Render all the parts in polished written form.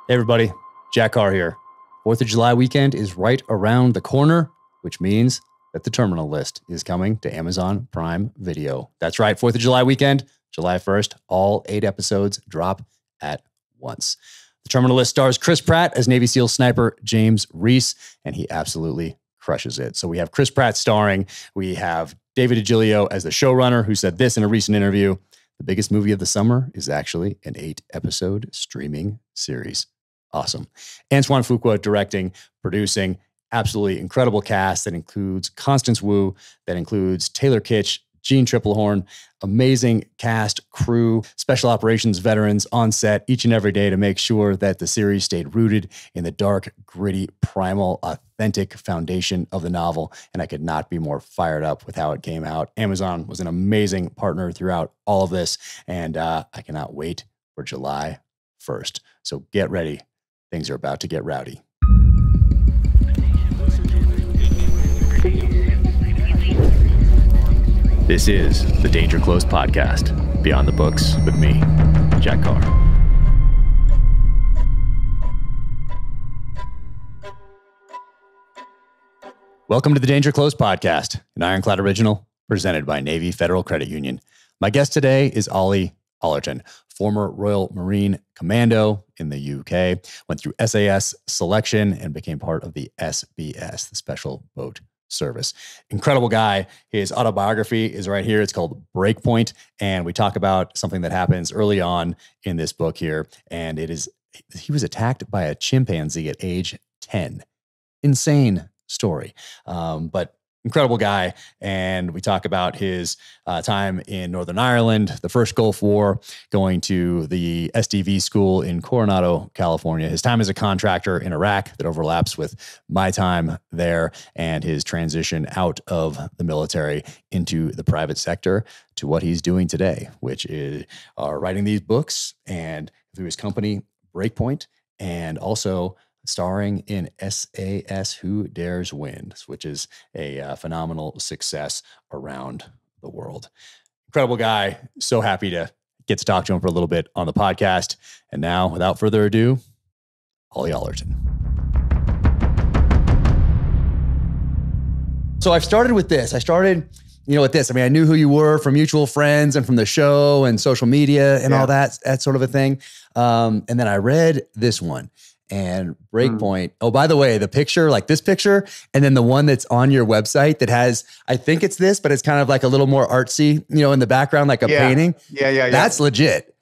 Hey everybody, Jack Carr here. 4th of July weekend is right around the corner, which means that The Terminal List is coming to Amazon Prime Video. That's right, 4th of July weekend, July 1st, all 8 episodes drop at once. The Terminal List stars Chris Pratt as Navy SEAL sniper James Reese, and he absolutely crushes it. So we have Chris Pratt starring, we have David DiGilio as the showrunner, who said this in a recent interview: the biggest movie of the summer is actually an 8-episode streaming series. Awesome. Antoine Fuqua directing, producing, absolutely incredible cast that includes Constance Wu, that includes Taylor Kitsch, Jeanne Tripplehorn, amazing cast, crew, special operations veterans on set each and every day to make sure that the series stayed rooted in the dark, gritty, primal, authentic foundation of the novel. And I could not be more fired up with how it came out. Amazon was an amazing partner throughout all of this, and I cannot wait for July 1st. So get ready. Things are about to get rowdy. This is the Danger Close podcast, Beyond the Books with me, Jack Carr. Welcome to the Danger Close podcast, an Ironclad original presented by Navy Federal Credit Union. My guest today is Ollie Ollerton, former Royal Marine Commando in the UK, went through SAS selection and became part of the SBS, the Special Boat Service. Incredible guy. His autobiography is right here. It's called Breakpoint. And we talk about something that happens early on in this book here. And it is, he was attacked by a chimpanzee at age 10. Insane story. But incredible guy. And we talk about his time in Northern Ireland, the first Gulf War, going to the SDV school in Coronado, California, his time as a contractor in Iraq that overlaps with my time there, and his transition out of the military into the private sector to what he's doing today, which is writing these books and through his company, Breakpoint, and also starring in SAS Who Dares Win, which is a phenomenal success around the world. Incredible guy. So happy to get to talk to him for a little bit on the podcast. And now, without further ado, Ollie Ollerton. So I've started with this. With this. I mean, I knew who you were from mutual friends and from the show and social media and all that sort of a thing. And then I read this one. And Breakpoint. Oh, by the way, the picture, like this picture, and then the one that's on your website that has, I think it's this, but it's kind of like a little more artsy, in the background, like a painting. Yeah. That's legit.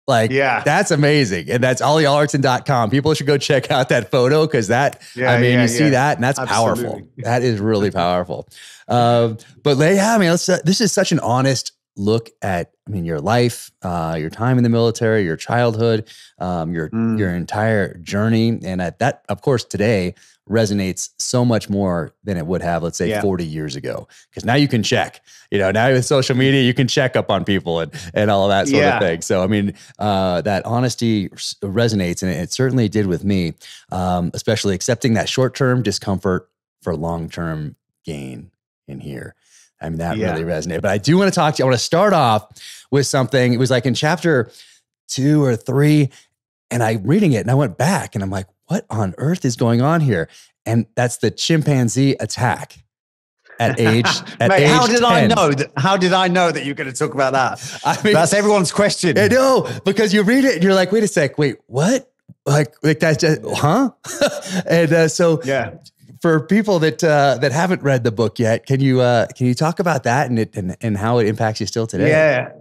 That's amazing. And that's ollieollerton.com. People should go check out that photo because you see that and that's powerful. That is really powerful. This is such an honest look at, your life, your time in the military, your childhood, your entire journey. And that, of course, today resonates so much more than it would have, let's say, 40 years ago. Because now you can check, now with social media, you can check up on people and all of that sort of thing. So, that honesty resonates, and it certainly did with me, especially accepting that short-term discomfort for long-term gain in here. That really resonated. But I do want to talk to you. I want to start off with something. It was like in chapter 2 or 3, and I'm reading it, and I went back, and I'm like, what on earth is going on here? And that's the chimpanzee attack at age Mate, age how did 10. I know that? How did I know that you're going to talk about that? That's everyone's question. I know, because you read it, and you're like, wait a sec, wait, what? Like that's just, huh? And for people that haven't read the book yet, can you talk about that and how it impacts you still today? Yeah,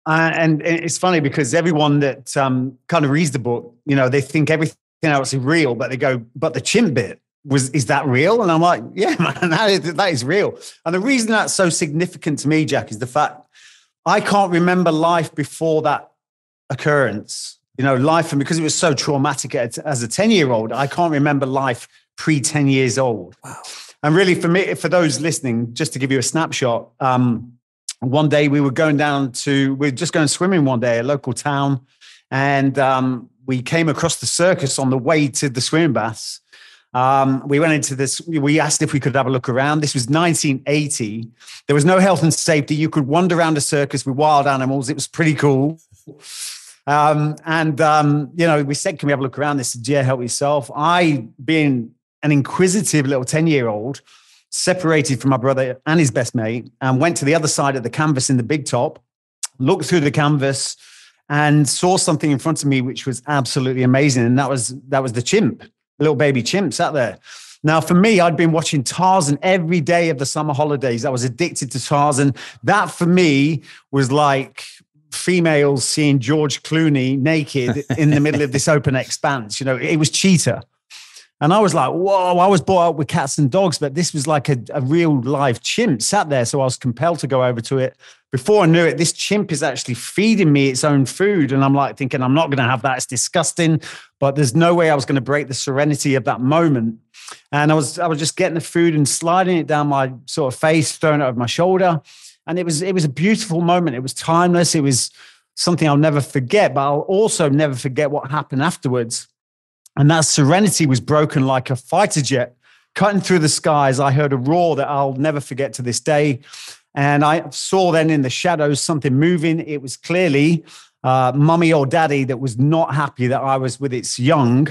and it's funny because everyone that kind of reads the book, they think everything else is real, but they go, but the chimp bit is that real? And I'm like, yeah, man, that is real. And the reason that's so significant to me, Jack, is the fact I can't remember life before that occurrence. Life, and because it was so traumatic as a 10-year-old, I can't remember life pre-10 years old. Wow. And really for those listening, just to give you a snapshot, one day we were just going swimming one day, a local town. And we came across the circus on the way to the swimming baths. We went into this, we asked if we could have a look around. This was 1980. There was no health and safety. You could wander around a circus with wild animals. It was pretty cool. We said, can we have a look around? They said, yeah, help yourself. I, being an inquisitive little 10-year-old, separated from my brother and his best mate and went to the other side of the canvas in the big top, looked through the canvas and saw something in front of me, which was absolutely amazing. And that was the chimp, little baby chimp sat there. Now, for me, I'd been watching Tarzan every day of the summer holidays. I was addicted to Tarzan. That for me was like females seeing George Clooney naked in the middle of this open expanse. It was Cheetah. And I was like, whoa, I was brought up with cats and dogs, but this was like a real live chimp sat there. So I was compelled to go over to it. Before I knew it, this chimp is actually feeding me its own food. And I'm like thinking, I'm not going to have that. It's disgusting. But there's no way I was going to break the serenity of that moment. And I was just getting the food and sliding it down my sort of face, throwing it over my shoulder. And it was a beautiful moment. It was timeless. It was something I'll never forget, but I'll also never forget what happened afterwards. And that serenity was broken like a fighter jet cutting through the skies. I heard a roar that I'll never forget to this day. And I saw then in the shadows something moving. It was clearly mummy or daddy that was not happy that I was with its young,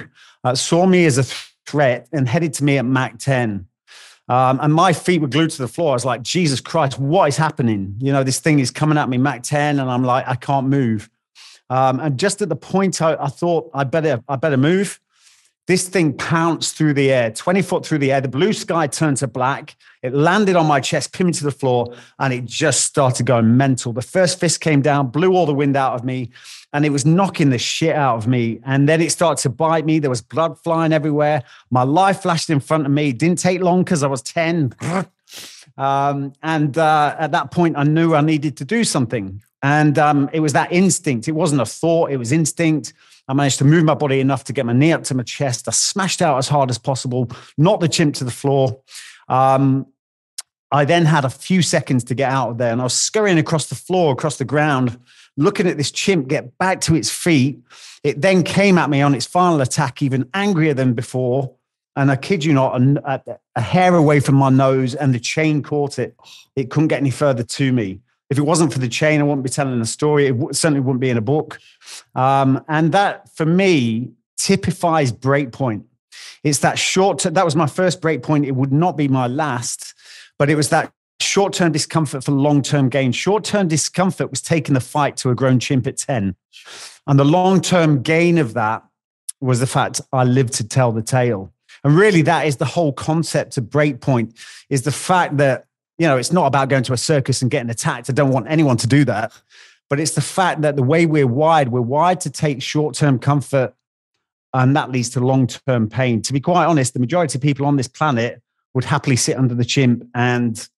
saw me as a threat and headed to me at Mach 10. And my feet were glued to the floor. I was like, Jesus Christ, what is happening? This thing is coming at me Mach 10 and I'm like, I can't move. And just at the point I thought I better move. This thing pounced through the air, 20 foot through the air. The blue sky turned to black. It landed on my chest, pinned me to the floor, and it just started going mental. The first fist came down, blew all the wind out of me, and it was knocking the shit out of me. And then it started to bite me. There was blood flying everywhere. My life flashed in front of me. It didn't take long because I was 10. At that point, I knew I needed to do something. And it was that instinct. It wasn't a thought. It was instinct. I managed to move my body enough to get my knee up to my chest. I smashed out as hard as possible, knocked the chimp to the floor. I then had a few seconds to get out of there, and I was scurrying across the floor, across the ground, looking at this chimp get back to its feet. It then came at me on its final attack, even angrier than before. And I kid you not, a hair away from my nose, and the chain caught it. It couldn't get any further to me. If it wasn't for the chain, I wouldn't be telling a story. It certainly wouldn't be in a book. And that, for me, typifies breakpoint. It's that that was my first breakpoint. It would not be my last, but it was that short-term discomfort for long-term gain. Short-term discomfort was taking the fight to a grown chimp at 10. And the long-term gain of that was the fact I lived to tell the tale. And really, that is the whole concept of breakpoint, is the fact that, it's not about going to a circus and getting attacked. I don't want anyone to do that. But it's the fact that the way we're wired to take short-term comfort, and that leads to long-term pain. To be quite honest, the majority of people on this planet would happily sit under the chimp and,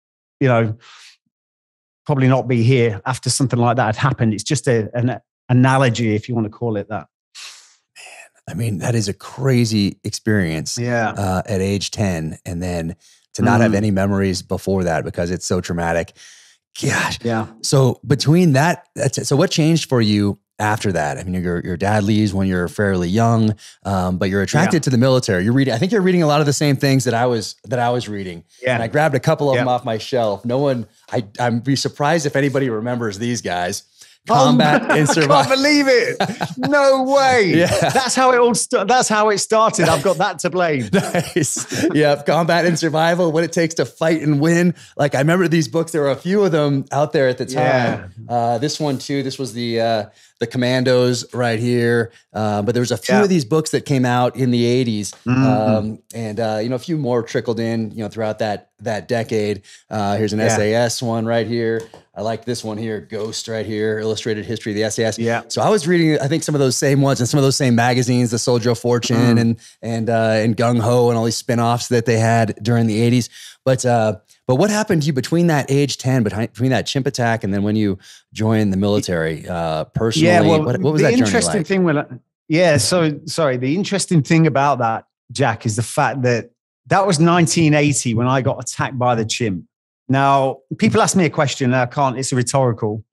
probably not be here after something like that had happened. It's just an analogy, if you want to call it that. I mean, that is a crazy experience at age 10. And then to not have any memories before that because it's so traumatic. Gosh. Yeah. So between that, so what changed for you after that? I mean, your dad leaves when you're fairly young, but you're attracted to the military. I think you're reading a lot of the same things that I was reading. Yeah. And I grabbed a couple of them off my shelf. I'd be surprised if anybody remembers these guys. Combat and Survival. I can't believe it. No way. Yeah. That's how it started. I've got that to blame. Nice. Yeah. Combat and Survival, what it takes to fight and win. Like, I remember these books. There were a few of them out there at the time. Yeah. This one too. This was the Commandos right here. But there was a few of these books that came out in the 80s. And a few more trickled in, throughout that decade. Here's an SAS one right here. I like this one here, Ghost right here, Illustrated History of the SAS. Yeah. So I was reading, I think, some of those same ones and some of those same magazines, the Soldier of Fortune and Gung Ho and all these spinoffs that they had during the 80s. But what happened to you between that age 10, between that chimp attack and then when you joined the military personally? Yeah, well, what was that journey like? The interesting thing about that, Jack, is the fact that was 1980 when I got attacked by the chimp. Now, people ask me a question, and it's a rhetorical.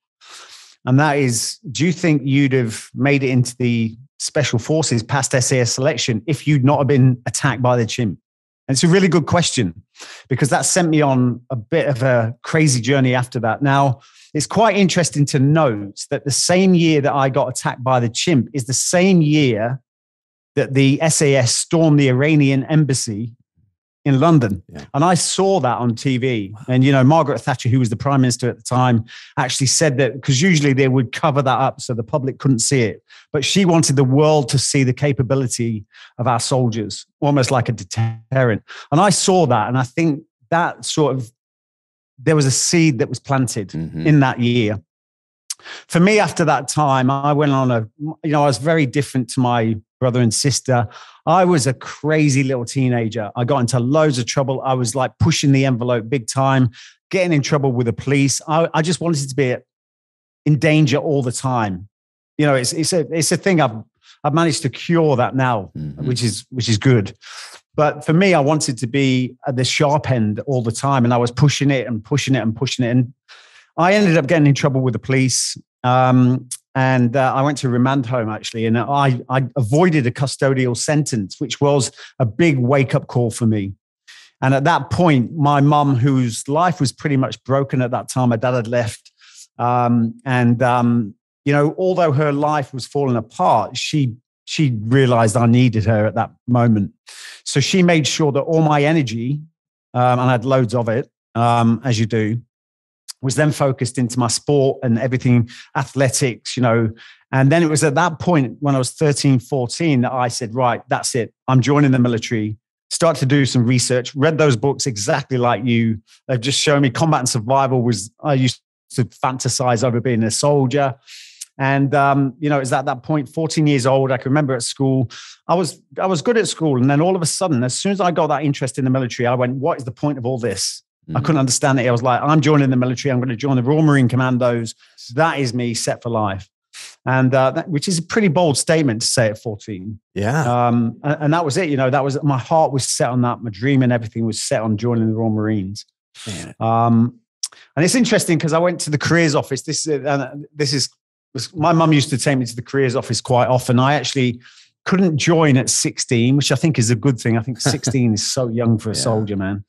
And that is, do you think you'd have made it into the Special Forces past SAS selection if you'd not have been attacked by the chimp? And it's a really good question because that sent me on a bit of a crazy journey after that. Now, it's quite interesting to note that the same year that I got attacked by the chimp is the same year that the SAS stormed the Iranian embassy in London. Yeah. And I saw that on TV. Wow. And, you know, Margaret Thatcher, who was the prime minister at the time, actually said that, because usually they would cover that up so the public couldn't see it. But she wanted the world to see the capability of our soldiers, almost like a deterrent. And I saw that. And I think that sort of, there was a seed that was planted in that year. For me, after that time, I went on I was very different to my brother and sister. I was a crazy little teenager. I got into loads of trouble. I was like pushing the envelope big time, getting in trouble with the police. I just wanted to be in danger all the time. You know, it's a thing I've managed to cure that now, which is good. But for me, I wanted to be at the sharp end all the time, and I was pushing it and pushing it and pushing it. And I ended up getting in trouble with the police. And I went to remand home, actually, and I avoided a custodial sentence, which was a big wake-up call for me. And at that point, my mum, whose life was pretty much broken at that time, my dad had left. You know, although her life was falling apart, she realized I needed her at that moment. So she made sure that all my energy, and I had loads of it, as you do, was then focused into my sport and everything, athletics, you know. And then it was at that point when I was 13, 14 that I said, right, that's it. I'm joining the military. Start to do some research, read those books exactly like you. They've just shown me Combat and Survival I used to fantasize over being a soldier. And, you know, it was at that point, 14 years old. I can remember at school, I was good at school. And then all of a sudden, as soon as I got that interest in the military, I went, what is the point of all this? I couldn't understand it. I was like, I'm joining the military. I'm going to join the Royal Marine Commandos. That is me set for life. And which is a pretty bold statement to say at 14. Yeah. And that was it. You know, that was, my heart was set on that. My dream and everything was set on joining the Royal Marines. And it's interesting because I went to the careers office. My mum used to take me to the careers office quite often. I actually couldn't join at 16, which I think is a good thing. I think 16 is so young for a soldier, man.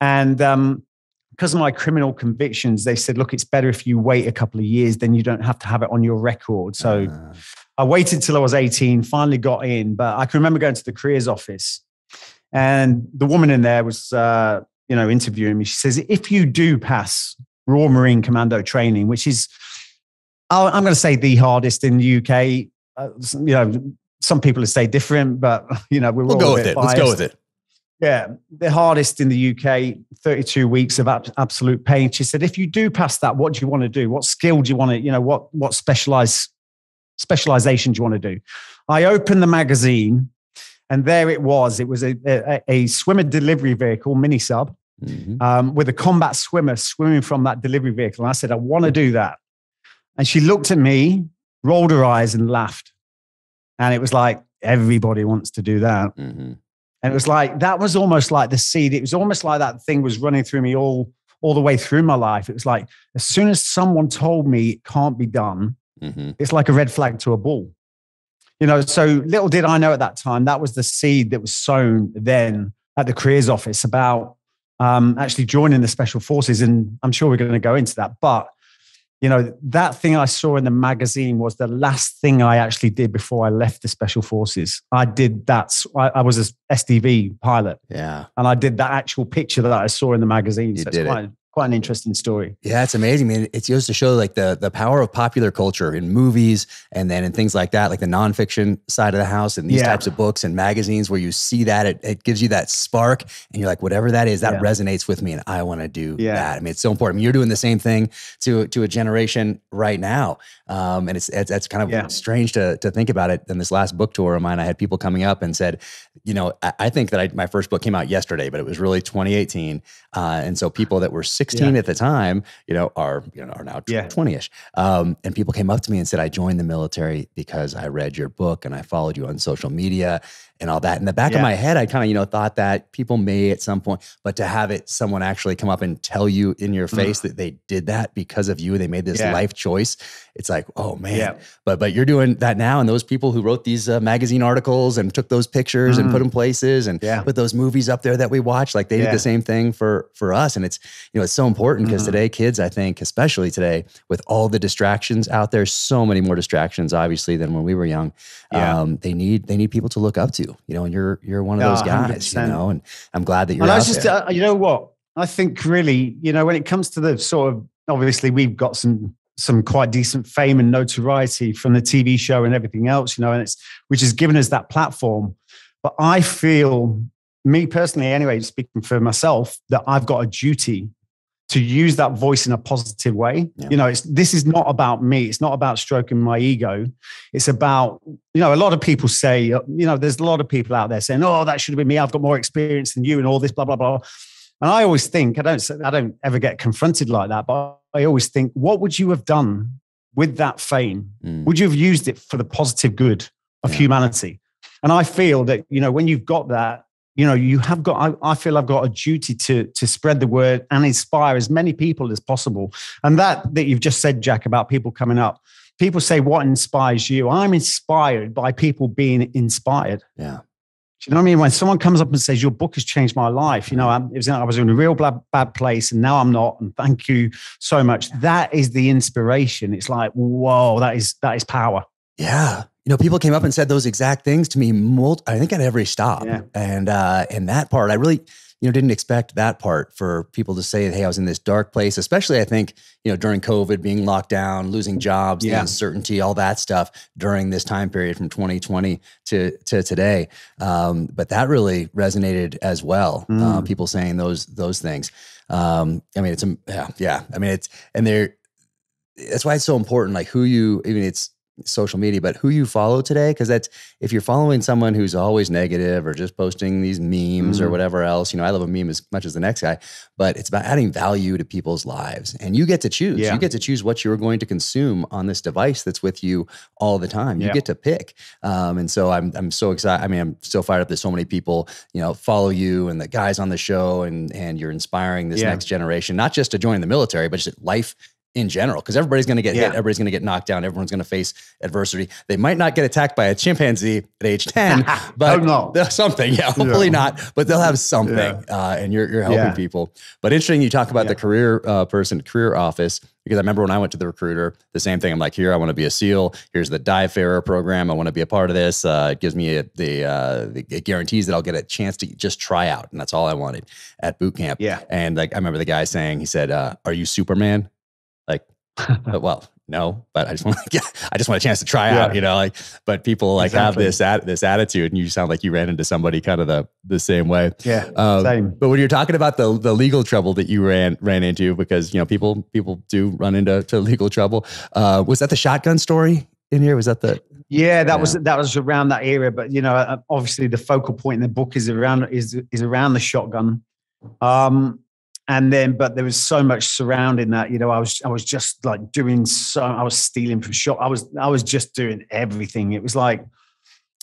Because of my criminal convictions, they said, look, it's better if you wait a couple of years, then you don't have to have it on your record. So I waited till I was 18, finally got in. But I can remember going to the careers office and the woman in there was, interviewing me. She says, if you do pass Royal Marine Commando training, which is, I'm going to say the hardest in the UK, some people say different, but, we'll go with it. Let's go with it. Yeah, the hardest in the UK, 32 weeks of absolute pain. She said, if you do pass that, what do you want to do? What skill do you want to, what specialization do you want to do? I opened the magazine and there it was. It was a swimmer delivery vehicle, mini sub, with a combat swimmer swimming from that delivery vehicle. And I said, I want to do that. And she looked at me, rolled her eyes and laughed. And it was like, everybody wants to do that. And it was like, that was almost like the seed. It was almost like that thing was running through me all the way through my life. It was like, as soon as someone told me it can't be done, it's like a red flag to a bull. So little did I know at that time, that was the seed that was sown then at the careers office about actually joining the special forces. And I'm sure we're going to go into that. But that thing I saw in the magazine was the last thing I actually did before I left the special forces. I did that. I was an SDV pilot. Yeah. And I did that actual picture that I saw in the magazine. So it's quite an interesting story. Yeah, it's amazing. I mean, it goes to show like the power of popular culture in movies and then in things like that, like the nonfiction side of the house and these types of books and magazines where you see that it gives you that spark and you're like, whatever that is, that resonates with me and I want to do that. I mean, it's so important. I mean, you're doing the same thing to a generation right now. And that's kind of strange to think about it. In this last book tour of mine, I had people coming up and said, I think that my first book came out yesterday, but it was really 2018. And so people that were 16 at the time, are now 20-ish. And people came up to me and said, I joined the military because I read your book and I followed you on social media. and all that. In the back of my head, I kind of, thought that people may at some point, but to have someone actually come up and tell you in your face that they did that because of you, they made this life choice. It's like, oh man, but you're doing that now. And those people who wrote these magazine articles and took those pictures and put them places and put those movies up there that we watch, like they did the same thing for us. And it's, it's so important because today kids, I think, especially today with all the distractions out there, so many more distractions, obviously, than when we were young. They need people to look up to, and you're one of those guys, 100%. And I'm glad that you're out there. You know what? I think really, when it comes to the sort of, obviously we've got some quite decent fame and notoriety from the TV show and everything else, and which has given us that platform. But I feel, me personally anyway, speaking for myself, that I've got a duty to use that voice in a positive way. This is not about me. It's not about stroking my ego. It's about, a lot of people say, there's a lot of people out there saying, oh, that should have been me. I've got more experience than you and all this, blah, blah, blah. And I always think, I don't ever get confronted like that, but I always think, what would you have done with that fame? Would you have used it for the positive good of humanity? And I feel that, when you've got that, you have got, I feel I've got a duty to spread the word and inspire as many people as possible. And that you've just said, Jack, about people coming up, people say, what inspires you? I'm inspired by people being inspired. Yeah. Do you know what I mean? When someone comes up and says, your book has changed my life, I was in a real bad place and now I'm not. And thank you so much. That is the inspiration. It's like, whoa, that is power. Yeah. People came up and said those exact things to me, I think at every stop. Yeah. And that part, I really, didn't expect that part for people to say, hey, I was in this dark place, especially I think, during COVID, being locked down, losing jobs, the uncertainty, all that stuff during this time period from 2020 to today. But that really resonated as well. People saying those things. I mean, it's, I mean, that's why it's so important. Like it's social media, but who you follow today. Cause if you're following someone who's always negative or just posting these memes or whatever else, I love a meme as much as the next guy, but it's about adding value to people's lives. And you get to choose. You get to choose what you're going to consume on this device that's with you all the time. You get to pick. And so I'm so excited. I mean, I'm so fired up that so many people, follow you and the guys on the show and you're inspiring this next generation, not just to join the military, but just life in general, because everybody's going to get hit, everybody's going to get knocked down, everyone's going to face adversity. They might not get attacked by a chimpanzee at age 10, but they'll something. Hopefully not, but they'll have something. And you're helping people. But interesting, you talk about the career office, because I remember when I went to the recruiter, the same thing. I'm like, here, I want to be a SEAL. Here's the Divefarer program. I want to be a part of this. It gives me it guarantees that I'll get a chance to just try out. And that's all I wanted at boot camp. And like, I remember the guy saying, he said, are you Superman? Like, well, no, but I just want a chance to try out, but people have this attitude, and you sound like you ran into somebody kind of the same way. Same. But when you're talking about the legal trouble that you ran into, because, people do run into legal trouble. Was that the shotgun story in here? Was that that was around that era, but obviously the focal point in the book is around the shotgun. But there was so much surrounding that, I was just like I was stealing from shop. I was just doing everything. It was like,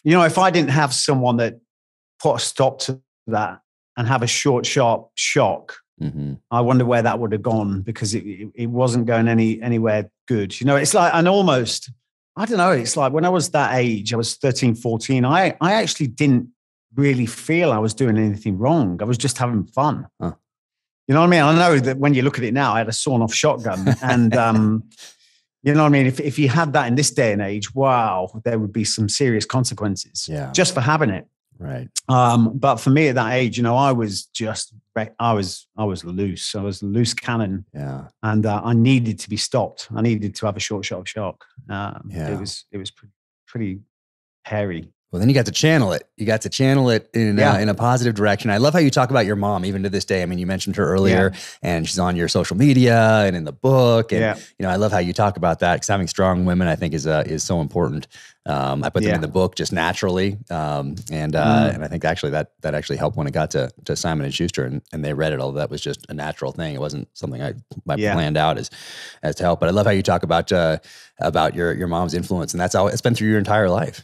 if I didn't have someone that put a stop to that and have a short, sharp shock, I wonder where that would have gone, because it wasn't going anywhere good. It's like, and almost, I don't know. It's like when I was that age, I was 13, 14, I actually didn't really feel I was doing anything wrong. I was just having fun. Huh. You know what I mean? I know that when you look at it now, I had a sawn-off shotgun. And, you know what I mean? If you had that in this day and age, wow, there would be some serious consequences just for having it. Right. But for me at that age, I was loose. I was a loose cannon. Yeah. And I needed to be stopped. I needed to have a short shock. It was pretty hairy. Well, then you got to channel it. You got to channel it in a positive direction. I love how you talk about your mom, even to this day. I mean, you mentioned her earlier, and she's on your social media and in the book. And I love how you talk about that, because having strong women, I think, is so important. I put them in the book just naturally, and I think actually that actually helped when it got to Simon and Schuster, and they read it. Although that was just a natural thing; it wasn't something I planned out as to help. But I love how you talk about your mom's influence, and that's how it's been through your entire life.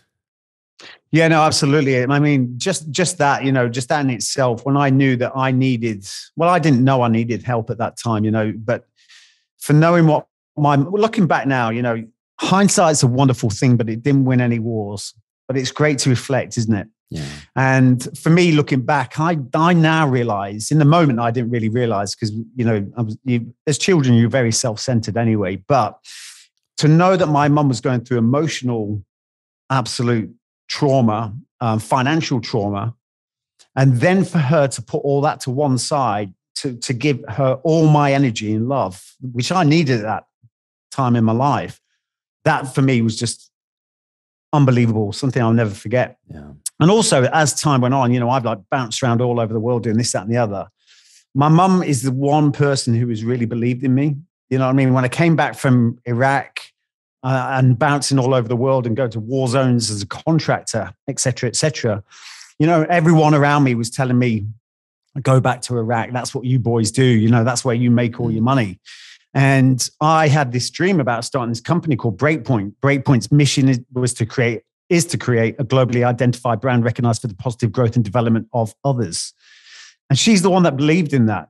Yeah, no, absolutely. I mean, just that, just that in itself, when I knew that I needed, well, I didn't know I needed help at that time, but for knowing looking back now, hindsight's a wonderful thing, but it didn't win any wars. But it's great to reflect, isn't it? Yeah. And for me, looking back, I now realize, in the moment, I didn't really realize because, as children, you're very self-centered anyway. But to know that my mum was going through emotional, absolute trauma, financial trauma, and then for her to put all that to one side, to give her all my energy and love, which I needed at that time in my life, that for me was just unbelievable, something I'll never forget. Yeah. And also, as time went on, I've like bounced around all over the world doing this, that, and the other. My mum is the one person who has really believed in me. You know what I mean? When I came back from Iraq and bouncing all over the world and going to war zones as a contractor, et cetera, everyone around me was telling me, go back to Iraq. That's what you boys do. That's where you make all your money. And I had this dream about starting this company called Breakpoint. Breakpoint's mission is to create a globally identified brand recognized for the positive growth and development of others. And she's the one that believed in that,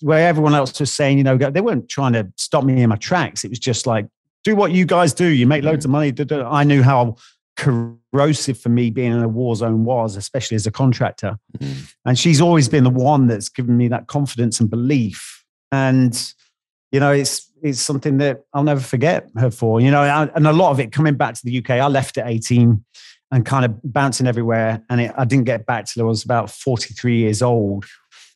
where everyone else was saying, they weren't trying to stop me in my tracks. It was just like, do what you guys do. You make loads of money. I knew how corrosive for me being in a war zone was, especially as a contractor. Mm-hmm. And she's always been the one that's given me that confidence and belief. And it's something that I'll never forget her for, and a lot of it coming back to the UK, I left at 18 and kind of bouncing everywhere. And I didn't get back till I was about 43 years old.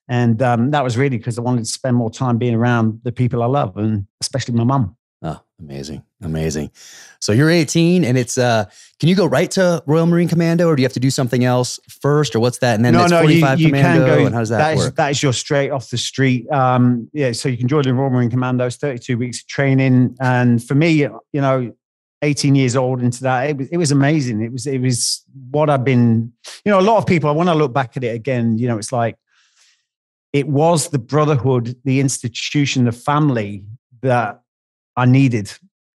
And that was really because I wanted to spend more time being around the people I love, and especially my mum. Oh, amazing. Amazing. So you're 18 and it's, can you go right to Royal Marine Commando, or do you have to do something else first, or what's that? And then it's 45 you Commando, can go, and how does that work? That is your straight off the street. So you can join the Royal Marine Commandos, 32 weeks of training. And for me, 18 years old into that, it was amazing. It was what I've been, a lot of people, when I look back at it again, it's like, it was the brotherhood, the institution, the family that I needed.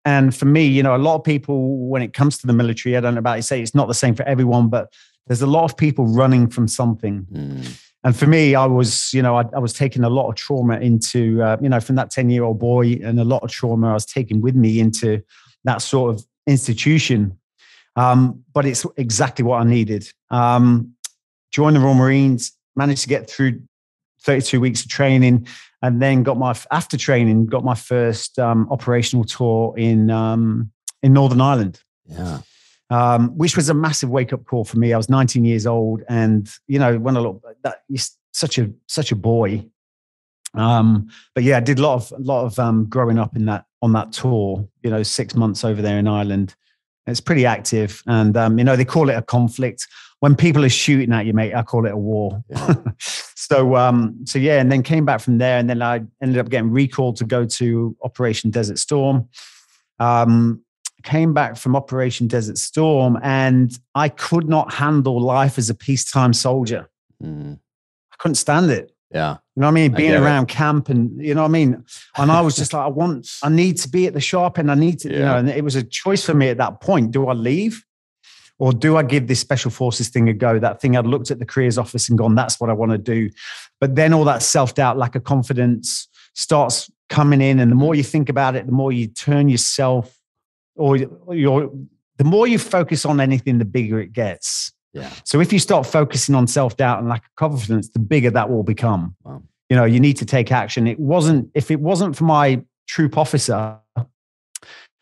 And for me, a lot of people, when it comes to the military, I don't know about you, say it's not the same for everyone, but there's a lot of people running from something. And for me, I was taking a lot of trauma into, from that 10-year-old boy, and a lot of trauma I was taking with me into that sort of institution. But it's exactly what I needed. Joined the Royal Marines, managed to get through 32 weeks of training, and then after training, got my first operational tour in Northern Ireland. Yeah. Which was a massive wake-up call for me. I was 19 years old, and when I look back, that you're such a boy. But yeah, I did a lot of growing up on that tour. 6 months over there in Ireland. It's pretty active, and they call it a conflict. When people are shooting at you, mate, I call it a war. Yeah. So yeah, and then came back from there, and then I ended up getting recalled to go to Operation Desert Storm. Came back from Operation Desert Storm, and I could not handle life as a peacetime soldier. I couldn't stand it. Yeah. You know what I mean? Being around camp, and you know what I mean? And I was just like, I need to be at the sharp end. I need to, and it was a choice for me at that point. Do I leave? Or do I give this special forces thing a go? That thing I'd looked at the careers office and gone, that's what I want to do. But then all that self-doubt, lack of confidence starts coming in. And the more you think about it, the more you turn yourself, the more you focus on anything, the bigger it gets. Yeah. So if you start focusing on self-doubt and lack of confidence, the bigger that will become. Wow. You need to take action. If it wasn't for my troop officer,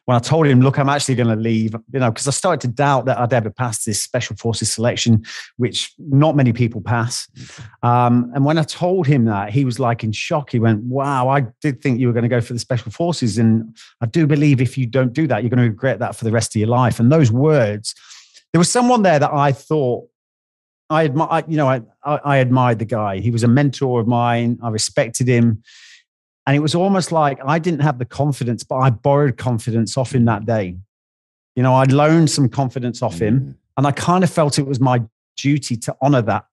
when I told him, look, I'm actually going to leave, because I started to doubt that I'd ever pass this special forces selection, which not many people pass. And when I told him that, he was like in shock. He went, wow, I did think you were going to go for the special forces. And I do believe if you don't do that, you're going to regret that for the rest of your life. And those words, there was someone there that I thought I admired the guy. He was a mentor of mine. I respected him. And it was almost like I didn't have the confidence, but I borrowed confidence off him that day. I loaned some confidence off him, and I kind of felt it was my duty to honor that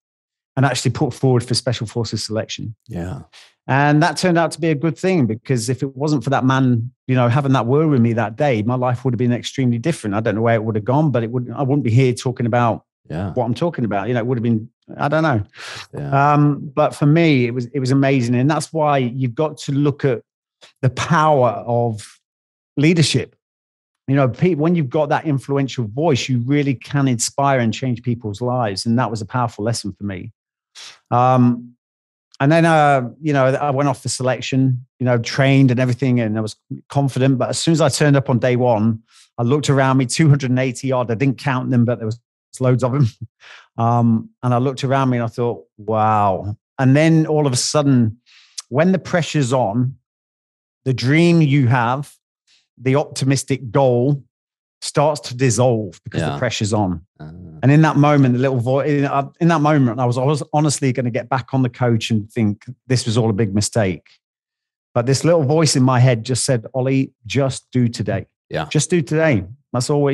and actually put forward for Special Forces selection. Yeah. And that turned out to be a good thing, because if it wasn't for that man, having that word with me that day, my life would have been extremely different. I don't know where it would have gone, but I wouldn't be here talking about what I'm talking about. It would have been, I don't know. Yeah. But for me, it was amazing. And that's why you've got to look at the power of leadership. When you've got that influential voice, you really can inspire and change people's lives. And that was a powerful lesson for me. And then, I went off for selection, trained and everything, and I was confident. But as soon as I turned up on day one, I looked around me, 280 odd. I didn't count them, but there was loads of them. And I looked around me and I thought, wow. And then all of a sudden, when the pressure's on, the dream you have, the optimistic goal starts to dissolve because the pressure's on. And in that moment, the little voice, in that moment, I was honestly going to get back on the coach and think this was all a big mistake. But this little voice in my head just said, Ollie, just do today. Yeah. Just do today. That's all,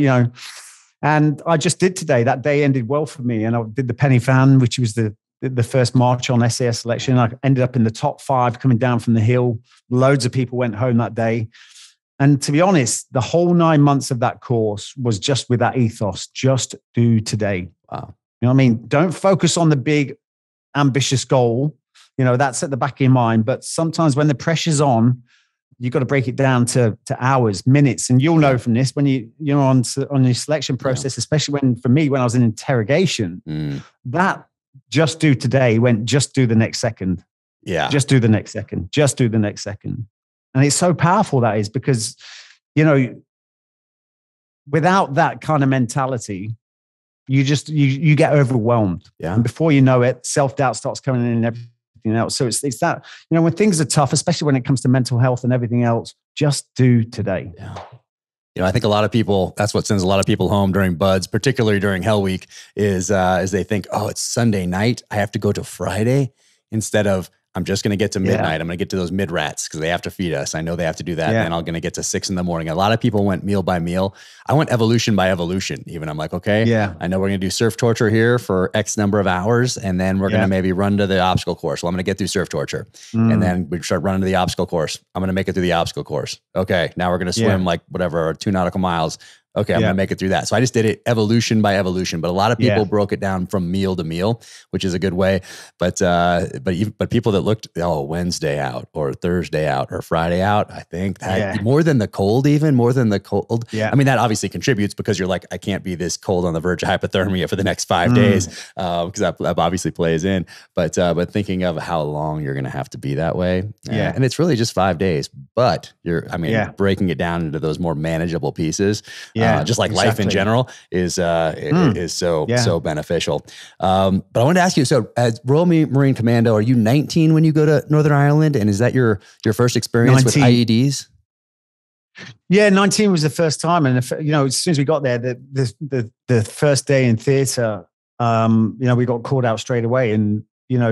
And I just did today. That day ended well for me. And I did the Penny Fan, which was the first march on SAS selection. I ended up in the top 5 coming down from the hill. Loads of people went home that day. And to be honest, the whole 9 months of that course was just with that ethos, just do today. Wow. You know what I mean? Don't focus on the big, ambitious goal. That's at the back of your mind. But sometimes when the pressure's on, you've got to break it down to hours, minutes. And you'll know from this when you're on your selection process, especially when I was in interrogation, that just do today went just do the next second. Yeah. Just do the next second. Just do the next second. And it's so powerful that is because, without that kind of mentality, you get overwhelmed. Yeah. And before you know it, self-doubt starts coming in and everything else. So it's that, when things are tough, especially when it comes to mental health and everything else, just do today. Yeah. I think a lot of people, that's what sends a lot of people home during BUD/S, particularly during Hell Week, is they think, oh, it's Sunday night, I have to go to Friday, instead of I'm just going to get to midnight. I'm going to get to those mid-rats because they have to feed us. I know they have to do that. And then I'm going to get to 6 a.m. A lot of people went meal by meal. I went evolution by evolution. Even I'm like, okay, I know we're going to do surf torture here for X number of hours. And then we're going to maybe run to the obstacle course. Well, I'm going to get through surf torture. And then we start running to the obstacle course. I'm going to make it through the obstacle course. Okay. Now we're going to swim 2 nautical miles. Okay, I'm going to make it through that. So I just did it evolution by evolution, but a lot of people broke it down from meal to meal, which is a good way. But people that looked, Wednesday out or Thursday out or Friday out, I think that more than the cold. Yeah. I mean, that obviously contributes because you're like, I can't be this cold on the verge of hypothermia for the next 5 days because that obviously plays in. But thinking of how long you're going to have to be that way, and it's really just 5 days. But breaking it down into those more manageable pieces. Just like life in general is so beneficial. But I wanted to ask you, so as Royal Marine Commando, are you 19 when you go to Northern Ireland? And is that your first experience 19. With IEDs? Yeah, 19 was the first time. And, as soon as we got there, the first day in theater, we got called out straight away. And,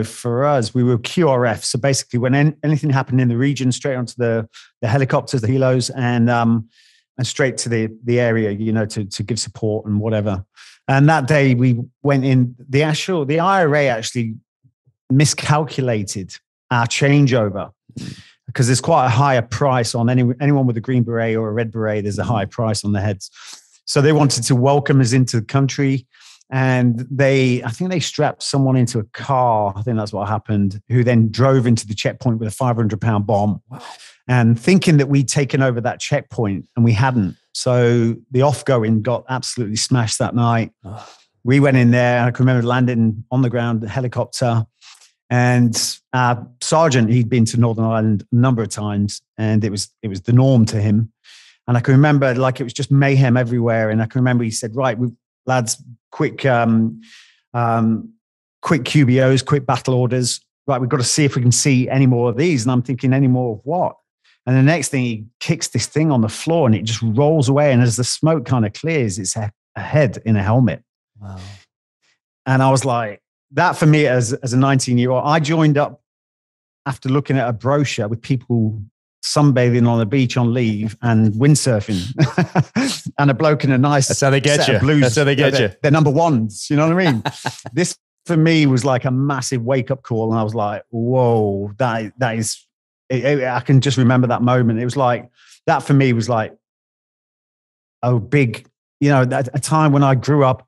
for us, we were QRF. So basically when anything happened in the region, straight onto the helicopters, the helos, and straight to the area, to give support and whatever. And that day we went in, the IRA actually miscalculated our changeover because there's quite a higher price on anyone with a green beret or a red beret. There's a high price on the heads. So they wanted to welcome us into the country. And I think they strapped someone into a car. I think that's what happened, who then drove into the checkpoint with a 500-pound bomb. Wow. And thinking that we'd taken over that checkpoint, and we hadn't. So the off-going got absolutely smashed that night. Oh. We went in there. I can remember landing on the ground, the helicopter, and our sergeant, he'd been to Northern Ireland a number of times, and it was the norm to him. And I can remember it was just mayhem everywhere. And I can remember he said, right, lads, quick QBOs, quick battle orders. Right, we've got to see if we can see any more of these. And I'm thinking, any more of what? And the next thing, he kicks this thing on the floor and it just rolls away. And as the smoke kind of clears, it's a head in a helmet. Wow. And I was like, that for me as a 19-year-old, I joined up after looking at a brochure with people sunbathing on the beach on leave and windsurfing and a bloke in a nice That's how they get you. Blues. That's how they get you. They're number ones. You know what I mean? This for me was like a massive wake-up call. And I was like, whoa, that is... I can just remember that moment. It was like, that for me was like a big, a time when I grew up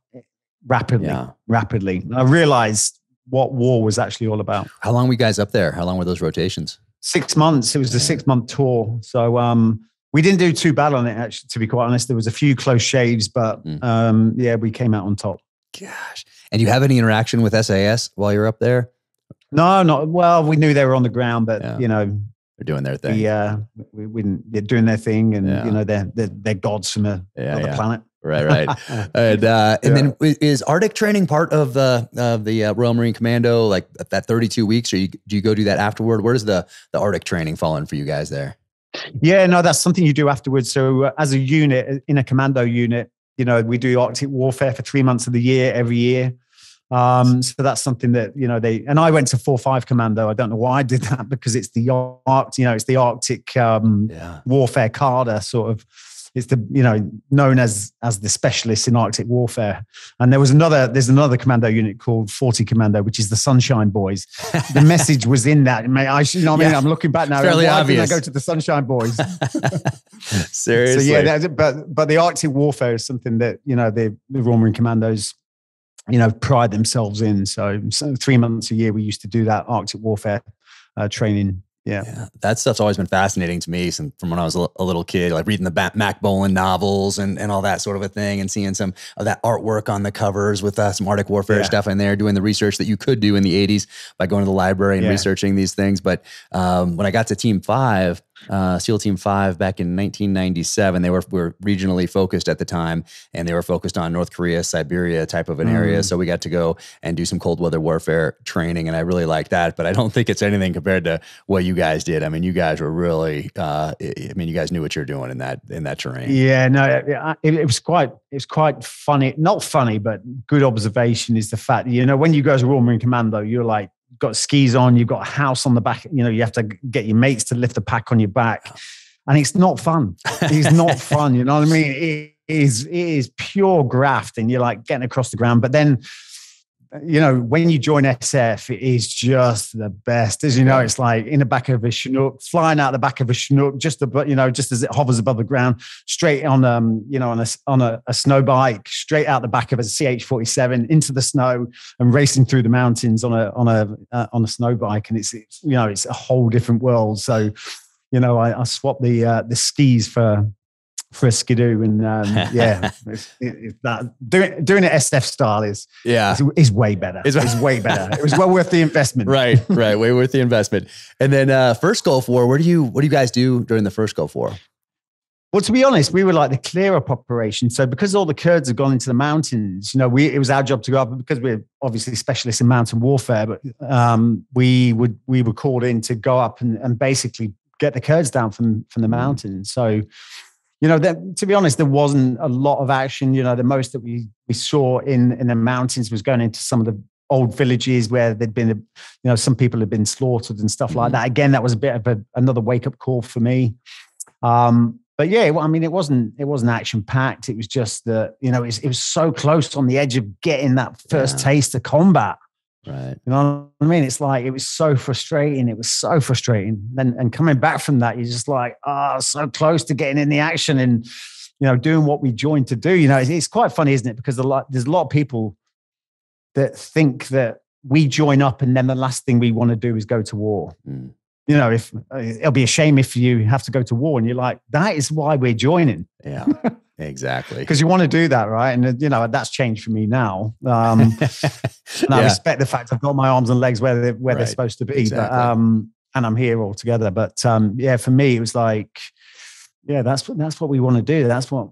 rapidly. And I realized what war was actually all about. How long were you guys up there? How long were those rotations? 6 months. It was a 6-month tour. So we didn't do too bad on it, actually, to be quite honest. There was a few close shaves, but we came out on top. Gosh. And you have any interaction with SAS while you're up there? No, not well. We knew they were on the ground, but they're doing their thing. They're doing their thing, and they're gods from another planet. Right. And then is Arctic training part of the Royal Marine Commando, like that 32 weeks, or do you go do that afterward? Where does the Arctic training fall in for you guys there? Yeah, no, that's something you do afterwards. So as a unit, in a commando unit, we do Arctic warfare for 3 months of the year, every year. So that's something that, and I went to 4-5 Commando. I don't know why I did that, because it's the Arctic warfare cadre sort of. It's known as the specialists in Arctic warfare. And there's another commando unit called 40 Commando, which is the Sunshine Boys. The message was in that. I'm looking back now. Fairly why obvious. didn't I go to the Sunshine Boys? Seriously. So but the Arctic warfare is something that, the Royal Marine Commandos, pride themselves in. So 3 months a year, we used to do that Arctic warfare training. Yeah, that stuff's always been fascinating to me from when I was a little kid, like reading the Mac Bolan novels and all that sort of a thing, and seeing some of that artwork on the covers with some Arctic warfare stuff in there, doing the research that you could do in the 80s by going to the library and researching these things. But when I got to Team 5, SEAL Team 5 back in 1997, they were regionally focused at the time, and they were focused on North Korea, Siberia type of an area. So we got to go and do some cold weather warfare training, and I really liked that. But I don't think it's anything compared to what you guys did. I mean, you guys were really, you guys knew what you're doing in that terrain. Yeah, no, it was quite funny. Not funny, but good observation is the fact, when you go as a Royal Marine Commando, you're like, got skis on, you've got a house on the back, you have to get your mates to lift the pack on your back, and it's not fun. It's not fun, you know what I mean? It is pure graft, and you're like getting across the ground. But then, when you join SF, it is just the best. As you know, it's like in the back of a Chinook, flying out the back of a Chinook, just as it hovers above the ground, straight on a snow bike, straight out the back of a CH-47 into the snow, and racing through the mountains on a snow bike, and it's a whole different world. So, I swapped the skis for a skidoo, and doing it SF style is way better. It's way better. It was well worth the investment. Right, way worth the investment. And then first Gulf War, what do you guys do during the first Gulf War? Well, to be honest, we were like the clear-up operation. So because all the Kurds had gone into the mountains, it was our job to go up, because we're obviously specialists in mountain warfare. But we were called in to go up and basically get the Kurds down from the mountains. So. To be honest, there wasn't a lot of action. The most that we saw in the mountains was going into some of the old villages where there'd been, some people had been slaughtered and stuff like that. Again, that was a bit of another wake-up call for me. But yeah, it wasn't action packed. It was just that, it was so close on the edge of getting that first taste of combat. Right. You know what I mean? It's like, it was so frustrating. It was so frustrating. And coming back from that, you're just like, so close to getting in the action and, doing what we joined to do. It's quite funny, isn't it? Because there's a lot of people that think that we join up and then the last thing we want to do is go to war. If it'll be a shame if you have to go to war, and you're like, that is why we're joining. Yeah. Exactly. Because you want to do that, right? And, that's changed for me now. And I respect the fact I've got my arms and legs where they're supposed to be. Exactly. But, and I'm here all together. But, for me, it was like, that's what we want to do. That's what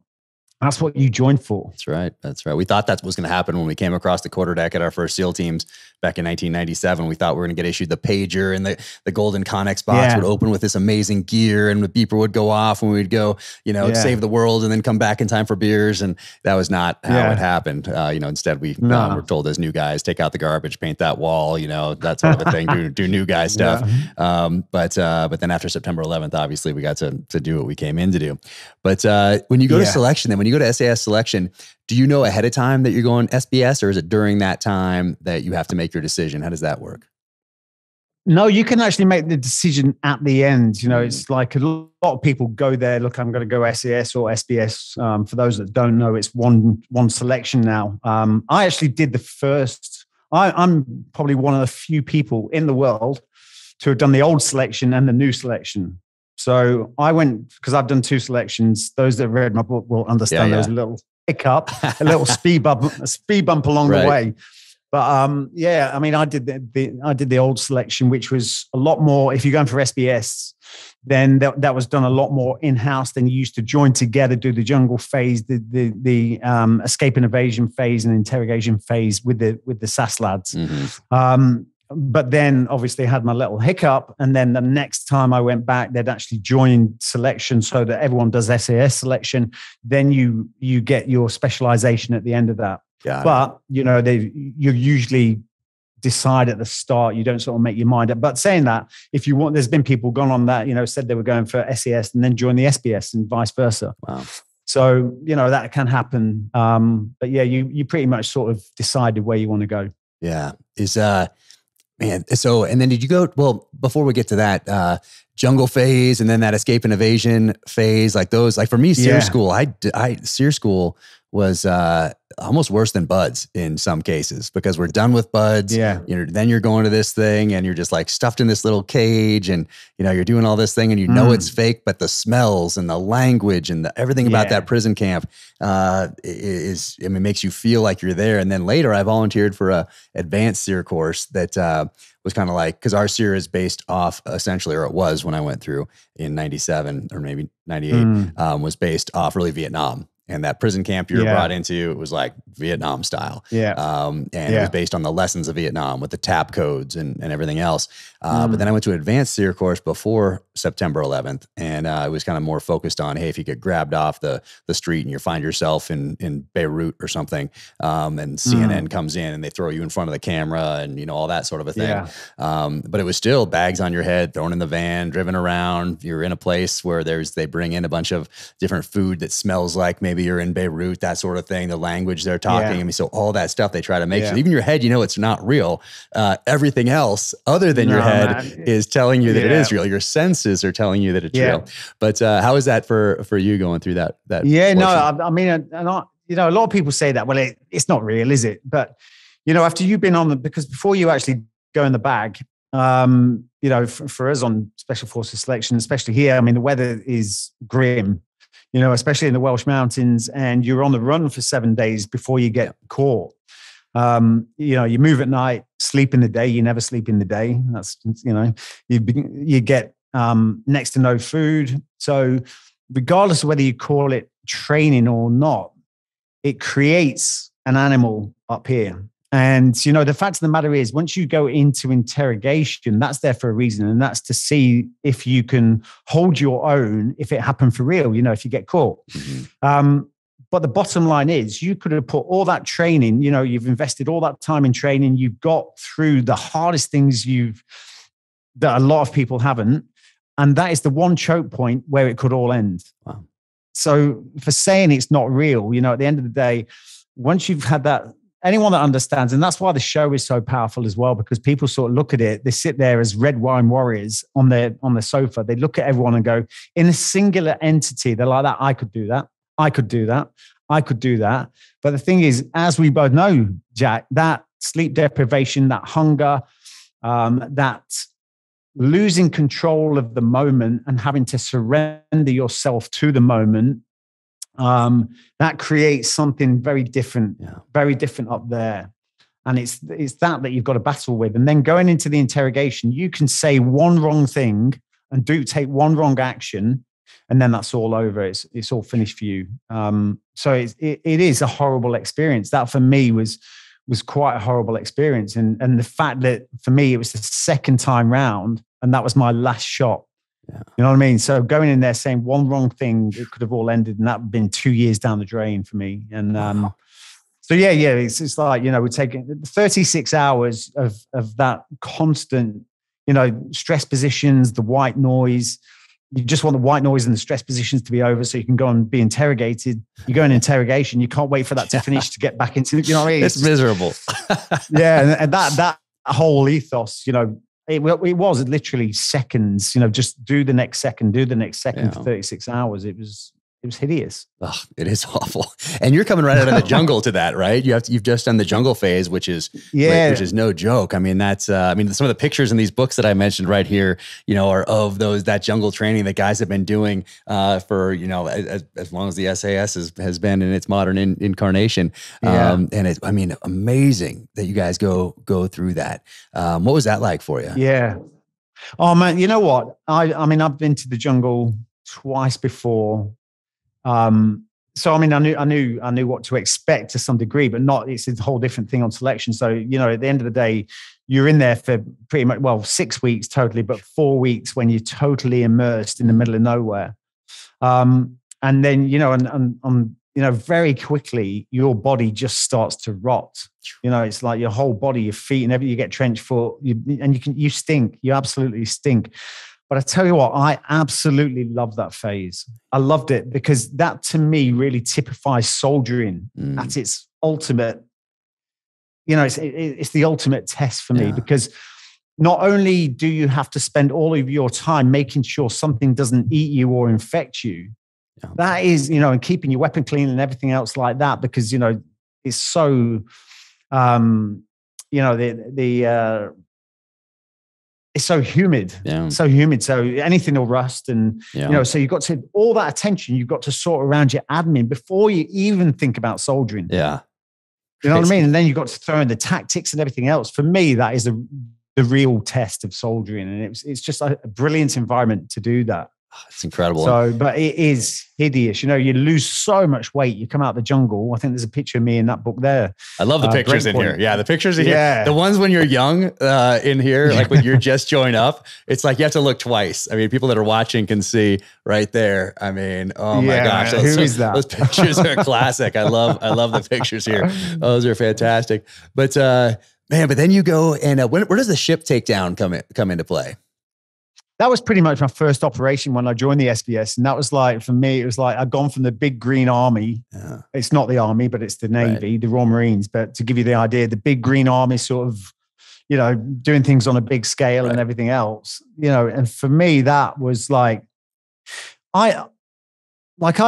you joined for. That's right. We thought that was going to happen when we came across the quarterdeck at our first SEAL teams back in 1997. We thought we were going to get issued the pager, and the golden Connex box would open with this amazing gear, and the beeper would go off and we'd go, save the world and then come back in time for beers. And that was not how it happened. Instead we were told as new guys, take out the garbage, paint that wall, that sort of a thing, do new guy stuff. But then after September 11th, obviously we got to do what we came in to do. But when you go to selection, then when you go to SAS selection, do you know ahead of time that you're going SBS, or is it during that time that you have to make your decision? How does that work? No, you can actually make the decision at the end. You know, it's like a lot of people go there. Look, I'm going to go SAS or SBS. For those that don't know, it's one selection now. I actually did the first. I'm probably one of the few people in the world to have done the old selection and the new selection. So I went, because I've done two selections. Those that read my book will understand there was a little hiccup, a little speed bump along the way. But yeah, I mean, I did the old selection, which was a lot more. If you're going for SBS, then that was done a lot more in-house. Then you used to join together, do the jungle phase, the escape and evasion phase, and interrogation phase with the SAS lads. Mm-hmm. But then obviously I had my little hiccup. And then the next time I went back, they'd actually joined selection so that everyone does SAS selection. Then you get your specialization at the end of that. But, you know, you usually decide at the start. You don't sort of make your mind up. But saying that, if you want, there's been people gone on that, you know, said they were going for SAS and then join the SBS and vice versa. Wow. So, you know, that can happen. But yeah, you pretty much sort of decided where you want to go. Yeah. Man, so, and then did you go, well, before we get to that, jungle phase and then that escape and evasion phase, like those, like for me, SERE school, SERE school was almost worse than BUD/S in some cases, because we're done with BUD/S. Yeah. Then you're going to this thing and you're just like stuffed in this little cage and, you know, you're doing all this thing and you know it's fake, but the smells and the language and everything about that prison camp makes you feel like you're there. And then later I volunteered for a advanced SERE course that was kind of like, because our SERE is based off essentially, or it was when I went through in 97 or maybe 98, was based off really Vietnam. And that prison camp you were brought into, it was like Vietnam style. And it was based on the lessons of Vietnam with the TAP codes and everything else. But then I went to an advanced SERE course before September 11th. And it was kind of more focused on, hey, if you get grabbed off the street and you find yourself in Beirut or something, and CNN comes in and they throw you in front of the camera and, you know, all that sort of a thing. But it was still bags on your head, thrown in the van, driven around. You're in a place where they bring in a bunch of different food that smells like maybe you're in Beirut, that sort of thing, the language they're talking. I mean, so all that stuff they try to make sure, even your head, you know, it's not real. Everything else other than your head is telling you that it is real. Your senses are telling you that it's real. But how is that for you going through that? I mean, you know, a lot of people say that, well, it's not real, is it? But, you know, after you've been because before you actually go in the bag, you know, for us on Special Forces selection, especially here, I mean, the weather is grim. You know, especially in the Welsh Mountains, and you're on the run for 7 days before you get caught. You know, you move at night, sleep in the day. You never sleep in the day. That's, you know, you get next to no food. So regardless of whether you call it training or not, it creates an animal up here. And, you know, the fact of the matter is, once you go into interrogation, that's there for a reason. And that's to see if you can hold your own, if it happened for real, you know, if you get caught. But the bottom line is, you could have put all that training, you know, you've invested all that time in training. You've got through the hardest things that a lot of people haven't. And that is the one choke point where it could all end. Wow. So for saying it's not real, you know, at the end of the day, once you've had that, anyone that understands, and that's why the show is so powerful as well, because people sort of look at it, they sit there as red wine warriors on the sofa. They look at everyone and go, in a singular entity, they're like that. I could do that. I could do that. I could do that. But the thing is, as we both know, Jack, that sleep deprivation, that hunger, that losing control of the moment and having to surrender yourself to the moment, that creates something very different, very different up there. And it's that you've got to battle with. And then going into the interrogation, you can say one wrong thing and take one wrong action, and then that's all over. It's all finished for you. So it is a horrible experience. That for me was quite a horrible experience. And the fact that for me, it was the second time round and that was my last shot. Yeah. You know what I mean? So going in there saying one wrong thing, it could have all ended, and that would have been 2 years down the drain for me. And so it's like, you know, we're taking 36 hours of that constant, you know, stress positions, the white noise. You just want the white noise and the stress positions to be over so you can go and be interrogated. You go in interrogation, you can't wait for that to finish to get back into, you know what I mean? It's miserable. And that whole ethos, you know, it was literally seconds, just do the next second for 36 hours. It was hideous. Oh, it is awful. And you're coming right out of the jungle to that, right? You've just done the jungle phase, which is no joke. I mean, that's, some of the pictures in these books that I mentioned right here, are of that jungle training that guys have been doing for, as long as the SAS has been in its modern incarnation. And it's, amazing that you guys go through that. What was that like for you? Yeah. Oh man, you know what? I've been to the jungle twice before. So I knew what to expect to some degree, but it's a whole different thing on selection. So, at the end of the day, you're in there for pretty much, 6 weeks totally, but 4 weeks when you're totally immersed in the middle of nowhere. And then, very quickly, your body just starts to rot. It's like your whole body, your feet and everything, you get trench foot you stink, you absolutely stink. But I tell you what, I absolutely love that phase. I loved it because that to me really typifies soldiering at its ultimate, it's the ultimate test for me because not only do you have to spend all of your time making sure something doesn't eat you or infect you, that is, and keeping your weapon clean and everything else like that, because, it's so, it's so humid, So anything will rust. And, so you've got to, all that attention, you've got to sort around your admin before you even think about soldiering. Yeah. You know what I mean? And then you've got to throw in the tactics and everything else. For me, that is the real test of soldiering. And it's just a brilliant environment to do that. It's incredible. So, but it is hideous. You lose so much weight. You come out of the jungle. I think there's a picture of me in that book there. I love the pictures in here. Yeah, the pictures in here. The ones when you're young in here, like when you're just joined up, it's like you have to look twice. People that are watching can see right there. Oh my gosh. Those pictures are classic. I love the pictures here. Those are fantastic. But but then you go and where does the ship takedown come into play? That was pretty much my first operation when I joined the SBS. And that was like, for me, it was like I'd gone from the big green army. Yeah. It's not the army, but it's the Navy, the Royal Marines. But to give you the idea, the big green army sort of, doing things on a big scale and everything else, and for me, that was like, I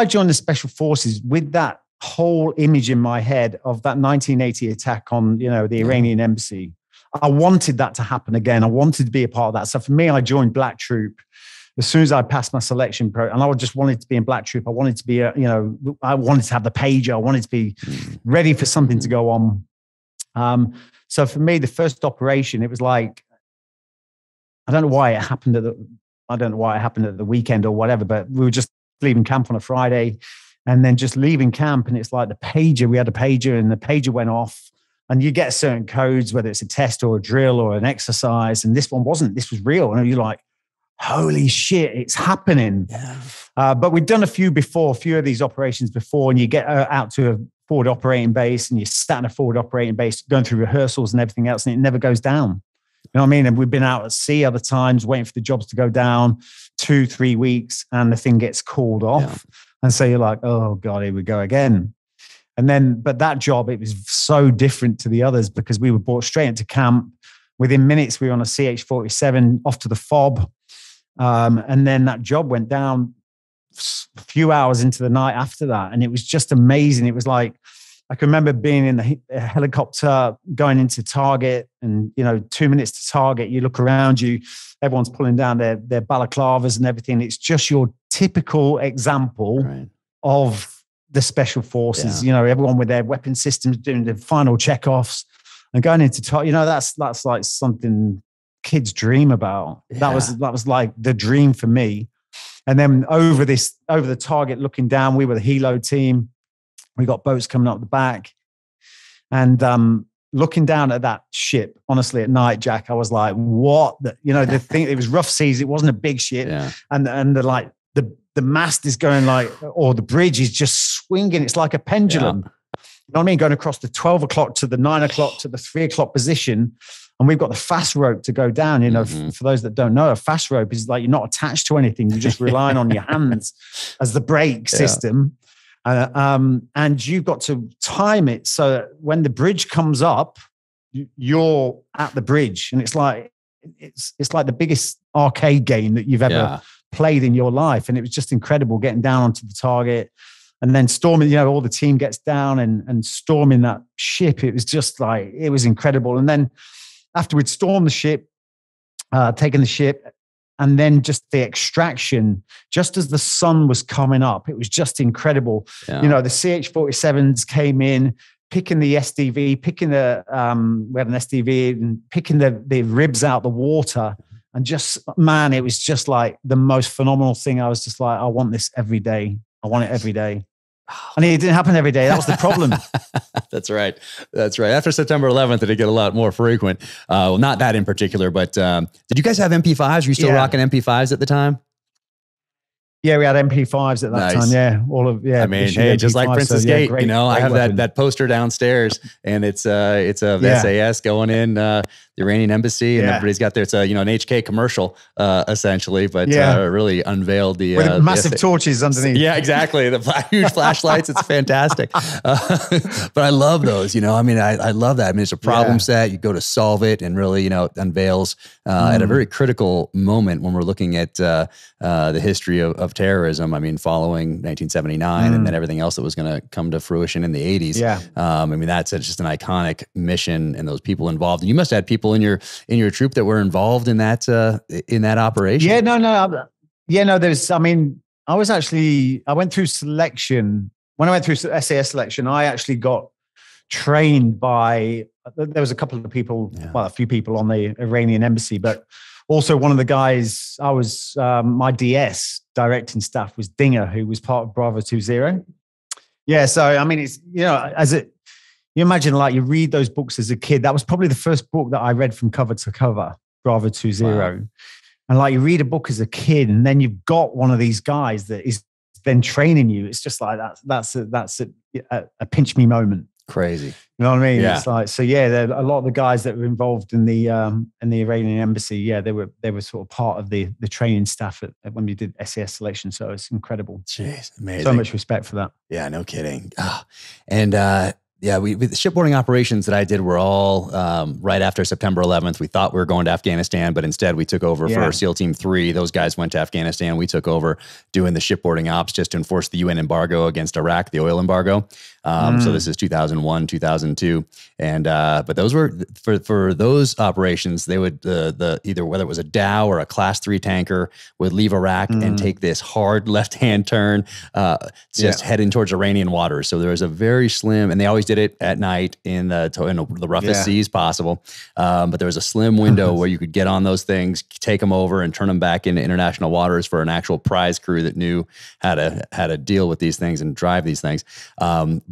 joined the Special Forces with that whole image in my head of that 1980 attack on, the Iranian embassy. I wanted that to happen again. I wanted to be a part of that. So for me, I joined Black Troop as soon as I passed my selection program, and I just wanted to be in Black Troop. I wanted to be, I wanted to have the pager. I wanted to be ready for something to go on. So for me, the first operation, it was like, I don't know why it happened at the weekend or whatever, but we were just leaving camp on a Friday and then just leaving camp. And it's like the pager, we had a pager and the pager went off. And you get certain codes, whether it's a test or a drill or an exercise. And this one wasn't. This was real. And you're like, holy shit, it's happening. Yeah. But we'd done a few of these operations before. And you get out to a forward operating base and you sat in a forward operating base, going through rehearsals and everything else. And it never goes down. You know what I mean? And we've been out at sea other times, waiting for the jobs to go down 2-3 weeks. And the thing gets called off. Yeah. And so you're like, oh God, here we go again. And then, but that job, it was so different to the others because we were brought straight into camp. Within minutes, we were on a CH-47 off to the FOB. And then that job went down a few hours into the night after that. And it was just amazing. It was like, I can remember being in the helicopter going into target and, 2 minutes to target, you look around you, everyone's pulling down their balaclavas and everything. It's just your typical example of the Special Forces, everyone with their weapon systems doing the final checkoffs and going into that's like something kids dream about. Yeah. That was like the dream for me. And then over the target looking down, we were the helo team. We got boats coming up the back. And looking down at that ship, honestly, at night, Jack, I was like, what? The thing, it was rough seas. It wasn't a big ship. Yeah. And the mast is going like, or the bridge is just swinging. It's like a pendulum. Yeah. You know what I mean? Going across the 12 o'clock to the 9 o'clock to the 3 o'clock position. And we've got the fast rope to go down. For those that don't know, a fast rope is like you're not attached to anything. You're just relying on your hands as the brake system. And you've got to time it so that when the bridge comes up, you're at the bridge. And it's like, it's like the biggest arcade game that you've ever played in your life. And it was just incredible getting down onto the target and then storming, you know, all the team gets down and storming that ship. It was just like, it was incredible. And then after we'd stormed the ship, taken the ship, and then just the extraction, just as the sun was coming up, it was just incredible. You know, the CH-47s came in, picking the SDV, picking we had an SDV, and picking the ribs out the water. And just, man, it was just like the most phenomenal thing. I was just like, I want this every day. I want it every day. And it didn't happen every day. That was the problem. That's right. That's right. After September 11th, it did get a lot more frequent. Well, not that in particular, but did you guys have MP5s? Were you still rocking MP5s at the time? Yeah, we had MP5s at that time. Yeah, I mean, hey, just like Princess Gate, you know, I have that poster downstairs, and it's a SAS going in the Iranian embassy, and everybody's got their, it's a, you know, an HK commercial essentially, but really unveiled with massive torches underneath. Yeah, exactly. The huge flashlights. It's fantastic. But I love those. You know, I mean, I love that. I mean, it's a problem set. You go to solve it, and really, you know, unveils at a very critical moment when we're looking at the history of terrorism. I mean, following 1979 and then everything else that was going to come to fruition in the 80s. I mean, that's just an iconic mission, and those people involved. And you must have had people in your troop that were involved in that operation. There's, I mean, I went through selection. When I went through SAS selection, I actually got trained by, there was a couple of people, well, a few people on the Iranian embassy, but also one of the guys, I was, my DS directing staff was Dinger, who was part of Bravo 20. Yeah. So, I mean, it's, you know, you imagine, like, you read those books as a kid. That was probably the first book that I read from cover to cover, Bravo 20. Wow. And like, you read a book as a kid, and then you've got one of these guys that is then training you. It's just like, that's a pinch me moment. Crazy. You know what I mean? Yeah. It's like, so yeah, a lot of the guys that were involved in the Iranian embassy, yeah, they were sort of part of the training staff when we did SAS selection. So it's incredible. Jeez, amazing. So much respect for that. Yeah, no kidding. And the shipboarding operations that I did were all right after September 11th. We thought we were going to Afghanistan, but instead we took over for SEAL Team 3. Those guys went to Afghanistan. We took over doing the shipboarding ops just to enforce the UN embargo against Iraq, the oil embargo. So this is 2001, 2002. And, but those were, for those operations, they would, either whether it was a Dow or a Class 3 tanker would leave Iraq and take this hard left-hand turn, heading towards Iranian waters. So there was a very slim, and they always did it at night in the roughest seas possible. But there was a slim window where you could get on those things, take them over and turn them back into international waters for an actual prize crew that knew how to deal with these things and drive these things.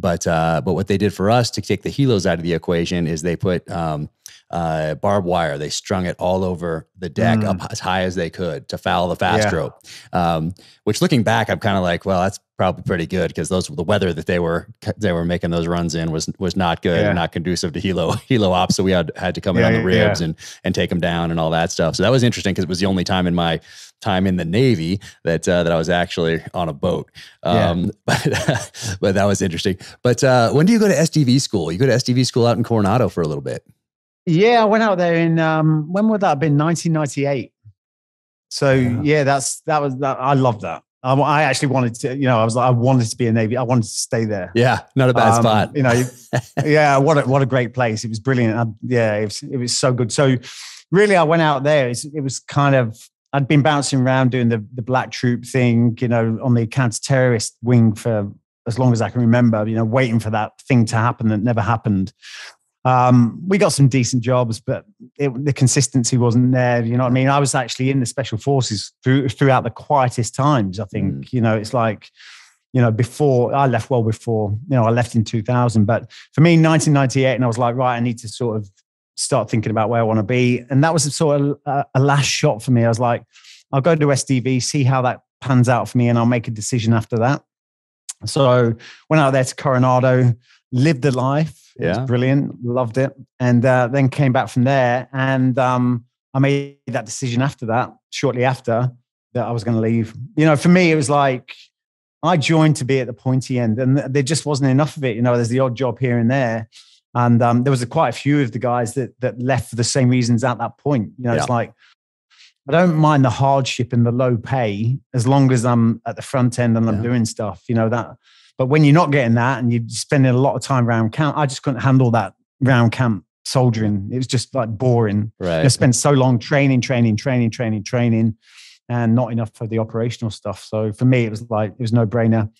But what they did for us to take the helos out of the equation is they put barbed wire. They strung it all over the deck up as high as they could to foul the fast rope. Which, looking back, I'm kind of like, well, that's probably pretty good, because the weather that they were making those runs in was not good and not conducive to helo ops. So we had to come in on the ribs and take them down and all that stuff. So that was interesting, because it was the only time in my time in the Navy that I was actually on a boat. But that was interesting. But when do you go to SDV school? You go to SDV school out in Coronado for a little bit. Yeah, I went out there in, when would that have been? 1998. So that was I loved that. I actually wanted to, you know, I wanted to be a Navy. I wanted to stay there. Yeah, not a bad spot. You know, what a great place. It was brilliant. It was so good. So really, I went out there. It was kind of, I'd been bouncing around doing the Black Troop thing, you know, on the counter-terrorist wing for as long as I can remember, you know, waiting for that thing to happen that never happened. We got some decent jobs, but the consistency wasn't there. You know what I mean? I was actually in the special forces throughout the quietest times. I think, you know, it's like, you know, before I left, well before, you know, I left in 2000, but for me, 1998, and I was like, right, I need to sort of start thinking about where I want to be. And that was sort of a last shot for me. I was like, I'll go to SDV, see how that pans out for me, and I'll make a decision after that. So went out there to Coronado, lived the life. It was brilliant. Loved it. And then came back from there. And I made that decision after that, shortly after, that I was going to leave. You know, for me, it was like, I joined to be at the pointy end, and there just wasn't enough of it. You know, there's the odd job here and there. And there was quite a few of the guys that left for the same reasons at that point. You know, it's like, I don't mind the hardship and the low pay as long as I'm at the front end and I'm doing stuff, you know, that. But when you're not getting that and you're spending a lot of time around camp, I just couldn't handle that round camp soldiering. It was just like boring. Right. I spent so long training, and not enough for the operational stuff. So for me, it was no brainer.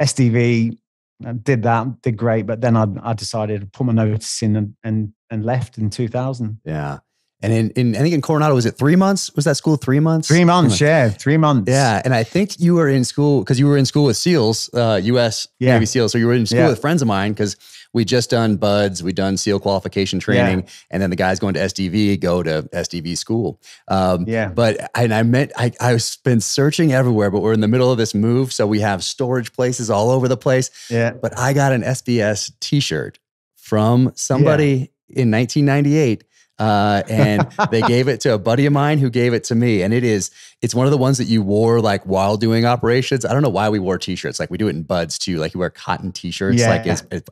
SDV, I did great. But then I decided to put my notice in and left in 2000. Yeah. And in I think in Coronado, was it 3 months? Was that school 3 months? 3 months, yeah. 3 months. Yeah. And I think you were in school, because you were in school with SEALs, U.S. Navy SEALs. So you were in school with friends of mine, because we just done BUDS, we done SEAL qualification training, and then the guys going to SDV go to SDV school. But I've been searching everywhere, but we're in the middle of this move. So we have storage places all over the place. Yeah. But I got an SBS t-shirt from somebody in 1998. And they gave it to a buddy of mine who gave it to me. And it's one of the ones that you wore like while doing operations. I don't know why we wore t-shirts. Like we do it in BUDS too. Like you wear cotton t-shirts.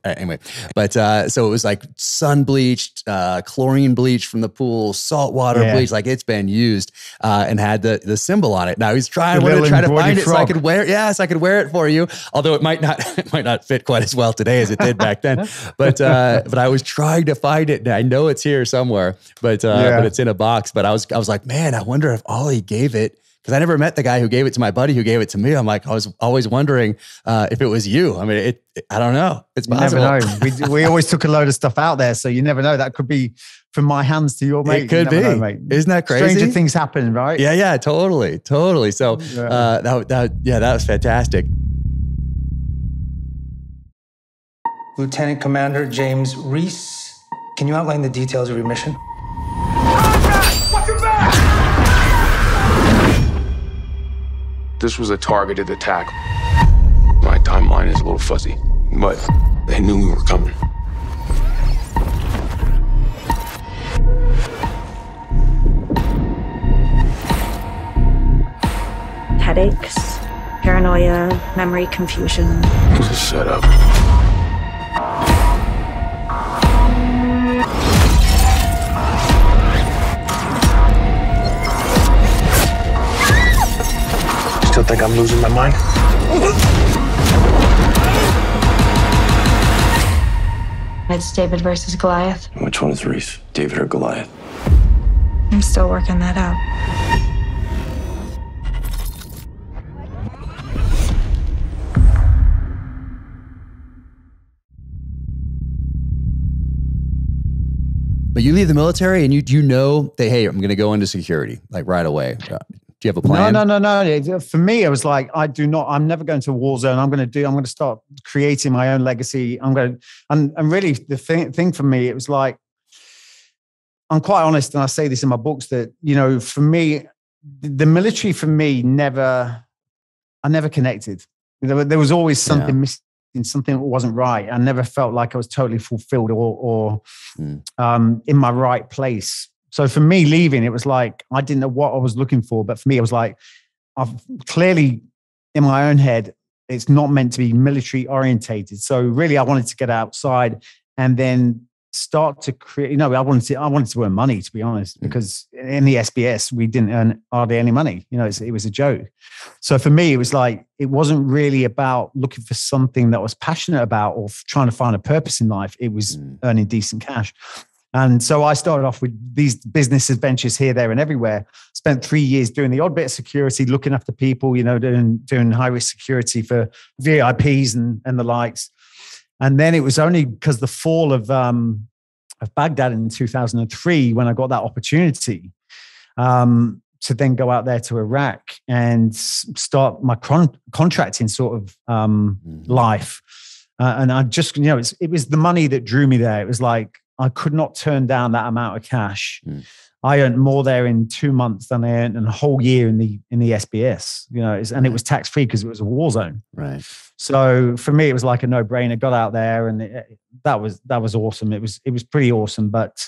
Anyway, but, so it was like sun bleached, chlorine bleached from the pool, saltwater bleach. Like it's been used, and had the symbol on it. Now he's trying to find it so I could wear it. Yeah. So I could wear it for you. Although it might not fit quite as well today as it did back then. But I was trying to find it. And I know it's here somewhere. But it's in a box. But I was like, man, I wonder if Ollie gave it, because I never met the guy who gave it to my buddy who gave it to me. I'm like, I was always wondering if it was you. I mean, I don't know. It's possible. You never know. We always took a load of stuff out there, so you never know. That could be from my hands to your mate. It could be. Know, Isn't that crazy? Stranger things happen, right? Yeah, totally. So that was fantastic. Lieutenant Commander James Reese, can you outline the details of your mission? This was a targeted attack. My timeline is a little fuzzy, but they knew we were coming. Headaches, paranoia, memory confusion. It was a setup. Still think I'm losing my mind? It's David versus Goliath. Which one is Reese? David or Goliath? I'm still working that out. But you leave the military and you know that, hey, I'm going to go into security like right away. Do you have a plan? No. For me, it was like, I'm never going to a war zone. I'm going to start creating my own legacy. And really the thing for me, it was like, I'm quite honest. And I say this in my books that, you know, for me, the military for me, I never connected. There was always something missing, something that wasn't right. I never felt like I was totally fulfilled or in my right place. So for me leaving, it was like, I didn't know what I was looking for. But for me, it was like, I've clearly in my own head, it's not meant to be military orientated. So really I wanted to get outside and then start to create, I wanted to earn money, to be honest, because in the SBS, we didn't earn hardly any money. It was a joke. So for me, it was like, it wasn't really about looking for something that I was passionate about or trying to find a purpose in life. It was earning decent cash. And so I started off with these business adventures here, there, and everywhere. Spent 3 years doing the odd bit of security, looking after people, doing high-risk security for VIPs and the likes. And then it was only because the fall of Baghdad in 2003 when I got that opportunity to then go out there to Iraq and start my contracting sort of life. And I just, it was the money that drew me there. It was like, I could not turn down that amount of cash. I earned more there in 2 months than I earned in a whole year in the SBS, and it was tax free because it was a war zone. Right. So for me, it was like a no brainer. Got out there, and that was awesome. It was pretty awesome. But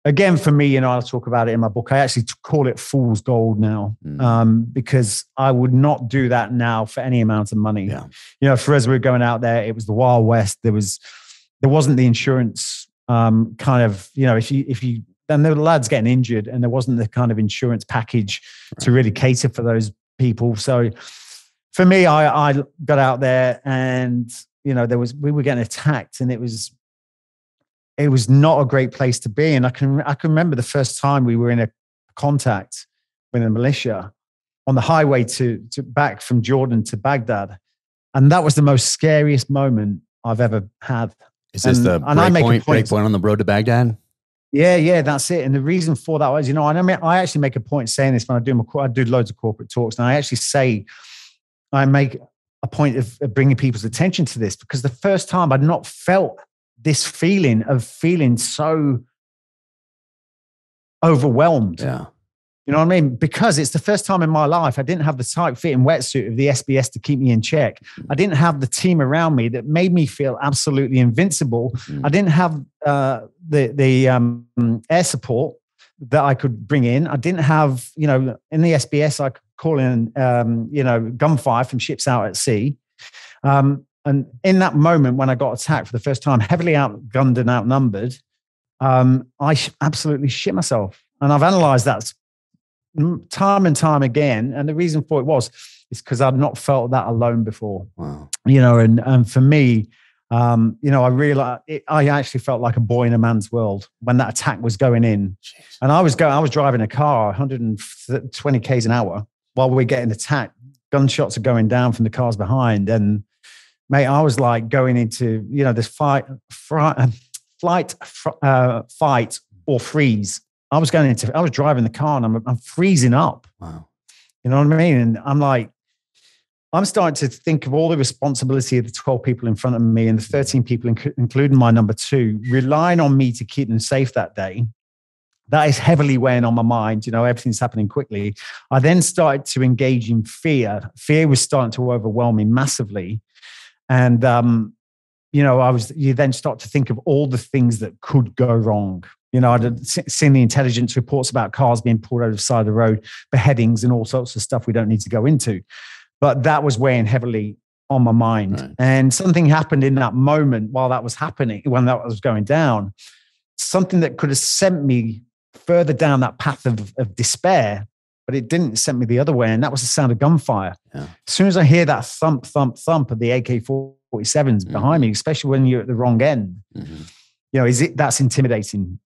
again, for me, I'll talk about it in my book. I actually call it fool's gold now, because I would not do that now for any amount of money. Yeah. For us, we were going out there. It was the Wild West. There was there wasn't the insurance kind of, if you then the lads getting injured and there wasn't the kind of insurance package to really cater for those people. So for me, I got out there and, we were getting attacked and it was not a great place to be. And I can remember the first time we were in a contact with a militia on the highway to back from Jordan to Baghdad. And that was the most scariest moment I've ever had. Is this the break point on the road to Baghdad? Yeah, that's it. And the reason for that was, I actually make a point saying this when I do loads of corporate talks, and I actually say, I make a point of bringing people's attention to this because the first time I'd not felt this feeling of feeling so overwhelmed. Yeah. You know what I mean? Because it's the first time in my life I didn't have the tight-fitting wetsuit of the SBS to keep me in check. I didn't have the team around me that made me feel absolutely invincible. I didn't have the air support that I could bring in. I didn't have, in the SBS, I could call in, gunfire from ships out at sea. And in that moment when I got attacked for the first time, heavily outgunned and outnumbered, I absolutely shit myself. And I've analyzed that time and time again. And the reason for it is because I'd not felt that alone before. Wow. And for me, I realized I actually felt like a boy in a man's world when that attack was going in. Jeez. And I was driving a car 120 Ks an hour while we were getting attacked. Gunshots are going down from the cars behind. And mate, I was like going into, this fight or freeze. I was driving the car and I'm freezing up. Wow. You know what I mean? And I'm starting to think of all the responsibility of the 12 people in front of me and the 13 people, including my number 2, relying on me to keep them safe that day. That is heavily weighing on my mind. Everything's happening quickly. I then started to engage in fear. Fear was starting to overwhelm me massively. And, you then start to think of all the things that could go wrong. I'd seen the intelligence reports about cars being pulled over the side of the road, beheadings and all sorts of stuff we don't need to go into. But that was weighing heavily on my mind. Right. And something happened in that moment while that was happening, when that was going down, something that could have sent me further down that path of despair, but it didn't send me the other way. And that was the sound of gunfire. Yeah. As soon as I hear that thump, thump, thump of the AK-47s behind me, especially when you're at the wrong end, that's intimidating.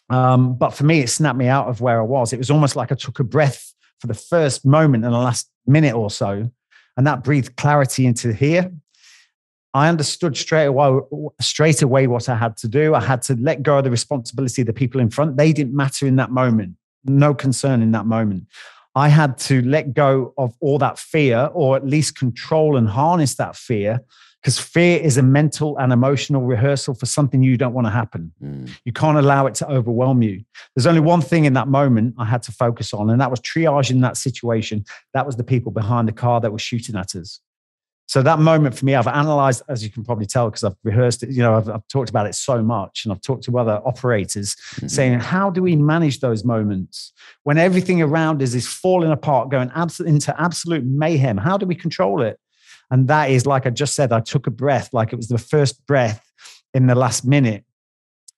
But for me, it snapped me out of where I was. It was almost like I took a breath for the first moment in the last minute or so, and that breathed clarity into here. I understood straight away what I had to do. I had to let go of the responsibility of the people in front. They didn't matter in that moment. No concern in that moment. I had to let go of all that fear, or at least control and harness that fear, because fear is a mental and emotional rehearsal for something you don't want to happen. You can't allow it to overwhelm you. There's only one thing in that moment I had to focus on, and that was triaging that situation. That was the people behind the car that were shooting at us. So that moment for me, I've analyzed, as you can probably tell, because I've rehearsed it, I've talked about it so much, and I've talked to other operators saying, how do we manage those moments when everything around us is falling apart, going into absolute mayhem? How do we control it? And that is, like I just said, I took a breath, like it was the first breath in the last minute.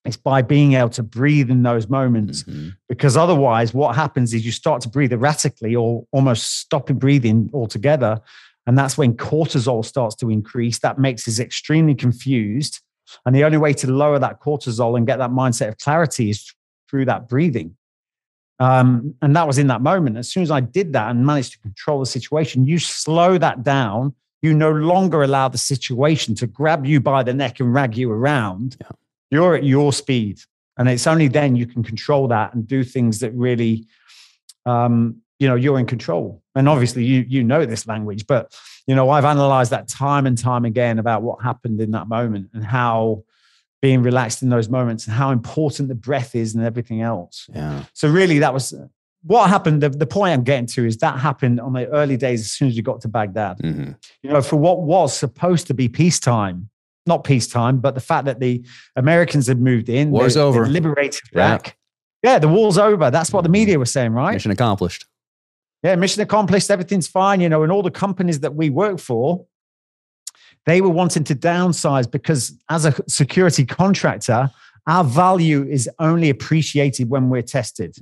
It's by being able to breathe in those moments, because otherwise what happens is you start to breathe erratically or almost stop breathing altogether. And that's when cortisol starts to increase. That makes us extremely confused. And the only way to lower that cortisol and get that mindset of clarity is through that breathing. And that was in that moment. As soon as I did that and managed to control the situation, you slow that down. You no longer allow the situation to grab you by the neck and drag you around. Yeah. You're at your speed. And it's only then you can control that and do things that really, you're in control. And obviously you know this language, but, I've analyzed that time and time again about what happened in that moment and how being relaxed in those moments and how important the breath is and everything else. Yeah. So really that was what happened. The point I'm getting to is that happened on the early days as soon as you got to Baghdad. For what was supposed to be peacetime, not peacetime, but the fact that the Americans had moved in. War's over. They liberated Iraq. Yeah, the war's over. That's what the media was saying, right? Mission accomplished. Yeah, mission accomplished. Everything's fine, and all the companies that we work for, They were wanting to downsize because as a security contractor, our value is only appreciated when we're tested.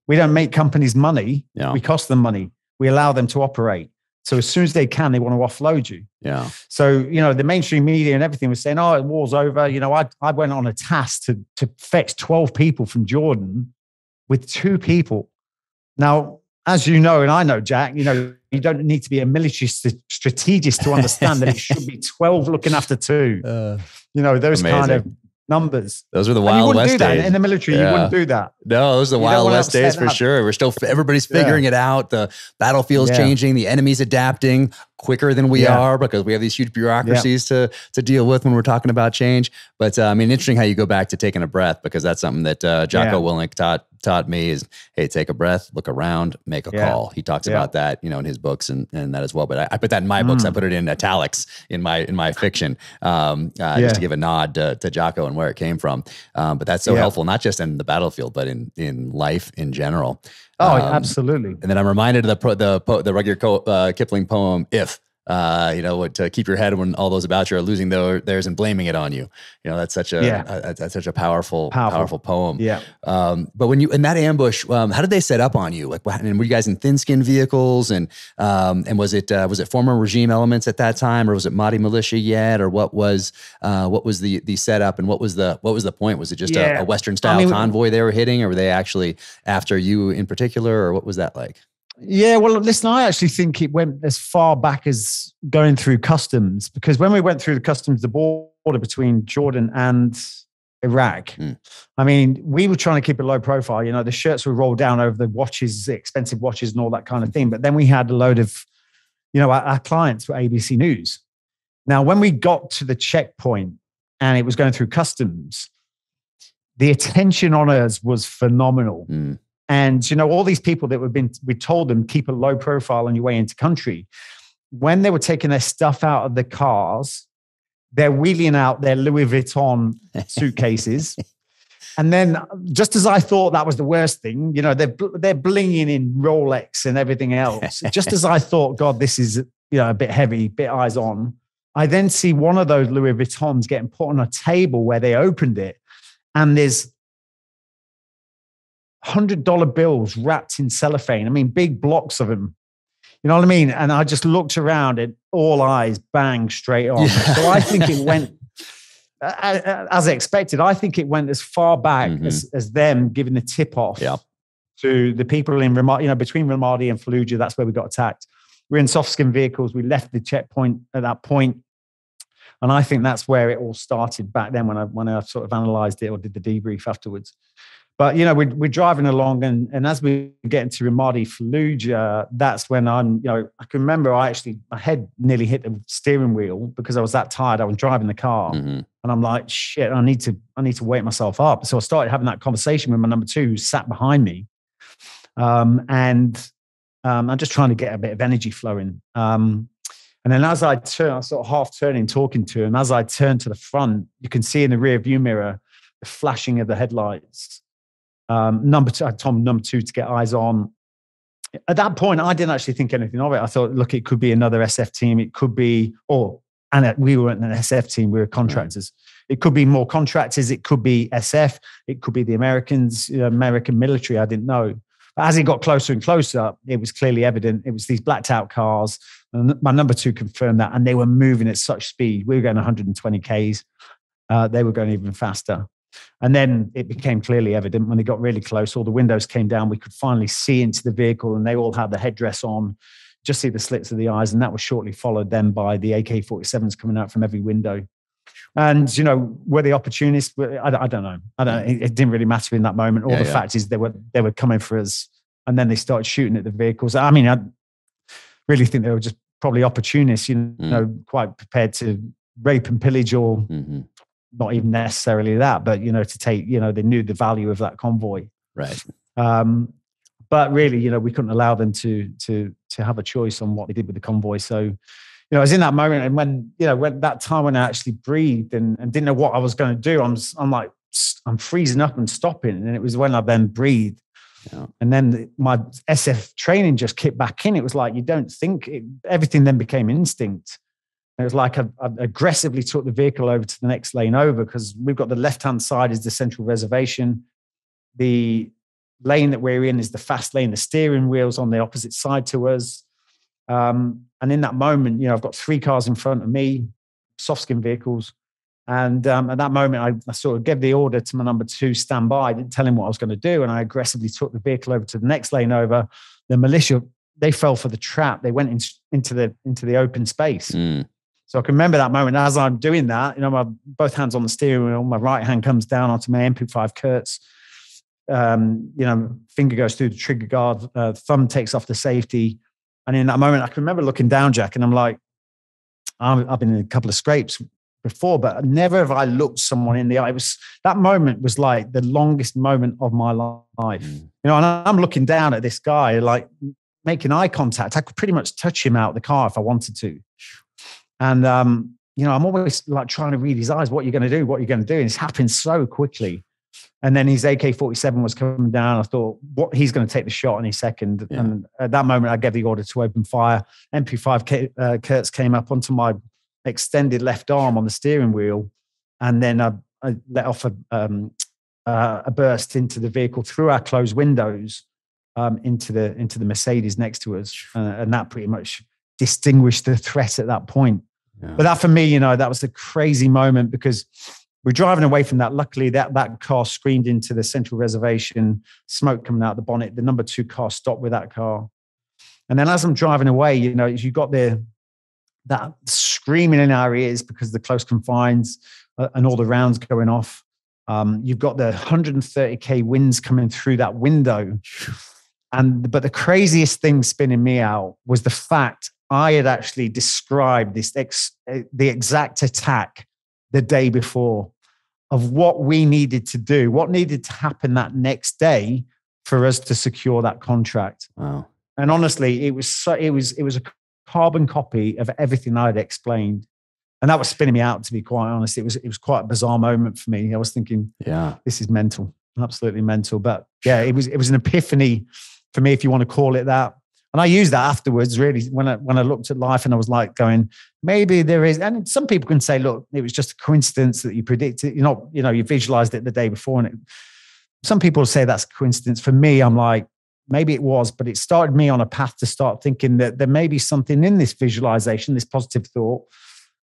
We don't make companies money. Yeah. We cost them money. We allow them to operate. So as soon as they can, they want to offload you. Yeah. So, the mainstream media and everything was saying, oh, war's over. I went on a task to fetch 12 people from Jordan with 2 people. Now, as you know, and I know, Jack, you don't need to be a military strategist to understand that it should be 12 looking after 2. Those amazing. Kind of numbers. Those were the And Wild you wouldn't West do that days. in the military. Yeah. You wouldn't do that. No, those are the You don't Wild wanna West days upset for that. sure. We're still, everybody's figuring it out. The battlefield's Yeah. changing. The enemy's adapting quicker than we Yeah. are because we have these huge bureaucracies to deal with when we're talking about change. But interesting how you go back to taking a breath, because that's something that Jocko Willink taught me is, hey, take a breath, look around, make a call. He talks about that, in his books and that as well. But I put that in my books. I put it in italics in my fiction, just to give a nod to Jocko and where it came from. But that's so helpful, not just in the battlefield, but in life in general. Oh, absolutely. And then I'm reminded of the Rudyard Kipling poem, If. To keep your head when all those about you are losing theirs and blaming it on you. That's such a powerful poem. Yeah. But when you in that ambush, how did they set up on you? Like, and were you guys in thin-skinned vehicles? And was it former regime elements at that time, or was it Mahdi militia yet, or what was the setup, and what was the point? Was it just a Western style convoy they were hitting, or were they actually after you in particular, or what was that like? Yeah, well, listen, I actually think it went as far back as going through customs, because when we went through the border between Jordan and Iraq, I mean, we were trying to keep a low profile. The shirts were rolled down over the watches, the expensive watches and all that kind of thing. But then we had a load of, our clients were ABC News. Now, when we got to the checkpoint and it was going through customs, the attention on us was phenomenal. And, all these people that we told them, keep a low profile on your way into country. When they were taking their stuff out of the cars, they're wheeling out their Louis Vuitton suitcases. And then just as I thought that was the worst thing, they're blinging in Rolex and everything else. Just as I thought, God, this is, a bit heavy, bit eyes on. I then see one of those Louis Vuittons getting put on a table where they opened it. And there's $100 bills wrapped in cellophane. I mean, big blocks of them. You know what I mean? And I just looked around and all eyes bang straight on. Yeah. So I think it went, as I expected, I think it went as far back as them giving the tip off to the people in Ramadi, between Ramadi and Fallujah. That's where we got attacked. We're in soft skin vehicles. We left the checkpoint at that point. And I think that's where it all started back then when I sort of analyzed it or did the debrief afterwards. But, we're driving along and as we get into Ramadi, Fallujah, that's when I can remember my head nearly hit the steering wheel because I was that tired. I was driving the car and I'm like, shit, I need to wake myself up. So I started having that conversation with my number 2 who sat behind me. I'm just trying to get a bit of energy flowing. And then as I turn, I sort of half turning, talking to him. As I turn to the front, you can see in the rear view mirror, the flashing of the headlights. Number 2, I told number 2 to get eyes on. At that point, I didn't actually think anything of it. I thought, look, it could be another SF team. It could be, we weren't an SF team. We were contractors. It could be more contractors. It could be SF. It could be the Americans, American military. I didn't know. But as it got closer and closer, it was clearly evident. It was these blacked out cars. And my number 2 confirmed that. And they were moving at such speed. We were going 120 Ks. They were going even faster. And then it became clearly evident when they got really close, all the windows came down. We could finally see into the vehicle and they all had the headdress on, just see the slits of the eyes. And that was shortly followed then by the AK-47s coming out from every window. And, were they opportunists? I don't know. It didn't really matter in that moment. All the fact is they were coming for us and then they started shooting at the vehicles. I mean, I really think they were just probably opportunists, quite prepared to rape and pillage or not even necessarily that, but, to take, they knew the value of that convoy. Right. But really, we couldn't allow them to have a choice on what they did with the convoy. So, I was in that moment and when that time when I actually breathed and didn't know what I was going to do, I'm freezing up and stopping. And it was when I then breathed. Yeah. And then my SF training just kicked back in. It was like, you don't think everything then became instinct. And it was like I aggressively took the vehicle over to the next lane over, because we've got the left-hand side is the central reservation. The lane that we're in is the fast lane. The steering wheel's on the opposite side to us. And in that moment, I've got 3 cars in front of me, soft skin vehicles. And at that moment, I sort of gave the order to my number 2, stand by. I didn't tell him what I was going to do. And I aggressively took the vehicle over to the next lane over. The militia, they fell for the trap. They went into the open space. So I can remember that moment as I'm doing that, my both hands on the steering wheel, my right hand comes down onto my MP5 Kurtz. Finger goes through the trigger guard, thumb takes off the safety. And in that moment, I can remember looking down, Jack, and I'm like, I've been in a couple of scrapes before, but never have I looked someone in the eye. That moment was like the longest moment of my life. And I'm looking down at this guy, like making eye contact. I could pretty much touch him out of the car if I wanted to. And, I'm always like trying to read his eyes. What are you going to do? What are you going to do? And it's happened so quickly. And then his AK-47 was coming down. I thought, he's going to take the shot in a second. Yeah. And at that moment, I gave the order to open fire. MP5 Kurtz came up onto my extended left arm on the steering wheel. And then I let off a burst into the vehicle through our closed windows into the Mercedes next to us. And that pretty much distinguished the threat at that point. Yeah. But that for me, that was a crazy moment, because we're driving away from that. Luckily, that car screamed into the central reservation, smoke coming out the bonnet. The number 2 car stopped with that car. And then as I'm driving away, you got that screaming in our ears because of the close confines and all the rounds going off. You've got the 130K winds coming through that window. But the craziest thing spinning me out was the fact I had actually described the exact attack the day before, of what we needed to do, what needed to happen that next day for us to secure that contract. Wow. And honestly, it was a carbon copy of everything I'd explained. And that was spinning me out, to be quite honest. It was quite a bizarre moment for me. I was thinking, this is mental, absolutely mental. But yeah, it was an epiphany for me, if you want to call it that. And I used that afterwards, really, when I looked at life, and I was like going, maybe there is. And some people can say, look, it was just a coincidence that you predicted. You visualized it the day before. And some people say that's a coincidence. For me, I'm like, maybe it was, but it started me on a path to start thinking that there may be something in this visualization, this positive thought.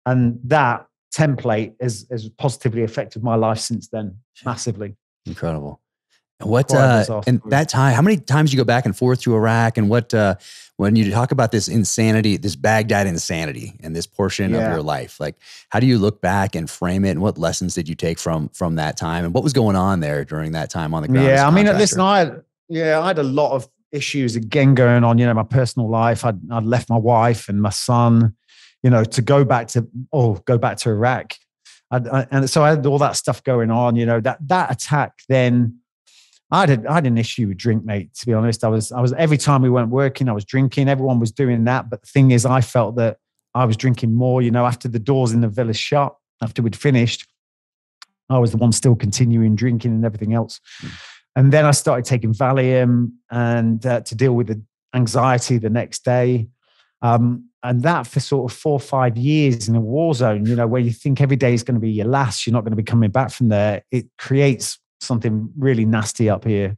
And that template has positively affected my life since then, massively. Incredible. What and that time? How many times you go back and forth through Iraq? And what when you talk about this insanity, this Baghdad insanity, and this portion of your life, like how do you look back and frame it? And what lessons did you take from that time? And what was going on there during that time on the ground? Yeah, I mean, listen, I had a lot of issues again going on. My personal life. I'd left my wife and my son. To go back to Iraq, and so I had all that stuff going on. That attack then. I had an issue with drink, mate, to be honest. I was every time we weren't working, I was drinking. Everyone was doing that. But the thing is, I felt that I was drinking more, after the doors in the villa shut, after we'd finished, I was the one still continuing drinking and everything else. And then I started taking Valium and to deal with the anxiety the next day. And that for sort of 4 or 5 years in a war zone, where you think every day is going to be your last, you're not going to be coming back from there. It creates something really nasty up here.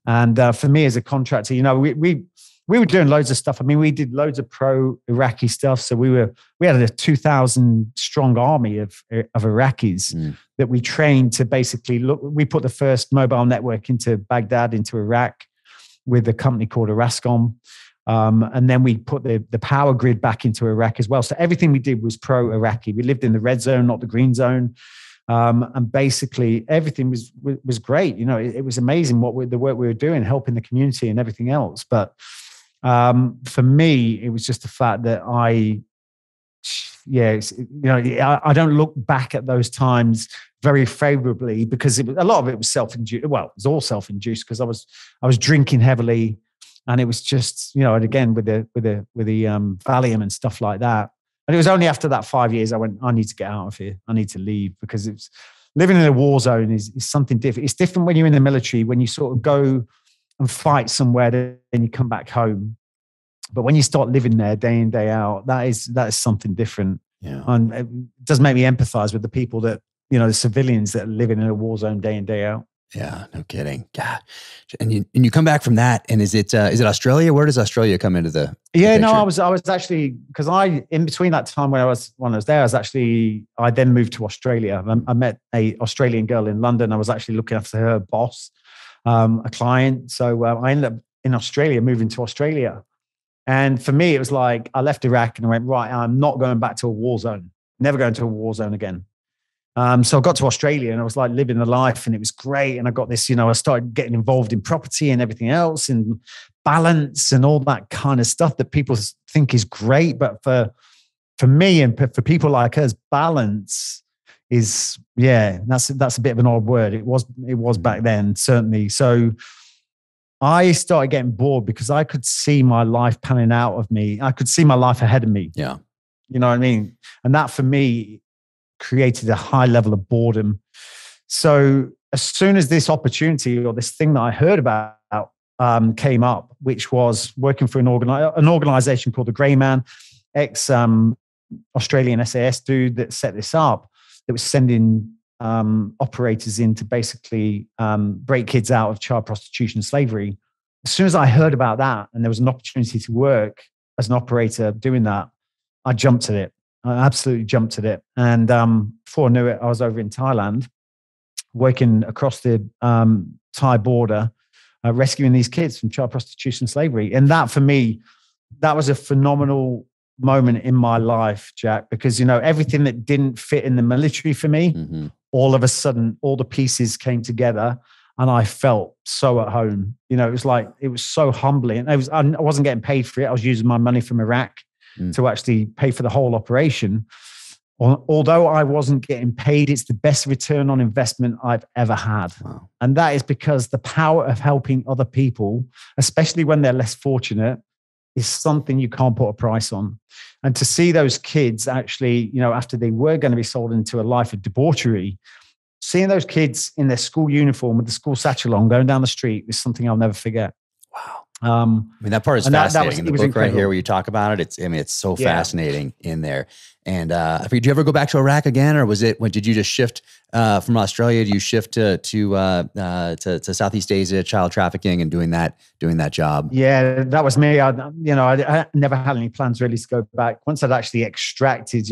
And for me as a contractor, we were doing loads of stuff. I mean, we did loads of pro-Iraqi stuff. So we had a 2,000 strong army of Iraqis that we trained to basically we put the first mobile network into Baghdad, into Iraq, with a company called Irascom. And then we put the power grid back into Iraq as well. So everything we did was pro-Iraqi. We lived in the red zone, not the green zone. And basically everything was great. It was amazing the work we were doing, helping the community and everything else. But for me, it was just the fact that I don't look back at those times very favorably, because a lot of it was self-induced. Well, it was all self-induced because I was drinking heavily, and it was just, and again with the Valium and stuff like that. And it was only after that 5 years I went, I need to get out of here. I need to leave, because it's living in a war zone is something different. It's different when you're in the military, when you sort of go and fight somewhere, then you come back home. But when you start living there day in, day out, that is something different. Yeah. And it does make me empathize with the people that, the civilians that are living in a war zone day in, day out. Yeah, no kidding. God. And you come back from that, and is it Australia? Where does Australia come into the Yeah, the no, picture? I was actually, because in between that time when I was there, I then moved to Australia. I met a Australian girl in London. I was actually looking after her boss, a client. So I ended up in Australia, moving to Australia. And for me, it was like I left Iraq and I went, right, I'm not going back to a war zone. Never going to a war zone again. So I got to Australia and I was like living the life and it was great. And I got this, I started getting involved in property and everything else and balance and all that kind of stuff that people think is great. But for me and for people like us, balance is, that's a bit of an odd word. It was back then, certainly. So I started getting bored because I could see my life panning out of me. I could see my life ahead of me. Yeah. You know what I mean? And that for me created a high level of boredom. So as soon as this opportunity or this thing that I heard about came up, which was working for an organization called the Grey Man, Australian SAS dude that set this up, that was sending operators in to basically break kids out of child prostitution and slavery. As soon as I heard about that and there was an opportunity to work as an operator doing that, I jumped at it. I absolutely jumped at it. And before I knew it, I was over in Thailand, working across the Thai border, rescuing these kids from child prostitution and slavery. And that, for me, that was a phenomenal moment in my life, Jack, because, everything that didn't fit in the military for me, all of a sudden, all the pieces came together and I felt so at home. It was so humbling. I wasn't getting paid for it. I was using my money from Iraq to actually pay for the whole operation. Although I wasn't getting paid, it's the best return on investment I've ever had. Wow. And And that is because the power of helping other people, especially when they're less fortunate, is something you can't put a price on. And to see those kids actually, after they were going to be sold into a life of debauchery, seeing those kids in their school uniform with the school satchel on going down the street is something I'll never forget. wow. That part is fascinating. In the book right here, where you talk about it, it's so fascinating in there. And did you ever go back to Iraq again, or did you just shift from Australia? Do you shift to Southeast Asia, child trafficking, and doing that job? Yeah, that was me. I never had any plans really to go back. Once I'd actually extracted,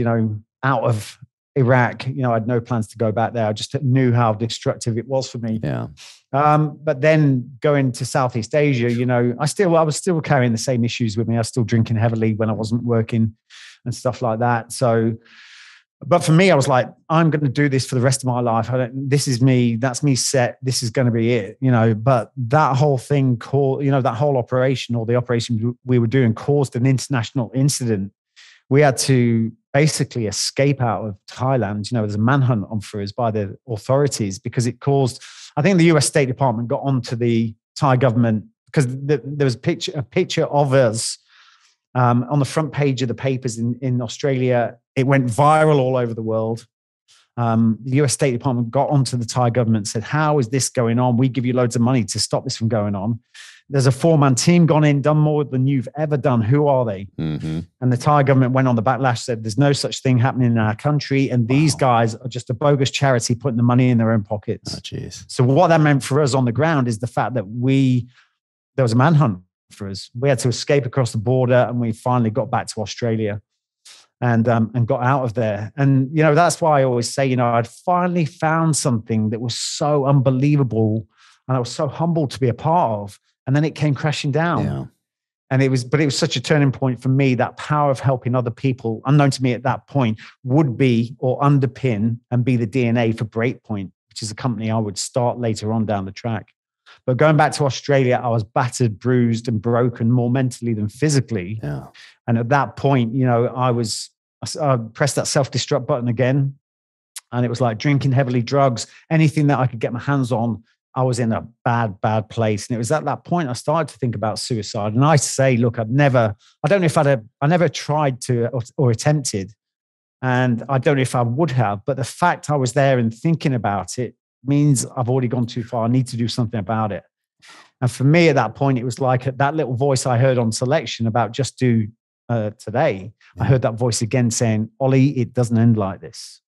out of Iraq, I had no plans to go back there. I just knew how destructive it was for me. Yeah. But then going to Southeast Asia, I was still carrying the same issues with me. I was still drinking heavily when I wasn't working and stuff like that. So, but for me, I was like, I'm going to do this for the rest of my life. This is me. That's me set. This is going to be it, But that whole thing that whole operation, or the operation we were doing, caused an international incident. We had to basically escape out of Thailand. There's a manhunt on for us by the authorities because it caused, I think the US State Department got onto the Thai government because there was a picture of us on the front page of the papers in Australia. It went viral all over the world. The US State Department got onto the Thai government and said, how is this going on? We give you loads of money to stop this from going on. There's a 4-man team gone in, done more than you've ever done. Who are they? Mm-hmm. And the Thai government went on the backlash, said there's no such thing happening in our country. And these guys are just a bogus charity putting the money in their own pockets. Oh, geez. So what that meant for us on the ground is the fact that there was a manhunt for us. We had to escape across the border and we finally got back to Australia and got out of there. And, that's why I always say, I'd finally found something that was so unbelievable and I was so humbled to be a part of. And then it came crashing down. Yeah. And it was such a turning point for me. That power of helping other people, unknown to me at that point, would be or underpin and be the DNA for Breakpoint, which is a company I would start later on down the track. But going back to Australia, I was battered, bruised, and broken more mentally than physically. Yeah. And at that point, I pressed that self-destruct button again. And it was like drinking heavily, drugs, anything that I could get my hands on. I was in a bad, bad place. And it was at that point I started to think about suicide. And I say, look, I never tried to or attempted. And I don't know if I would have, but the fact I was there and thinking about it means I've already gone too far. I need to do something about it. And for me at that point, it was like that little voice I heard on Selection about just do today, I heard that voice again saying, Ollie, it doesn't end like this.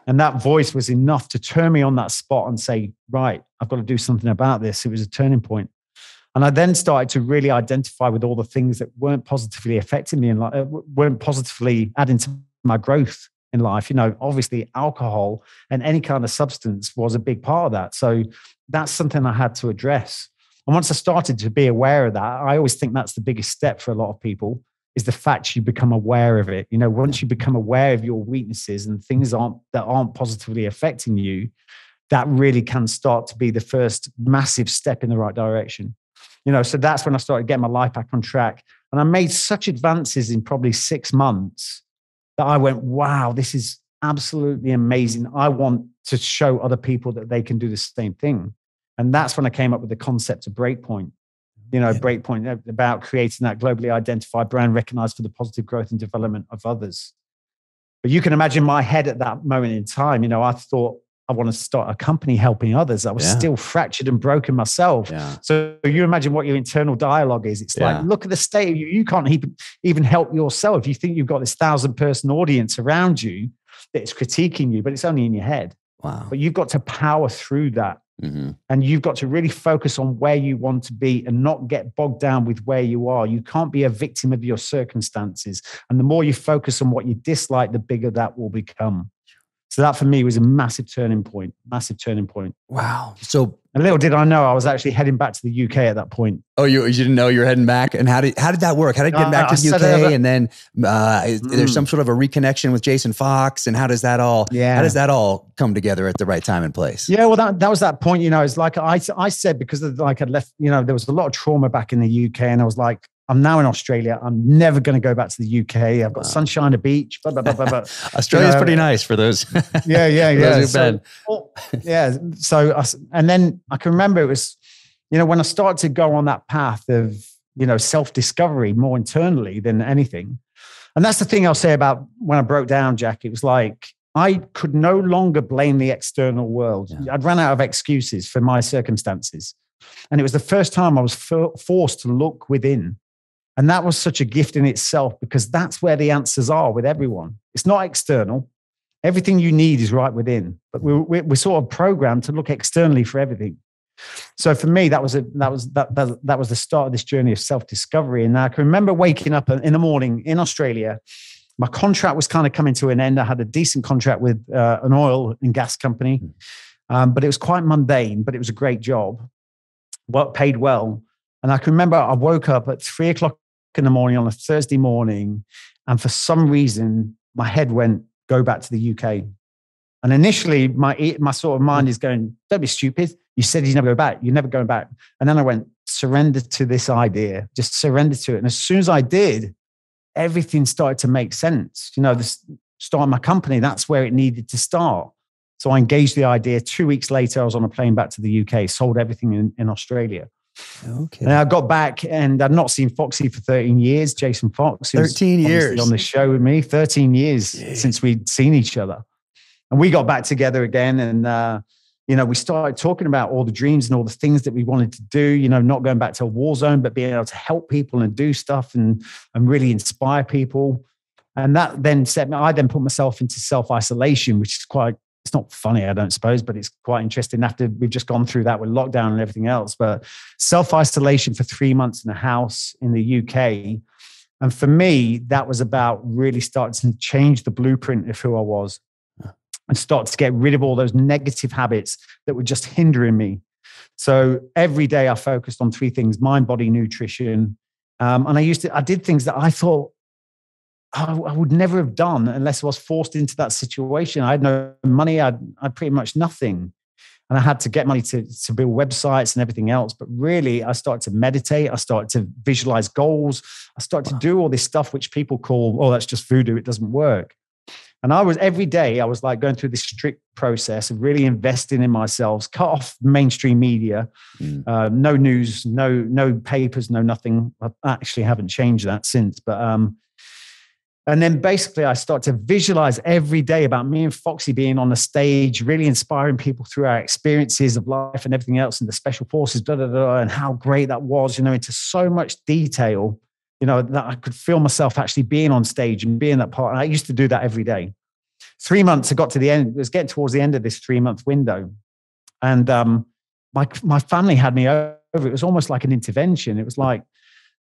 And that voice was enough to turn me on that spot and say, right, I've got to do something about this. It was a turning point. And I then started to really identify with all the things that weren't positively affecting me and weren't positively adding to my growth in life. Obviously alcohol and any kind of substance was a big part of that. So that's something I had to address. And once I started to be aware of that, I always think that's the biggest step for a lot of people, is the fact you become aware of it. Once you become aware of your weaknesses and things that aren't positively affecting you, that really can start to be the first massive step in the right direction. So that's when I started getting my life back on track. And I made such advances in probably 6 months that I went, wow, this is absolutely amazing. I want to show other people that they can do the same thing. And that's when I came up with the concept of Breakpoint. Breakpoint, about creating that globally identified brand recognized for the positive growth and development of others. But you can imagine my head at that moment in time. I thought, I want to start a company helping others. I was still fractured and broken myself. Yeah. So you imagine what your internal dialogue is. It's like, look at the state of you. You can't even help yourself. You think you've got this 1,000-person audience around you that's critiquing you, but it's only in your head. Wow. But you've got to power through that. Mm-hmm. And you've got to really focus on where you want to be and not get bogged down with where you are. You can't be a victim of your circumstances. And the more you focus on what you dislike, the bigger that will become. So that for me was a massive turning point. Wow. So and little did I know I was actually heading back to the UK at that point. Oh, you didn't know you were heading back? And how did that work? How did you get back to the UK? And then there's some sort of a reconnection with Jason Fox. And how does that all come together at the right time and place? Yeah, well, that was that point. It's like I said, because I'd left, there was a lot of trauma back in the UK, and I was like, I'm now in Australia. I'm never going to go back to the UK. I've got sunshine, a beach. Blah, blah, blah, blah, blah. Australia's pretty nice for those. Yeah. So, and then I can remember it was, when I started to go on that path of, self-discovery more internally than anything. And that's the thing I'll say about when I broke down, Jack. It was like, I could no longer blame the external world. Yeah. I'd run out of excuses for my circumstances. And it was the first time I was forced to look within. And that was such a gift in itself, because that's where the answers are with everyone. It's not external. Everything you need is right within. But we're sort of programmed to look externally for everything. So for me, that was the start of this journey of self-discovery. And I can remember waking up in the morning in Australia. My contract was kind of coming to an end. I had a decent contract with an oil and gas company, but it was quite mundane. But it was a great job, paid well. And I can remember I woke up at 3:00 in the morning on a Thursday morning, and for some reason my head went, go back to the UK. And initially my sort of mind is going, don't be stupid. You said you never go back. You're never going back. And then I went, surrender to this idea. Just surrender to it. And as soon as I did, everything started to make sense. Starting my company, that's where it needed to start. So I engaged the idea. 2 weeks later, I was on a plane back to the UK, sold everything in Australia. Okay. And I got back, and I'd not seen Foxy for 13 years. Jason Fox, 13 years on the show with me, 13 years since we'd seen each other. And we got back together again, and we started talking about all the dreams and all the things that we wanted to do. Not going back to a war zone, but being able to help people and do stuff and really inspire people. And that then I then put myself into self-isolation, which is it's not funny, I don't suppose, but it's quite interesting after we've just gone through that with lockdown and everything else. But self-isolation for 3 months in a house in the UK. And for me, that was about really starting to change the blueprint of who I was and start to get rid of all those negative habits that were just hindering me. So every day I focused on 3 things: mind, body, nutrition. And I did things that I thought I would never have done unless I was forced into that situation. I had no money. I had pretty much nothing. And I had to get money to build websites and everything else. But really, I started to meditate. I started to visualize goals. I started to do all this stuff, which people call, oh, that's just voodoo. It doesn't work. And every day, I was like going through this strict process of really investing in myself, cut off mainstream media, no news, no papers, no nothing. I actually haven't changed that since. But and then basically I start to visualize every day about me and Foxy being on the stage, really inspiring people through our experiences of life and everything else, and the special forces, and how great that was, into so much detail. that I could feel myself actually being on stage and being that part. And I used to do that every day. 3 months, I got to the end. It was getting towards the end of this 3-month window. And my family had me over. It was almost like an intervention. It was like,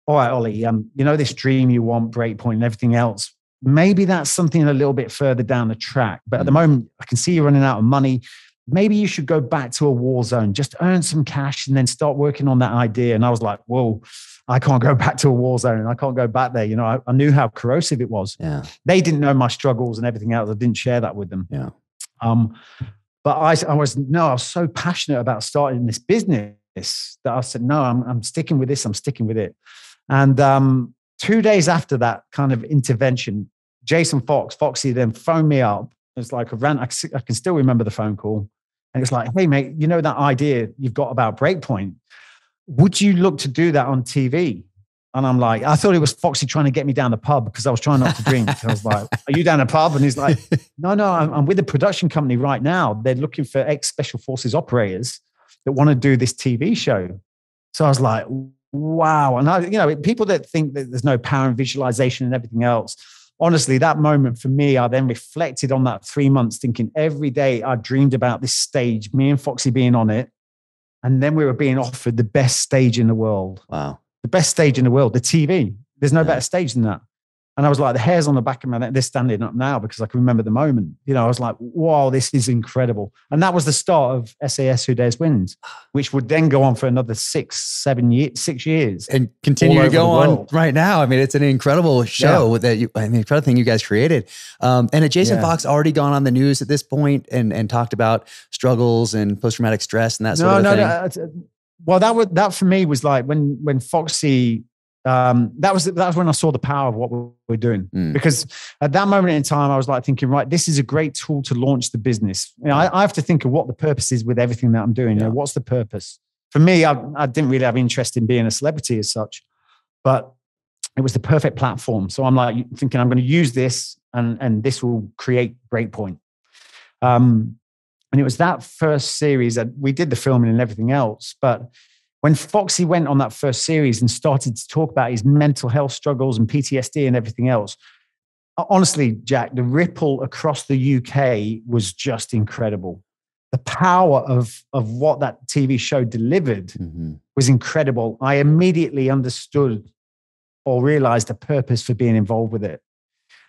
all right, Ollie, this dream you want, Breakpoint and everything else, maybe that's something a little bit further down the track. But at the moment, I can see you're running out of money. Maybe you should go back to a war zone, just earn some cash and then start working on that idea. And I was like, whoa, I can't go back to a war zone. I can't go back there. I knew how corrosive it was. Yeah. They didn't know my struggles and everything else. I didn't share that with them. Yeah. But I was so passionate about starting this business that I said, no, I'm sticking with this. I'm sticking with it. And 2 days after that kind of intervention, Jason Foxy then phoned me up. It's like I can still remember the phone call. And it's like, hey, mate, that idea you've got about Breakpoint, would you look to do that on TV? And I'm like, I thought it was Foxy trying to get me down the pub because I was trying not to drink. I was like, are you down the pub? And he's like, no, I'm with a production company right now. They're looking for ex-Special Forces operators that want to do this TV show. So I was like, wow. And people that think that there's no power in visualization and everything else, honestly, that moment for me, I then reflected on that 3 months, thinking every day I dreamed about this stage, me and Foxy being on it. And then we were being offered the best stage in the world. Wow. The best stage in the world, the TV. There's no better stage than that. And I was like, the hairs on the back of my neck, they're standing up now because I can remember the moment. I was like, wow, this is incredible. And that was the start of SAS Who Dares Wins, which would then go on for another 6 years. And continue to go on right now. I mean, it's an incredible show incredible thing you guys created. And had Jason Fox already gone on the news at this point and talked about struggles and post-traumatic stress and that sort of thing? Well, that for me was like when Foxy, that was when I saw the power of what we're doing. Because at that moment in time, I was like thinking, right, this is a great tool to launch the business. I have to think of what the purpose is with everything that I'm doing. What's the purpose? For me, I didn't really have interest in being a celebrity as such, but it was the perfect platform. So I'm like thinking I'm going to use this and this will create Breakpoint. And it was that first series that we did the filming and everything else. But when Foxy went on that first series and started to talk about his mental health struggles and PTSD and everything else, honestly, Jack, the ripple across the UK was just incredible. The power of what that TV show delivered was incredible. I immediately understood or realized the purpose for being involved with it.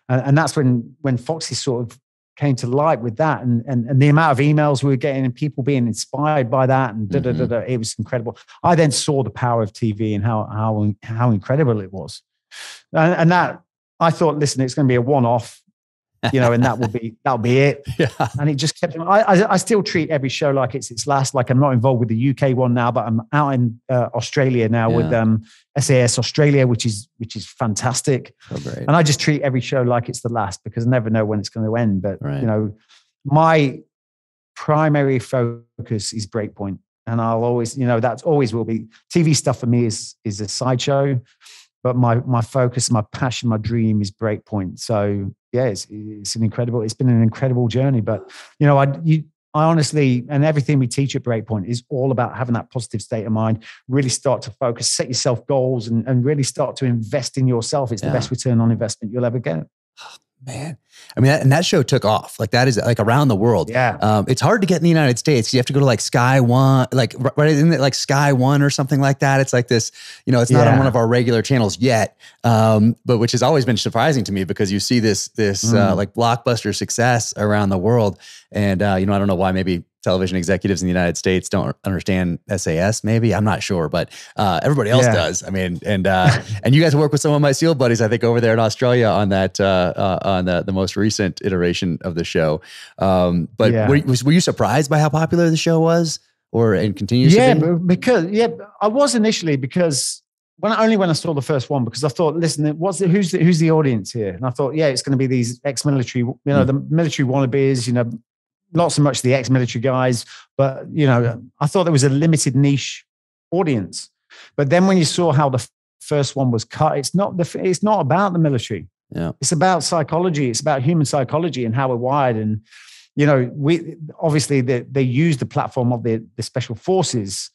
And that's when Foxy sort of came to light with that and the amount of emails we were getting and people being inspired by that and it was incredible. I then saw the power of TV and how incredible it was. And that I thought, listen, it's going to be a one-off, and that'll be it. Yeah. And it just kept, I still treat every show like it's its last, like I'm not involved with the UK one now, but I'm out in Australia now with SAS Australia, which is fantastic. So great. And I just treat every show like it's the last because I never know when it's going to end. But, my primary focus is Breakpoint. And I'll always, that's always will be. TV stuff for me is a sideshow. But my focus, my passion, my dream is Breakpoint. So yeah, it's been an incredible journey. But I honestly, and everything we teach at Breakpoint is all about having that positive state of mind, really start to focus, set yourself goals and really start to invest in yourself. It's the best return on investment you'll ever get. Man, I mean, and that show took off. Like that is like around the world. Yeah. It's hard to get in the United States. You have to go to like Sky One, like right in like Sky One or something like that. It's like this, it's not on one of our regular channels yet. But which has always been surprising to me because you see this like blockbuster success around the world. And, I don't know why maybe television executives in the United States don't understand SAS. Maybe I'm not sure, but everybody else does. I mean, and you guys work with some of my SEAL buddies, I think, over there in Australia on that on the most recent iteration of the show. But were you surprised by how popular the show was, and continues to be? Because I was initially because when I saw the first one because I thought, listen, who's the audience here? And I thought, it's going to be these ex-military, the military wannabes, not so much the ex-military guys, but, I thought there was a limited niche audience. But then when you saw how the first one was cut, it's not about the military. Yeah. It's about psychology. It's about human psychology and how we're wired. And, we obviously they use the platform of the special forces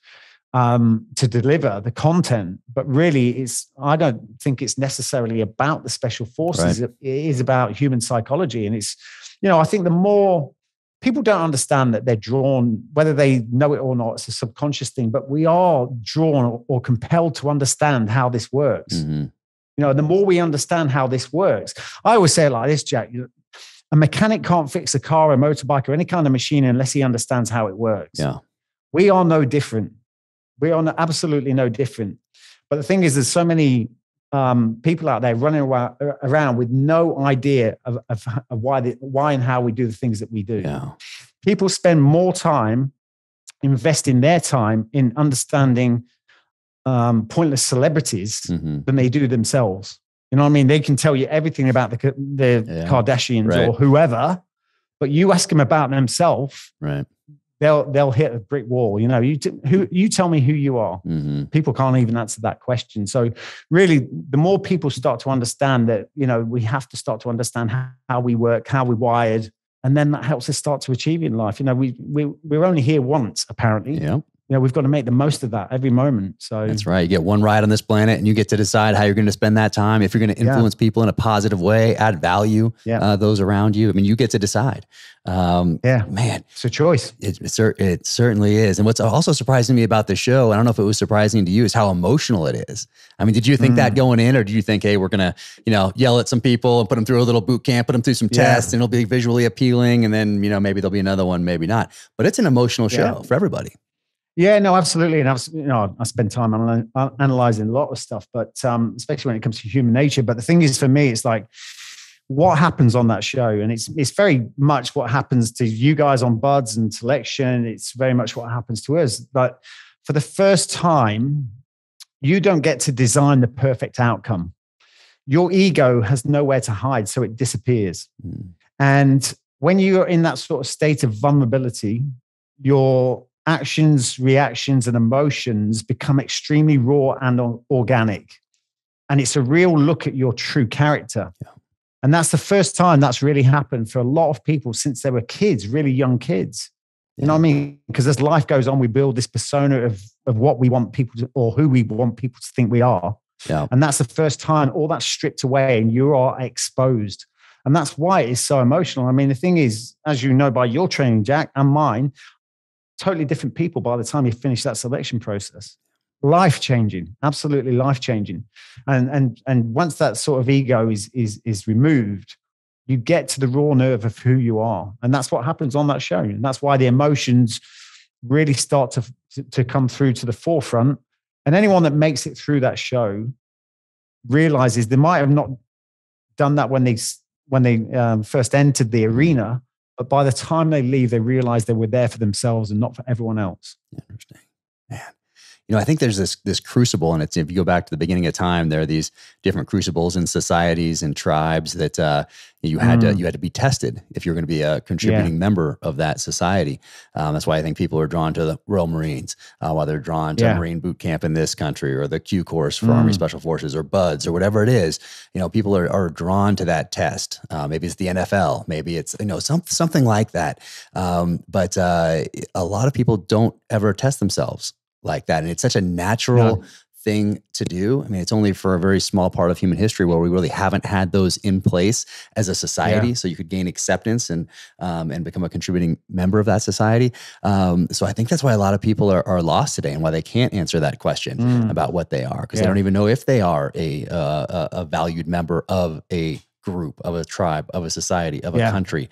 to deliver the content, but really I don't think it's necessarily about the special forces. Right. It is about human psychology. And it's, I think the more people don't understand that they're drawn, whether they know it or not, it's a subconscious thing, but we are drawn or compelled to understand how this works. Mm-hmm. The more we understand how this works, I always say it like this, Jack, a mechanic can't fix a car, a motorbike, or any kind of machine unless he understands how it works. Yeah. We are no different. We are absolutely no different. But the thing is, there's so many people out there running around with no idea of why and how we do the things that we do. Yeah. People spend more time investing their time in understanding pointless celebrities than they do themselves. You know what I mean? They can tell you everything about the Kardashians or whoever, but you ask them about themselves, right? They'll hit a brick wall. You tell me who you are. Mm-hmm. People can't even answer that question. So really, the more people start to understand that, we have to start to understand how we work, how we're wired, and then that helps us start to achieve in life. We're only here once, apparently. Yeah. We've got to make the most of that every moment. So that's right. You get one ride on this planet and you get to decide how you're going to spend that time. If you're going to influence people in a positive way, add value, those around you. I mean, you get to decide. Man, it's a choice. It certainly is. And what's also surprising me about the show, I don't know if it was surprising to you, is how emotional it is. I mean, did you think that going in, or did you think, hey, we're going to, yell at some people and put them through a little boot camp, put them through some tests, and it'll be visually appealing. And then, maybe there'll be another one, maybe not, but it's an emotional show for everybody. Yeah, no, absolutely. And I spend time analyzing a lot of stuff, but especially when it comes to human nature. But the thing is, for me, it's like what happens on that show. And it's very much what happens to you guys on Buds and Selection. It's very much what happens to us. But for the first time, you don't get to design the perfect outcome. Your ego has nowhere to hide, so it disappears. And when you're in that sort of state of vulnerability, your actions, reactions, and emotions become extremely raw and organic. And it's a real look at your true character. Yeah. And that's the first time that's really happened for a lot of people since they were kids, really young kids. You know what I mean? Because as life goes on, we build this persona of what we want people to, or who we want people to think we are. Yeah. And that's the first time all that's stripped away and you are exposed. And that's why it's so emotional. I mean, the thing is, as you know, by your training, Jack, and mine, totally different people by the time you finish that selection process. Life-changing, absolutely life-changing. And once that sort of ego is removed, you get to the raw nerve of who you are. And that's what happens on that show. And that's why the emotions really start to come through to the forefront. And anyone that makes it through that show realizes they might have not done that when they first entered the arena, but by the time they leave, they realize they were there for themselves and not for everyone else. Interesting. Man. I think there's this crucible, and it's, if you go back to the beginning of time, there are these different crucibles in societies and tribes that you had to be tested if you're going to be a contributing member of that society. That's why I think people are drawn to the Royal Marines, while they're drawn to Marine boot camp in this country, or the Q course for Army Special Forces, or Buds, or whatever it is. People are drawn to that test. Maybe it's the NFL, maybe it's something like that. But a lot of people don't ever test themselves like that. And it's such a natural thing to do. I mean, it's only for a very small part of human history where we really haven't had those in place as a society. So you could gain acceptance and become a contributing member of that society. So I think that's why a lot of people are lost today, and why they can't answer that question about what they are, because they don't even know if they are a valued member of a group, of a tribe, of a society, of a country,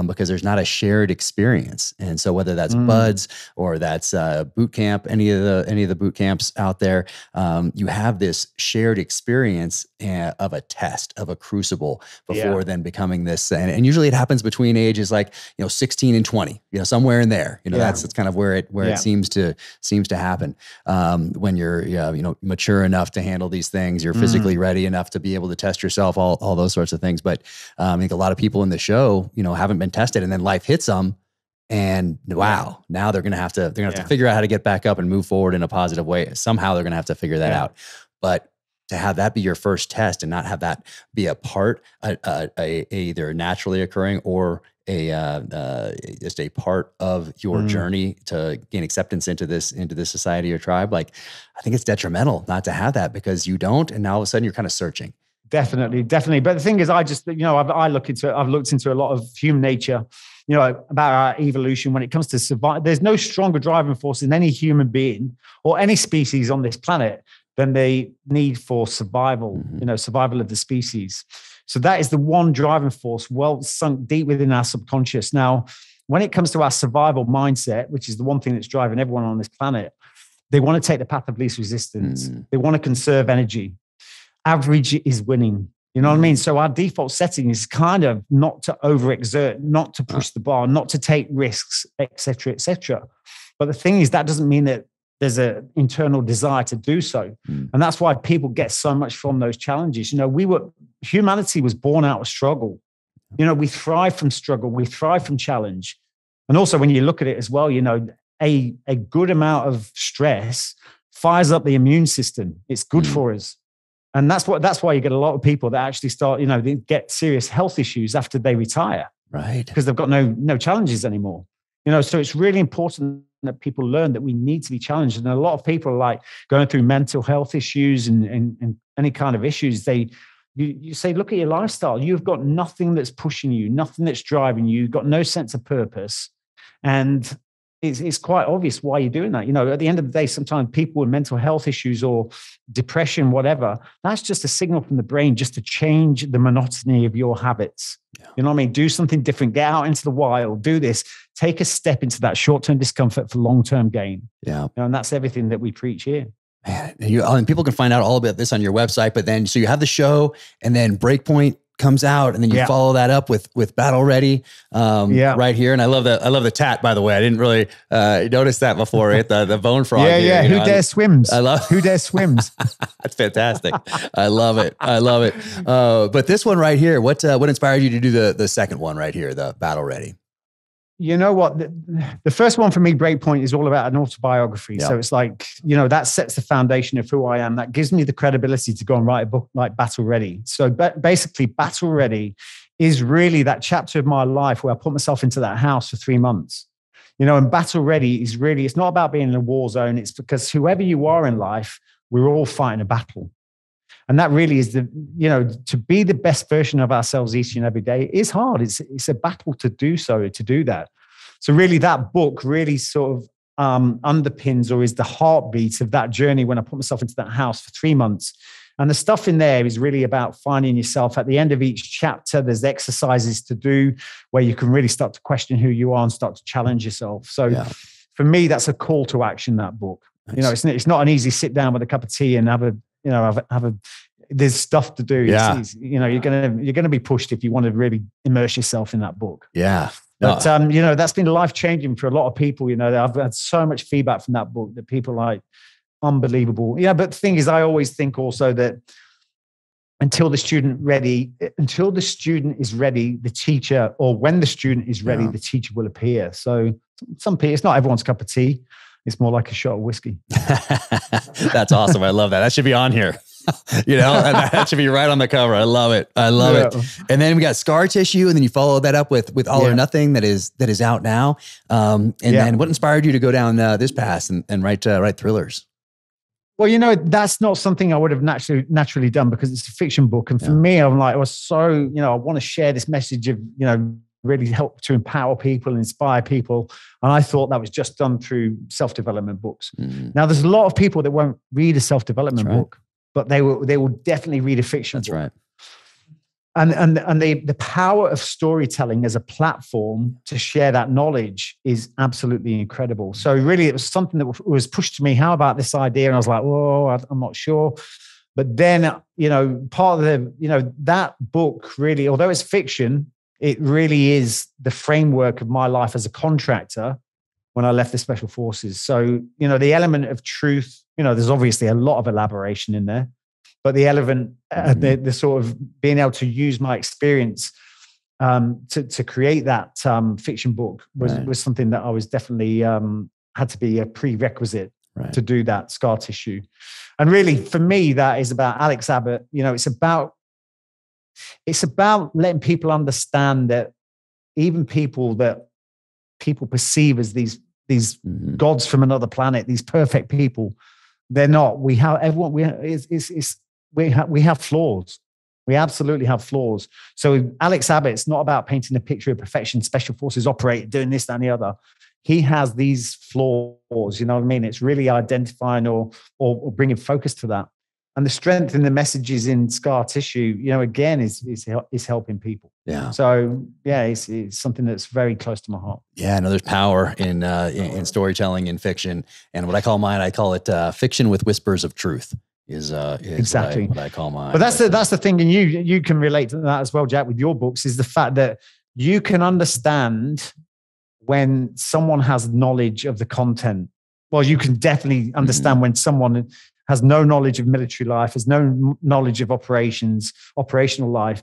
because there's not a shared experience. And so whether that's Buds or that's boot camp, any of the boot camps out there, you have this shared experience of a test, of a crucible, before then becoming this. And usually it happens between ages 16 and 20, somewhere in there. That's kind of where it seems to happen. When you're mature enough to handle these things, you're physically ready enough to be able to test yourself, all those sorts of things. But I think a lot of people in the show, haven't been tested, and then life hits them, and wow, now they're going to have to figure out how to get back up and move forward in a positive way. Somehow they're going to have to figure that out. But to have that be your first test and not have that be a part, either naturally occurring or just a part of your journey to gain acceptance into this society or tribe, like I think it's detrimental not to have that because you don't, and now all of a sudden you're kind of searching. Definitely. But the thing is, I've looked into a lot of human nature, about our evolution when it comes to survival. There's no stronger driving force in any human being or any species on this planet than the need for survival, survival of the species. So that is the one driving force well sunk deep within our subconscious. Now, when it comes to our survival mindset, which is the one thing that's driving everyone on this planet, they want to take the path of least resistance. They want to conserve energy. Average is winning. You know what I mean? So our default setting is kind of not to overexert, not to push the bar, not to take risks, et cetera, et cetera. But the thing is, that doesn't mean that there's an internal desire to do so. And that's why people get so much from those challenges. Humanity was born out of struggle. We thrive from struggle. We thrive from challenge. And also when you look at it as well, a good amount of stress fires up the immune system. It's good for us. And that's why you get a lot of people that actually start, they get serious health issues after they retire. Right. Because they've got no challenges anymore. So it's really important that people learn that we need to be challenged. And a lot of people are like going through mental health issues and any kind of issues. You say, look at your lifestyle. You've got nothing that's pushing you, nothing that's driving you. You've got no sense of purpose. And it's quite obvious why you're doing that. At the end of the day, sometimes people with mental health issues or depression, whatever, that's just a signal from the brain just to change the monotony of your habits. Yeah. You know what I mean? Do something different, get out into the wild, do this, take a step into that short-term discomfort for long-term gain. Yeah. And that's everything that we preach here. Man, and people can find out all about this on your website, but then, so you have the show and then Breakpoint comes out and then you follow that up with Battle Ready right here. And I love the tat, by the way. I didn't really notice that before. Right? The bone frog. Yeah. Who dares swims? I love Who dares swims. That's fantastic. I love it. But this one right here, what inspired you to do the second one right here, the Battle Ready? You know what? The first one for me, Breakpoint, is all about an autobiography. So it's like, that sets the foundation of who I am. That gives me the credibility to go and write a book like Battle Ready. So basically, Battle Ready is really that chapter of my life where I put myself into that house for 3 months. And Battle Ready is really, it's not about being in a war zone. It's because whoever you are in life, we're all fighting a battle. And that really is to be the best version of ourselves each and every day is hard. It's a battle to do that. So really that book really sort of underpins or is the heartbeat of that journey when I put myself into that house for 3 months. And the stuff in there is really about finding yourself. At the end of each chapter, there's exercises to do where you can really start to question who you are and start to challenge yourself. So for me, that's a call to action, that book. Nice. It's not an easy sit down with a cup of tea and have a there's stuff to do. Yeah. You're gonna be pushed if you want to really immerse yourself in that book. Yeah. But that's been life changing for a lot of people. I've had so much feedback from that book that people like unbelievable. But the thing is, I always think also that until the student is ready, the teacher, or when the student is ready, the teacher will appear. So some people, it's not everyone's cup of tea. It's more like a shot of whiskey. That's awesome. I love that. That should be on here. And that should be right on the cover. I love it. It. And then we got Scar Tissue, and then you follow that up with All or Nothing that is out now. Then what inspired you to go down this path and write thrillers? Well, that's not something I would have naturally done because it's a fiction book. And for me, I was so, I want to share this message of, really help to empower people, inspire people. And I thought that was just done through self-development books. Mm-hmm. Now, there's a lot of people that won't read a self-development book, but they will definitely read a fiction book. That's right. And the power of storytelling as a platform to share that knowledge is absolutely incredible. So really, it was something that was pushed to me. How about this idea? And I was like, whoa, I'm not sure. But then, part of that book really, although it's fiction, it really is the framework of my life as a contractor when I left the Special Forces. So, the element of truth, there's obviously a lot of elaboration in there, but the element, the sort of being able to use my experience to create that fiction book was something that I was definitely had to be a prerequisite to do that, Scar Tissue. And really, for me, that is about Alex Abbott. It's about letting people understand that even people that people perceive as these gods from another planet, these perfect people, they're not. We have everyone. We have flaws. We absolutely have flaws. So Alex Abbott's not about painting a picture of perfection. Special forces operate doing this, that, and the other. He has these flaws. You know what I mean? It's really identifying or bringing focus to that. And the strength in the messages in scar tissue, you know, again, is helping people. Yeah. So yeah, it's something that's very close to my heart. Yeah, no, there's power in storytelling in fiction, and what I call it fiction with whispers of truth. Is exactly what I call mine. But that's the thing, and you can relate to that as well, Jack, with your books, is the fact that you can understand when someone has knowledge of the content. Well, you can definitely understand when someone has no knowledge of military life, has no knowledge of operational life.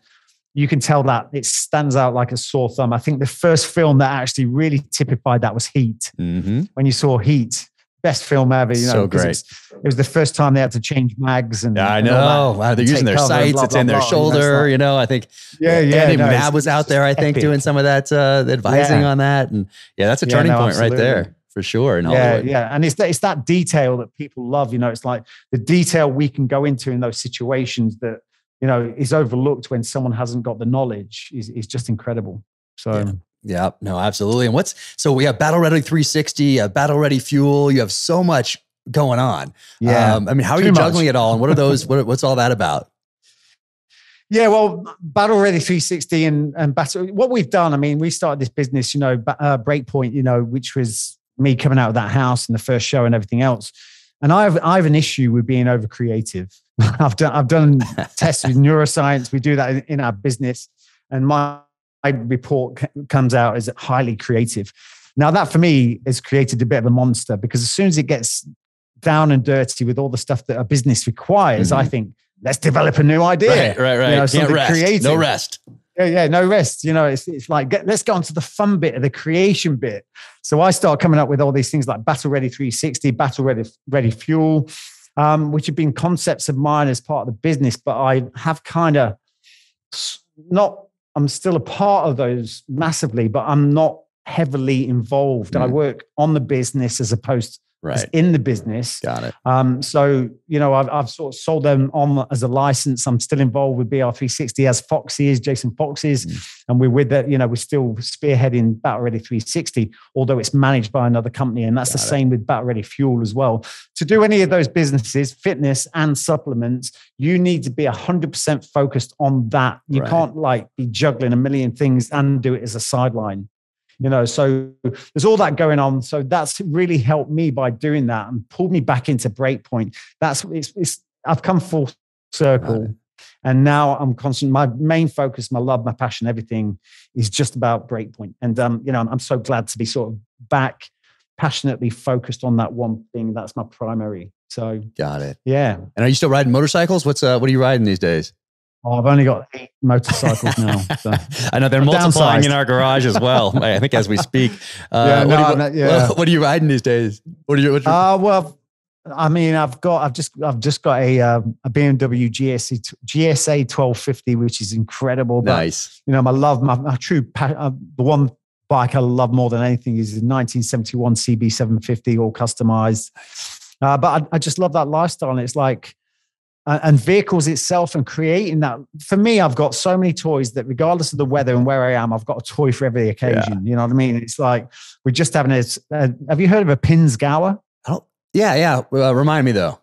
You can tell that it stands out like a sore thumb. I think the first film that actually really typified that was Heat. When you saw Heat, best film ever, you know, so great. It was the first time they had to change mags and I know. Wow, they're using their sights. It's in their shoulder. You know, I think Andy Mab was out there. I think doing some of that advising on that, and that's a turning point right there for sure. In Hollywood. And it's that detail that people love. You know, it's like the detail we can go into in those situations that, you know, is overlooked when someone hasn't got the knowledge. Is just incredible. So. Yeah, no, absolutely. And so we have Battle Ready 360, Battle Ready Fuel. You have so much going on. Yeah. I mean, how are you juggling it all? And what are those, what's all that about? Yeah, well, Battle Ready 360 and Battle, what we've done, I mean, we started this business, you know, Breakpoint, you know, which was me coming out of that house and the first show and everything else. And I have an issue with being over creative. I've done tests with neuroscience. We do that in our business. And my report comes out as highly creative. Now that for me has created a bit of a monster, because as soon as it gets down and dirty with all the stuff that a business requires, I think, let's develop a new idea. Right. You know, Can't rest. Creative. No rest. Yeah, no rest. You know, it's like, let's go on to the fun bit of the creation bit. So I start coming up with all these things like Battle Ready 360, Battle Ready Fuel, which have been concepts of mine as part of the business, but I have kind of I'm still a part of those massively, but I'm not heavily involved. I work on the business as opposed to in the business. Got it. So, you know, I've sort of sold them on as a license. I'm still involved with BR360 as Foxy is, Jason Fox is. And we're with that, you know, we're still spearheading Battle Ready 360, although it's managed by another company. And that's same with Battle Ready Fuel as well. To do any of those businesses, fitness and supplements, you need to be 100% focused on that. You can't like be juggling a million things and do it as a sideline. You know, so there's all that going on. So that's really helped me by doing that and pulled me back into Breakpoint. I've come full circle, and now I'm constant. My main focus, my love, my passion, everything is just about Breakpoint. And you know, I'm so glad to be sort of back, passionately focused on that one thing. That's my primary. So got it. Yeah. And are you still riding motorcycles? What are you riding these days? Oh, I've only got 8 motorcycles now. So. I know they're multiplying in our garage as well. I think as we speak. What are you riding these days? Well, I mean, I've just got a BMW GSA 1250, which is incredible. But, nice. You know, my true the one bike I love more than anything is the 1971 CB 750, all customized. But I just love that lifestyle, and it's like. And vehicles itself and creating that. For me, I've got so many toys that regardless of the weather and where I am, I've got a toy for every occasion. You know what I mean? It's like, we're just having have you heard of a Pinzgauer? Oh, yeah. Remind me though.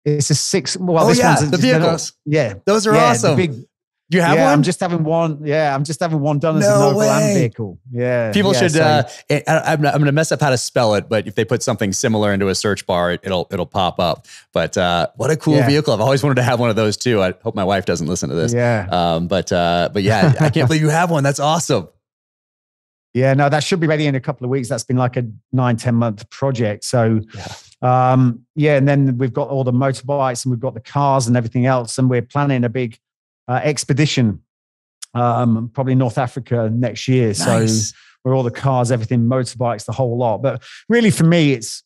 It's a 6. Well, the vehicles. Those are awesome. The big, you have one? I'm just having one. Yeah, I'm just having one done as an overland vehicle. Yeah. People should. I'm going to mess up how to spell it, but if they put something similar into a search bar, it'll pop up. But what a cool vehicle! I've always wanted to have one of those too. I hope my wife doesn't listen to this. Yeah. But yeah, I can't believe you have one. That's awesome. Yeah. No, that should be ready in a couple of weeks. That's been like a 9-10 month project. So. And then we've got all the motorbikes and we've got the cars and everything else, and we're planning a big. Expedition, probably North Africa next year. Nice. So where all the cars, everything, motorbikes, the whole lot. But really for me, it's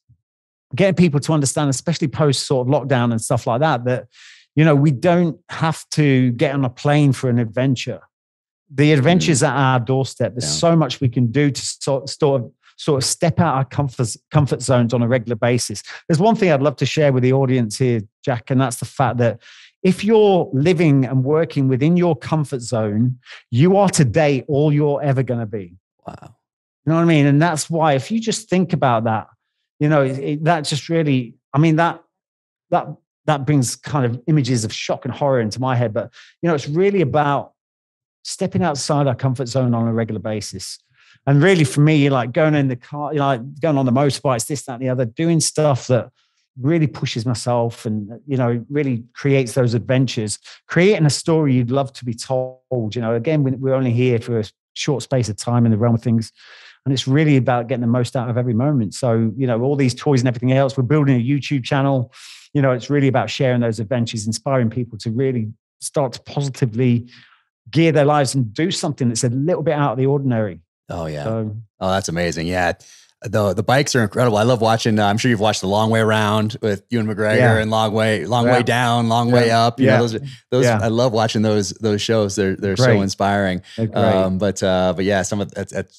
getting people to understand, especially post sort of lockdown and stuff like that, you know, we don't have to get on a plane for an adventure. The adventures at our doorstep. There's so much we can do to sort of step out our comfort zones on a regular basis. There's one thing I'd love to share with the audience here, Jack, and that's the fact that if you're living and working within your comfort zone, you are today all you're ever going to be. Wow. You know what I mean? And that's why, if you just think about that, you know, that just really, I mean, that brings kind of images of shock and horror into my head. But, you know, it's really about stepping outside our comfort zone on a regular basis. And really for me, like going in the car, you know, like going on the motorbikes, this, that, and the other, doing stuff that really pushes myself and, you know, really creates those adventures, creating a story you'd love to be told. You know, again, we're only here for a short space of time in the realm of things. And it's really about getting the most out of every moment. So, you know, all these toys and everything else, we're building a YouTube channel. You know, it's really about sharing those adventures, inspiring people to really start to positively gear their lives and do something that's a little bit out of the ordinary. Oh, yeah. So, oh, that's amazing. Yeah. The bikes are incredible. I love watching. I'm sure you've watched the Long Way Around with Ewan McGregor and Long Way Down, Long Way Up. You know, those. I love watching those shows. They're so inspiring. But yeah, some of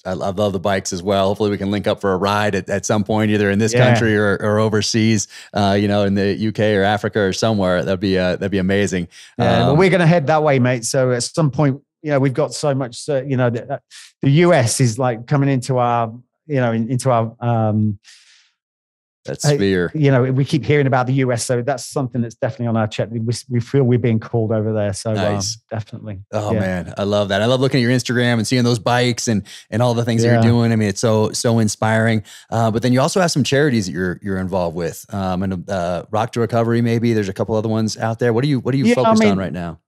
I love the bikes as well. Hopefully, we can link up for a ride at some point, either in this country or overseas. You know, in the UK or Africa or somewhere. That'd be amazing. Yeah, well, we're going to head that way, mate. So at some point, you know, we've got so much. You know, the US is like coming into our. You know, into our that sphere. You know, we keep hearing about the US, so that's something that's definitely on our check. We feel we're being called over there, so nice. Definitely. Oh man, I love that. I love looking at your Instagram and seeing those bikes and all the things that you're doing. I mean, it's so inspiring. But then you also have some charities that you're involved with, and Rock to Recovery. Maybe there's a couple other ones out there. What are you focused on right now?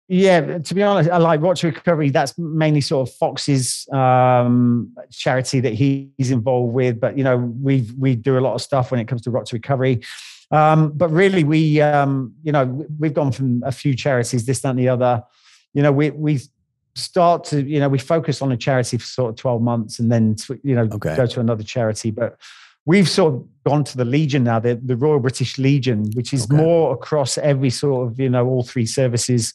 Yeah, to be honest, I like Rock to Recovery. That's mainly sort of Fox's charity that he's involved with. But, you know, we do a lot of stuff when it comes to Rock to Recovery. But really, you know, we've gone from a few charities, this, that, and the other. You know, we start to, you know, we focus on a charity for sort of 12 months and then, you know, go to another charity. But we've sort of gone to the Legion now, the Royal British Legion, which is more across every sort of, you know, all three services.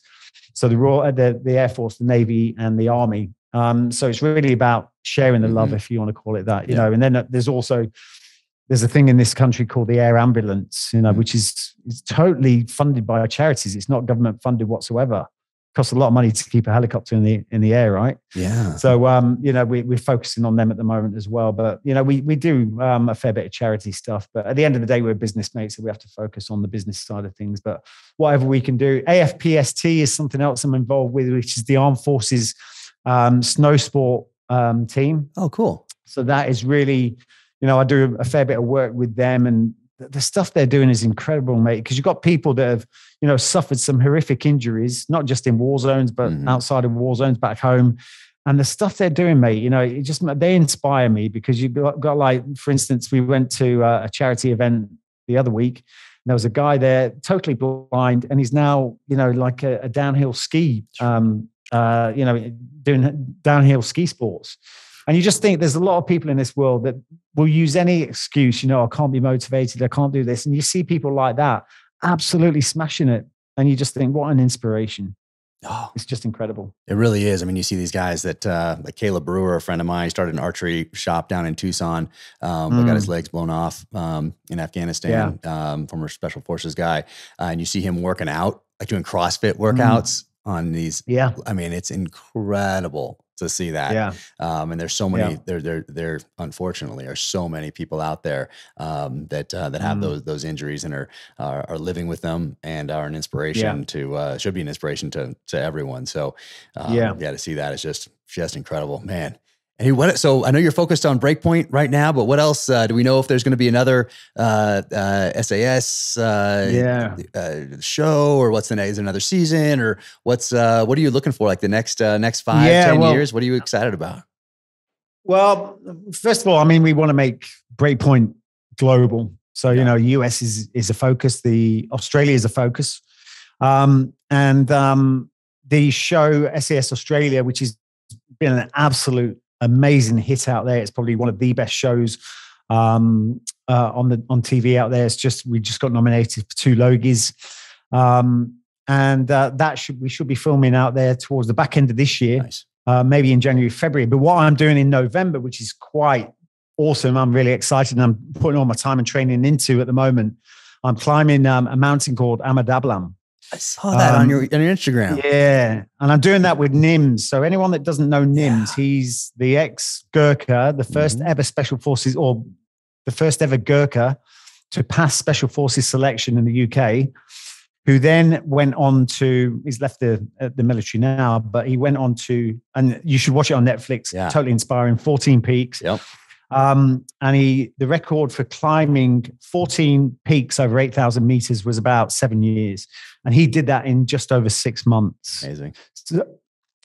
So the Air Force, the Navy, and the Army. So it's really about sharing the love, if you want to call it that, you know. And then there's a thing in this country called the Air Ambulance, you know, which is totally funded by our charities. It's not government funded whatsoever. It costs a lot of money to keep a helicopter in the air, right? Yeah. So you know, we're focusing on them at the moment as well. But you know, we do a fair bit of charity stuff. But at the end of the day, we're business mates, so we have to focus on the business side of things. But whatever we can do, AFPST is something else I'm involved with, which is the Armed Forces snow sport team. Oh, cool. So that is really, you know, I do a fair bit of work with them, and the stuff they're doing is incredible, mate, because you've got people that have, you know, suffered some horrific injuries, not just in war zones, but outside of war zones back home. And the stuff they're doing, mate, you know, they inspire me, because you've got like, for instance, we went to a charity event the other week, and there was a guy there totally blind, and he's now, you know, like a downhill ski, you know, doing downhill ski sports. And you just think there's a lot of people in this world that will use any excuse, you know, I can't be motivated, I can't do this. And you see people like that absolutely smashing it. And you just think, what an inspiration. Oh, it's just incredible. It really is. I mean, you see these guys that, like Caleb Brewer, a friend of mine, started an archery shop down in Tucson. But got his legs blown off in Afghanistan, former special forces guy. And you see him working out, like doing CrossFit workouts on these. Yeah. I mean, it's incredible to see that. Yeah. And there's so many, there unfortunately are so many people out there that have those injuries and are living with them and are an inspiration should be an inspiration to everyone. So to see that is just incredible, man. And so I know you're focused on Breakpoint right now, but what else do we know if there's going to be another SAS show, or is there another season, or what are you looking for? Like the next 5-10 years? What are you excited about? Well, first of all, I mean, we want to make Breakpoint global. So, you know, US is a focus, Australia is a focus. And the show SAS Australia, which has been an absolute amazing hit out there. It's probably one of the best shows on TV out there. We just got nominated for 2 Logies. And we should be filming out there towards the back end of this year. Nice. maybe in January, February. But what I'm doing in November, which is quite awesome, I'm really excited, and I'm putting all my time and training into at the moment. I'm climbing a mountain called Amadablam. I saw that on your Instagram. Yeah. And I'm doing that with Nims. So anyone that doesn't know Nims, he's the ex-Gurkha, the first ever Special Forces, or the first ever Gurkha to pass Special Forces selection in the UK, who then went on to, he's left the military now, but he went on to, and you should watch it on Netflix, totally inspiring, 14 Peaks. Yep. And the record for climbing 14 peaks over 8,000 meters was about 7 years. And he did that in just over 6 months. Amazing.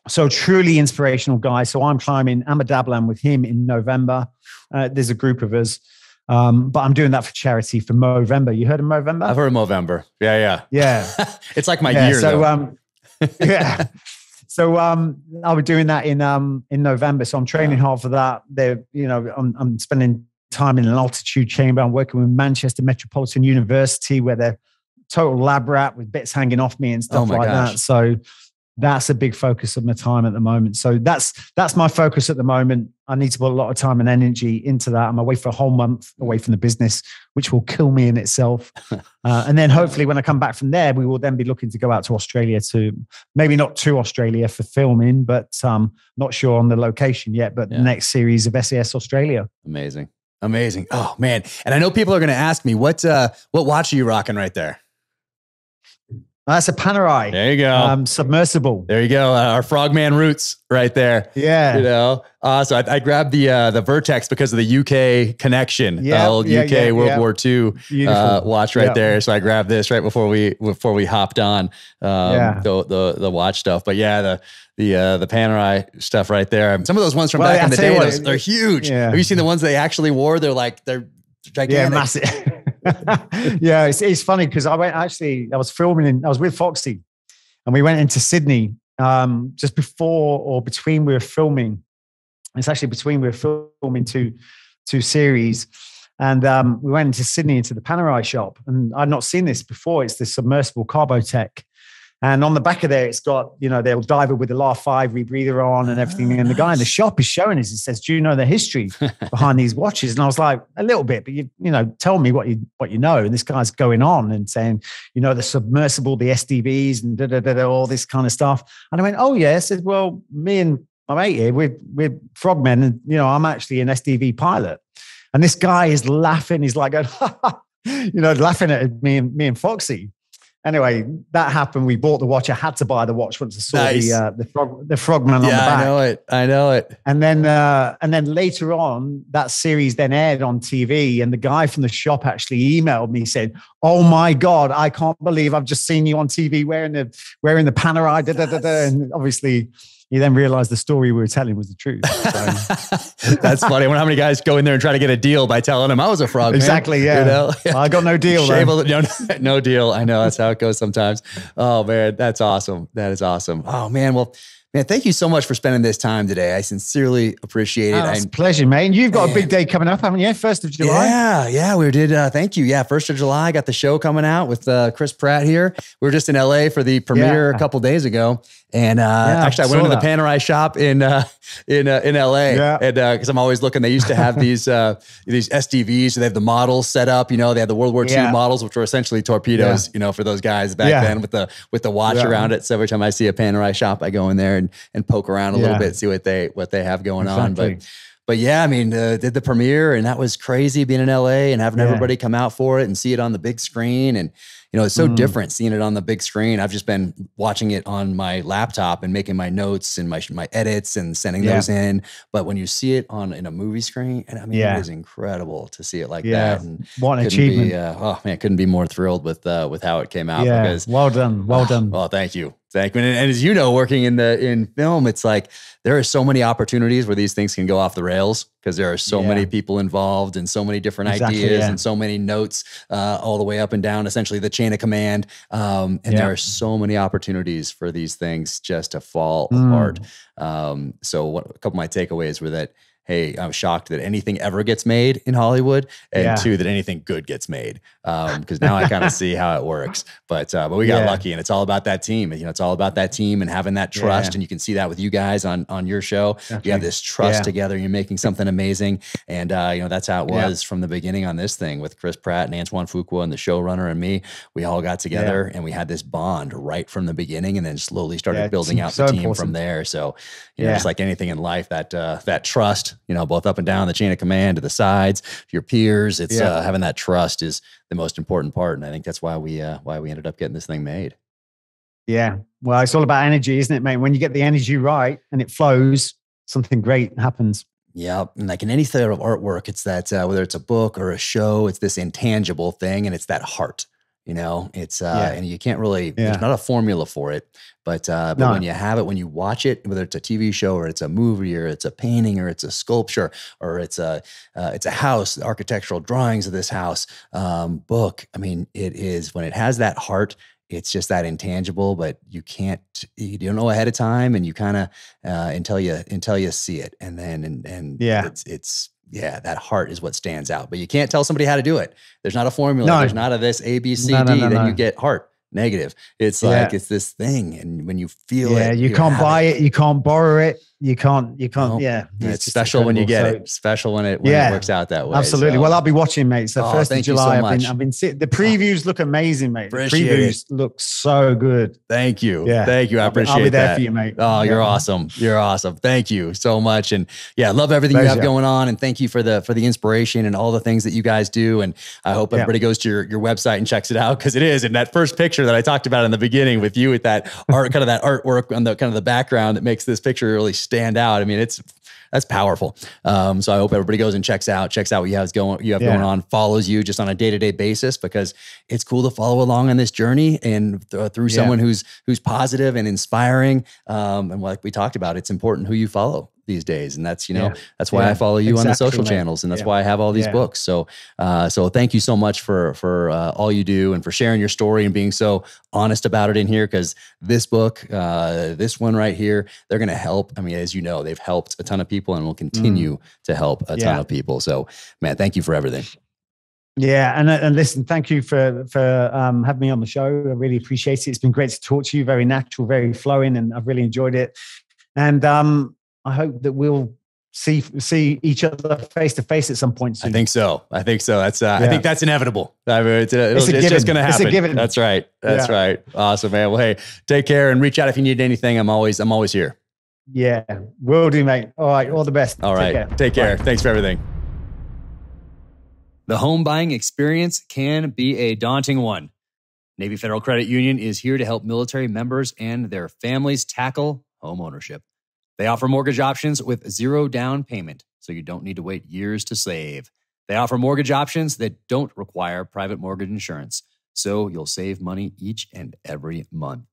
So truly inspirational guy. So I'm climbing Amadablam with him in November. There's a group of us. But I'm doing that for charity for Movember. You heard of Movember? I've heard of Movember. Yeah. It's like my year. So, yeah. So I'll be doing that in November. So I'm training hard for that. I'm spending time in an altitude chamber. I'm working with Manchester Metropolitan University, where they're total lab rat with bits hanging off me and stuff like that. So that's a big focus of my time at the moment. So that's my focus at the moment. I need to put a lot of time and energy into that. I'm away for a whole month away from the business, which will kill me in itself. And then hopefully when I come back from there, we will then be looking to go out to Australia maybe not to Australia for filming, but not sure on the location yet, but the next series of SAS Australia. Amazing. Oh man. And I know people are going to ask me, what watch are you rocking right there? That's a Panerai. There you go. Submersible. There you go. Our Frogman roots right there. Yeah. So I grabbed the Vertex because of the UK connection. Old UK World War II watch right there. So I grabbed this right before we hopped on the watch stuff. But the Panerai stuff right there. Some of those ones from back in the day, they're huge. Yeah. Have you seen the ones they actually wore? They're gigantic. Yeah, massive. Yeah, it's funny because I was filming I was with Foxy, and we went into Sydney just before or between we were filming. It's actually between we were filming two series, and we went into Sydney into the Panerai shop, and I'd not seen this before. It's the submersible Carbotech. And on the back of there, it's got, they'll diver with the LAR5 rebreather on and everything. And the guy in the shop is showing us, he says, do you know the history behind these watches? And I was like, a little bit, but tell me what you know. And this guy's going on and saying, the submersible, the SDVs and all this kind of stuff. And I went, oh yeah. I said, well, me and my mate here, we're frogmen, and I'm actually an SDV pilot. And this guy is laughing. He's like, laughing at me and Foxy. Anyway, that happened. We bought the watch. I had to buy the watch once I saw the frogman on the back. I know it. And then later on, that series then aired on TV, and the guy from the shop actually emailed me, said, "Oh my God, I can't believe I've just seen you on TV wearing the Panerai." And obviously, you then realized the story we were telling was the truth. So. That's funny. I wonder how many guys go in there and try to get a deal by telling them I was a frog. Exactly. Man. Yeah. Well, I got no deal. No deal. I know that's how it goes sometimes. Oh man, that's awesome. That is awesome. Oh man. Well, man, thank you so much for spending this time today. I sincerely appreciate it. It's a pleasure, man. You've got a big day coming up, haven't you? 1st of July. Yeah, we did. Thank you. Yeah, 1st of July. Got the show coming out with Chris Pratt here. We were just in LA for the premiere a couple days ago. And actually, I went into the Panerai shop in LA, and because I'm always looking. They used to have these SDVs. So they have the models set up. They had the World War II models, which were essentially torpedoes. For those guys back then with the watch around it. So every time I see a Panerai shop, I go in there and poke around a little bit, see what they have going on. But yeah, I mean, did the premiere, and that was crazy being in LA and having everybody come out for it and see it on the big screen. And it's so different seeing it on the big screen. I've just been watching it on my laptop and making my notes and my edits and sending those in. But when you see it in a movie screen, and I mean, it is incredible to see it like that. And what an achievement! Couldn't be more thrilled with how it came out. Yeah, because, well done. Well, thank you. And as you know, working in film, it's like there are so many opportunities where these things can go off the rails because there are so many people involved and so many different ideas and so many notes all the way up and down, essentially the chain of command. And there are so many opportunities for these things just to fall apart. So a couple of my takeaways were that, hey, I'm shocked that anything ever gets made in Hollywood, and Yeah. 2, that anything good gets made. Because now I kind of see how it works. But we got lucky, and it's all about that team. You know, it's all about that team and having that trust. And you can see that with you guys on your show. Definitely. You have this trust together. You're making something amazing. And, you know, that's how it was from the beginning on this thing with Chris Pratt and Antoine Fuqua and the showrunner and me. We all got together and we had this bond right from the beginning, and then slowly started building out the team from there. So, you know, just like anything in life, that trust, you know, both up and down the chain of command to the sides, your peers, it's having that trust is the most important part. And I think that's why we ended up getting this thing made. Yeah. Well, it's all about energy, isn't it, mate? When you get the energy right and it flows, something great happens. Yeah. And like in any sort of artwork, it's that, whether it's a book or a show, it's this intangible thing, and it's that heart. You know, it's, and you can't really, there's not a formula for it, but when you have it, when you watch it, whether it's a TV show or it's a movie or it's a painting or it's a sculpture or it's a house, architectural drawings of this house, book. I mean, it is, when it has that heart, it's just that intangible, but you don't know ahead of time, and you kind of, until you see it. And then, it's that heart is what stands out, but you can't tell somebody how to do it. There's not a formula. There's not a this A, B, C, D, then you get heart. Negative. It's like, it's this thing. And when you feel it, you can't buy it. You can't borrow it. You can't, it's special when you get it. Special when it works out that way. Absolutely. So. Well, I'll be watching, mate. So 1st of July, I've been sitting, the previews look amazing, mate. The previews look so good. Thank you. Yeah. Thank you. I appreciate that. I'll be there for you, mate. Oh, you're awesome. You're awesome. Thank you so much. And I love everything you have going on. And thank you for the inspiration and all the things that you guys do. And I hope everybody goes to your website and checks it out, because it is. And that first picture that I talked about in the beginning with you with that art, kind of that artwork on the kind of the background that makes this picture really stand out. I mean, that's powerful. So I hope everybody goes and checks out what you have going on, follows you just on a day-to-day basis, because it's cool to follow along on this journey and through someone who's positive and inspiring. And like we talked about, it's important who you follow these days. And that's, that's why I follow you on the social channels. And that's why I have all these books. So, so thank you so much for all you do and for sharing your story and being so honest about it in here. Cause this book, this one right here, they're going to help. I mean, as you know, they've helped a ton of people and will continue to help a ton of people. So man, thank you for everything. Yeah. And listen, thank you for having me on the show. I really appreciate it. It's been great to talk to you. Very natural, very flowing, and I've really enjoyed it. And, I hope that we'll see each other face to face at some point soon. I think so. That's I think that's inevitable. I mean, it's just going to happen. It's a given. That's right. That's right. Awesome, man. Well, hey, take care and reach out if you need anything. I'm always here. Yeah, will do, mate. All right. All the best. All right. Take care. Thanks for everything. The home buying experience can be a daunting one. Navy Federal Credit Union is here to help military members and their families tackle home ownership. They offer mortgage options with 0 down payment, so you don't need to wait years to save. They offer mortgage options that don't require private mortgage insurance, so you'll save money each and every month.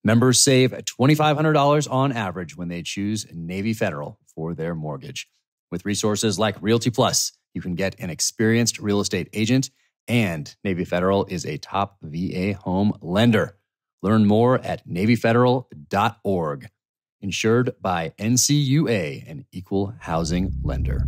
Members save $2,500 on average when they choose Navy Federal for their mortgage. With resources like Realty Plus, you can get an experienced real estate agent, and Navy Federal is a top VA home lender. Learn more at NavyFederal.org. Insured by NCUA, an equal housing lender.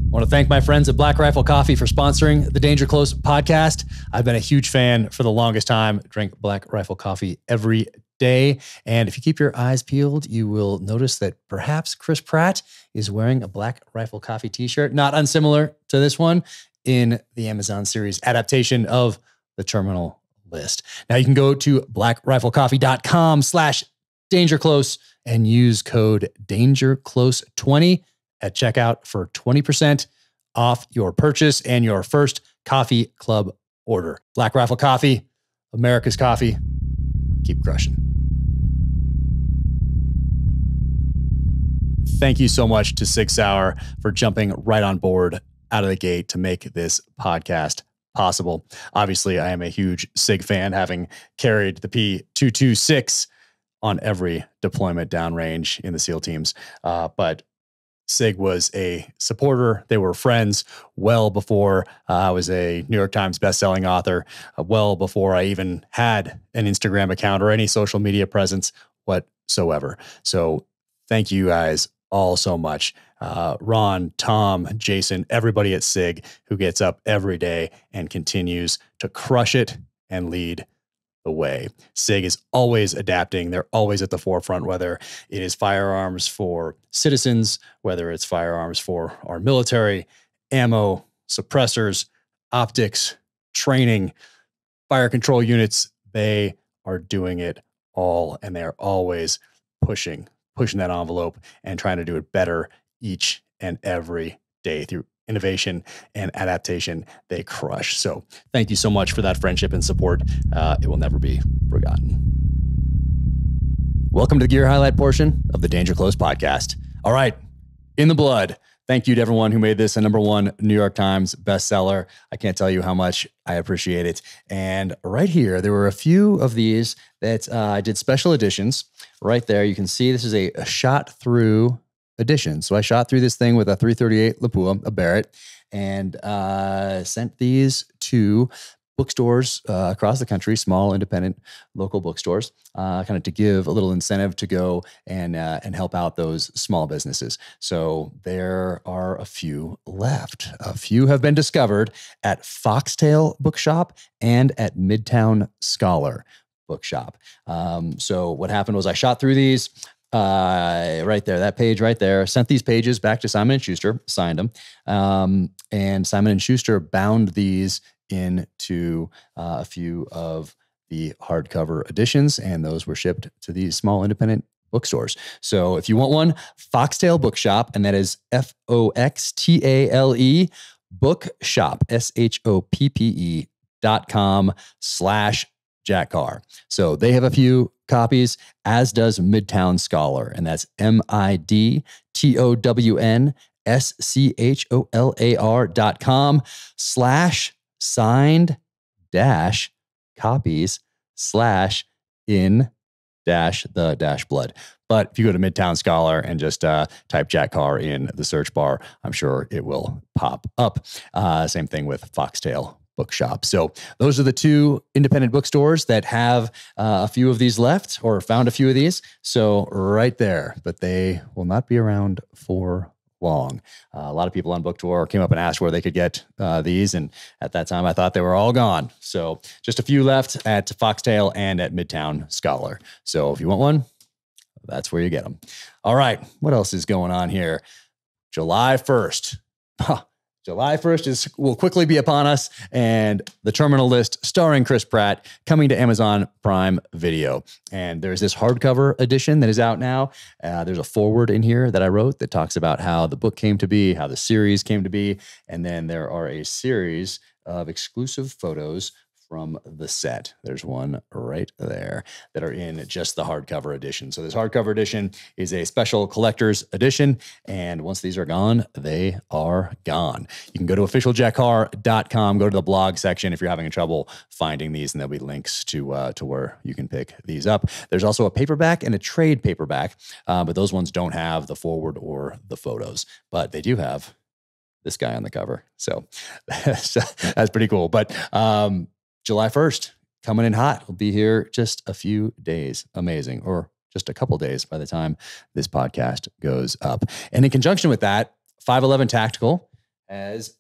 I want to thank my friends at Black Rifle Coffee for sponsoring the Danger Close podcast. I've been a huge fan for the longest time. Drink Black Rifle Coffee every day. And if you keep your eyes peeled, you will notice that perhaps Chris Pratt is wearing a Black Rifle Coffee t-shirt, not unsimilar to this one, in the Amazon series adaptation of The Terminal List. Now you can go to blackriflecoffee.com/dangerclose and use code DangerClose20 at checkout for 20% off your purchase and your first coffee club order. Black Rifle Coffee, America's coffee. Keep crushing. Thank you so much to Sig Sauer for jumping right on board out of the gate to make this podcast possible. Obviously, I am a huge SIG fan, having carried the P226 on every deployment downrange in the SEAL teams. But SIG was a supporter. They were friends well before I was a New York Times bestselling author, well before I even had an Instagram account or any social media presence whatsoever. So thank you guys all so much. Ron, Tom, Jason, everybody at SIG who gets up every day and continues to crush it and lead the way. SIG is always adapting. They're always at the forefront, whether it is firearms for citizens, whether it's firearms for our military, ammo, suppressors, optics, training, fire control units. They are doing it all, and they are always pushing that envelope and trying to do it better each and every day through innovation and adaptation. They crush. So thank you so much for that friendship and support. It will never be forgotten. Welcome to the gear highlight portion of the Danger Close podcast. All right, in the blood. Thank you to everyone who made this a #1 New York Times bestseller. I can't tell you how much I appreciate it. And right here, there were a few of these that I did special editions. Right there, you can see this is a shot through edition. So I shot through this thing with a 338 Lapua, a Barrett, and sent these to bookstores across the country, small, independent, local bookstores, kind of to give a little incentive to go and help out those small businesses. So there are a few left. A few have been discovered at Foxtail Bookshop and at Midtown Scholar Bookshop. So what happened was I shot through these. Right there, that page right there, sent these pages back to Simon & Schuster, signed them, and Simon & Schuster bound these into a few of the hardcover editions, and those were shipped to these small independent bookstores. So if you want one, Foxtail Bookshop, and that is FOXTALE Bookshop, SHOPPE.com/Jack Carr. So they have a few copies, as does Midtown Scholar, and that's MIDTOWNSCHOLAR.com/signed-copies/in-the-blood. But if you go to Midtown Scholar and just type Jack Carr in the search bar, I'm sure it will pop up. Same thing with Foxtail Bookshop. So those are the two independent bookstores that have a few of these left, or found a few of these. So right there, but they will not be around for long. A lot of people on Book Tour came up and asked where they could get these. And at that time, I thought they were all gone. So just a few left at Foxtail and at Midtown Scholar. So if you want one, that's where you get them. All right. What else is going on here? July 1st. July 1st will quickly be upon us, and The Terminal List, starring Chris Pratt, coming to Amazon Prime Video. And there's this hardcover edition that is out now. There's a foreword in here that I wrote that talks about how the book came to be, how the series came to be, and then there are a series of exclusive photos from the set. There's one right there that are in just the hardcover edition. So this hardcover edition is a special collector's edition. And once these are gone, they are gone. You can go to officialjackcarr.com, go to the blog section if you're having trouble finding these, and there'll be links to where you can pick these up. There's also a paperback and a trade paperback, but those ones don't have the forward or the photos, but they do have this guy on the cover. So that's pretty cool. But July 1st, coming in hot. We'll be here just a few days. Amazing. Or just a couple days by the time this podcast goes up. And in conjunction with that, 511 Tactical has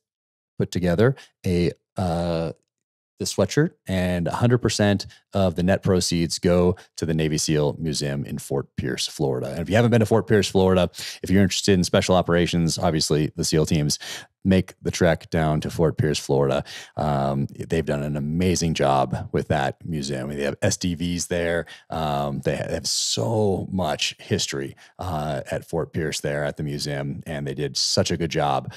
put together the sweatshirt, and 100% of the net proceeds go to the Navy SEAL Museum in Fort Pierce, Florida. And if you haven't been to Fort Pierce, Florida, if you're interested in special operations, obviously the SEAL teams make the trek down to Fort Pierce, Florida. They've done an amazing job with that museum. They have SDVs there. They have so much history at Fort Pierce there at the museum, and they did such a good job.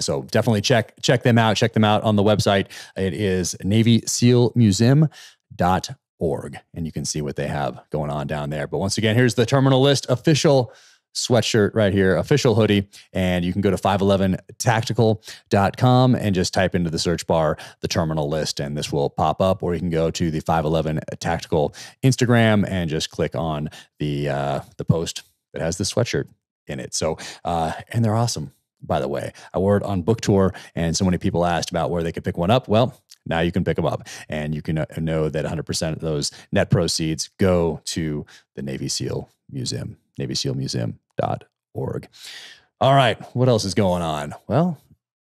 So definitely check them out. Check them out on the website. It is NavySealMuseum.org, and you can see what they have going on down there. But once again, here's the Terminal List official sweatshirt right here, official hoodie, and you can go to 511tactical.com and just type into the search bar the Terminal List, and this will pop up. Or you can go to the 511 Tactical Instagram and just click on the post that has the sweatshirt in it. So and they're awesome, by the way. I wore it on Book Tour, and so many people asked about where they could pick one up. Well, now you can pick them up, and you can know that 100% of those net proceeds go to the Navy SEAL Museum, NavySealMuseum.org. knives.org. All right. What else is going on? Well,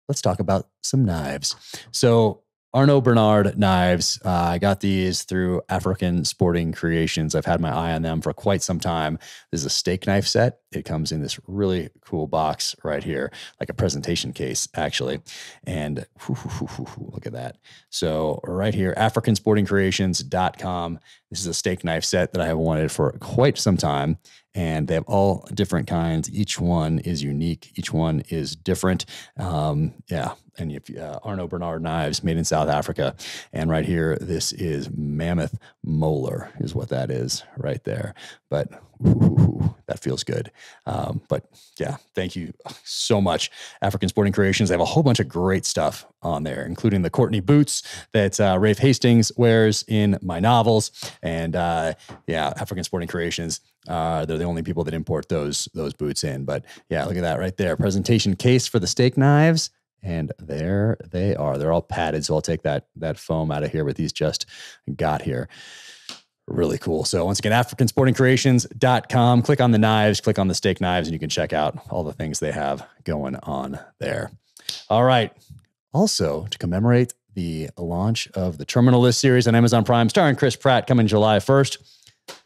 let's talk about some knives. So Arnaud Bernard knives. I got these through African Sporting Creations. I've had my eye on them for quite some time. This is a steak knife set. It comes in this really cool box right here, like a presentation case, actually. And look at that. So right here, AfricanSportingCreations.com. This is a steak knife set that I have wanted for quite some time. And they have all different kinds. Each one is unique. Each one is different. Yeah. And if Arnaud Bernard knives made in South Africa. And right here, this is Mammoth Molar is what that is right there. But that feels good. But yeah, thank you so much, African Sporting Creations. They have a whole bunch of great stuff on there, including the Courtney boots that Rafe Hastings wears in my novels. And yeah, African Sporting Creations. They're the only people that import those boots in. But yeah, look at that right there. Presentation case for the steak knives. And there they are. They're all padded. So I'll take that foam out of here, but these just got here. Really cool. So once again, AfricanSportingCreations.com. Click on the knives, click on the steak knives, and you can check out all the things they have going on there. All right. Also, to commemorate the launch of the Terminal List series on Amazon Prime, starring Chris Pratt, coming July 1st,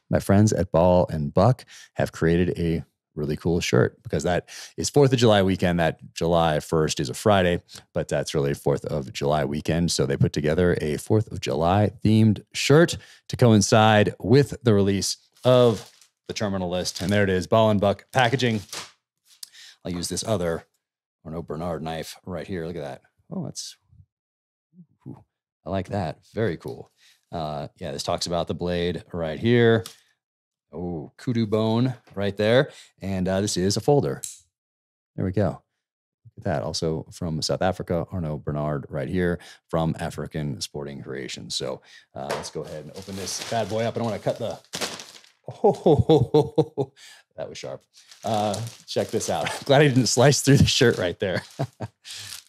my friends at Ball and Buck have created a really cool shirt because that is 4th of July weekend. That July 1st is a Friday, but that's really 4th of July weekend. So they put together a 4th of July themed shirt to coincide with the release of the Terminal List. And there it is, Ball and Buck packaging. I'll use this other Arnaud Bernard knife right here. Look at that. Oh, that's, I like that. Very cool. Yeah, this talks about the blade right here. Oh, kudu bone right there. And this is a folder. There we go. Look at that. Also from South Africa, Arnaud Bernard right here from African Sporting Creations. So let's go ahead and open this bad boy up. I don't want to cut the... Oh, that was sharp. Check this out. Glad I didn't slice through the shirt right there.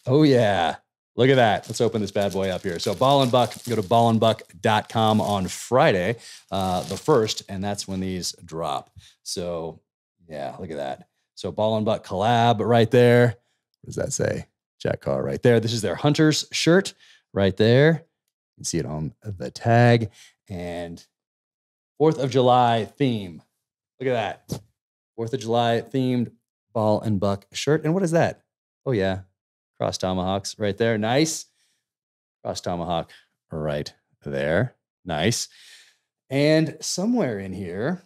Oh, yeah. Look at that. Let's open this bad boy up here. So Ball and Buck, go to ballandbuck.com on Friday, the 1st, and that's when these drop. So yeah, look at that. So Ball and Buck collab right there. What does that say? Jack Carr right there. This is their Hunter's shirt right there. You can see it on the tag. And 4th of July theme. Look at that. 4th of July themed Ball and Buck shirt. And what is that? Oh yeah. Cross tomahawks right there. Nice. Cross tomahawk right there. Nice. And somewhere in here,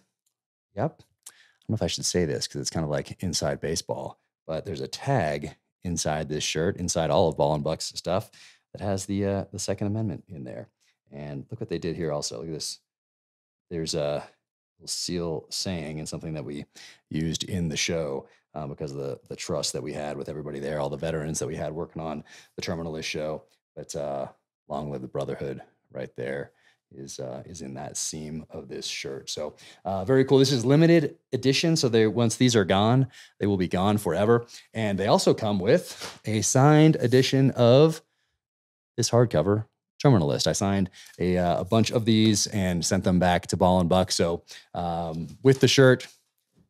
yep. I don't know if I should say this because it's kind of like inside baseball, but there's a tag inside this shirt, inside all of Ball and Buck's stuff that has the Second Amendment in there. And look what they did here also. Look at this. There's a little seal saying and something that we used in the show. Because of the trust that we had with everybody there, all the veterans that we had working on the Terminal List show. But long live the brotherhood right there is in that seam of this shirt. So very cool. This is limited edition. So once these are gone, they will be gone forever. And they also come with a signed edition of this hardcover Terminal List. I signed a bunch of these and sent them back to Ball and Buck. So with the shirt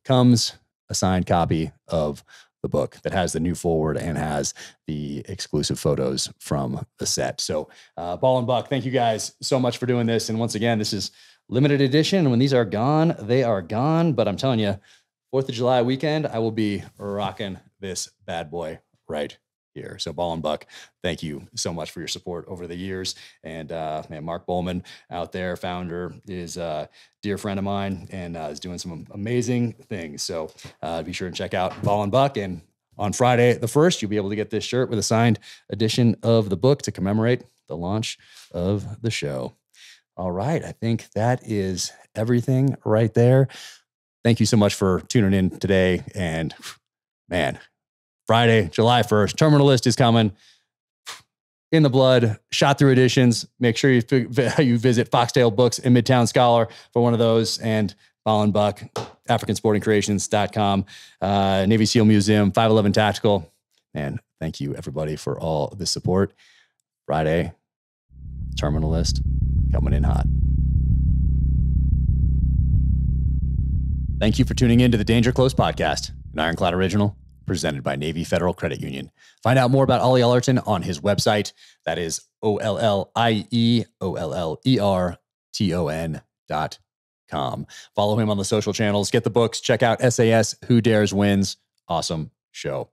comes a signed copy of the book that has the new forward and has the exclusive photos from the set. So Ball and Buck, thank you guys so much for doing this. And once again, this is limited edition. When these are gone, they are gone. But I'm telling you, 4th of July weekend, I will be rocking this bad boy right here. So Ball and Buck, thank you so much for your support over the years. And man, Mark Bowman out there, founder, is a dear friend of mine and is doing some amazing things. So be sure and check out Ball and Buck. And on Friday the 1st, you'll be able to get this shirt with a signed edition of the book to commemorate the launch of the show. All right. I think that is everything right there. Thank you so much for tuning in today. And man, Friday, July 1st, Terminal List is coming. In the blood, shot through editions. Make sure you visit Foxtail Books in Midtown Scholar for one of those. And Ball and Buck, AfricanSportingCreations.com, Navy SEAL Museum, 511 Tactical. Man, thank you everybody for all the support. Friday, Terminal List coming in hot. Thank you for tuning in to the Danger Close podcast, an Ironclad original presented by Navy Federal Credit Union. Find out more about Ollie Ollerton on his website. That is OLLIEOLLERTON.com. Follow him on the social channels. Get the books. Check out SAS Who Dares Wins. Awesome show.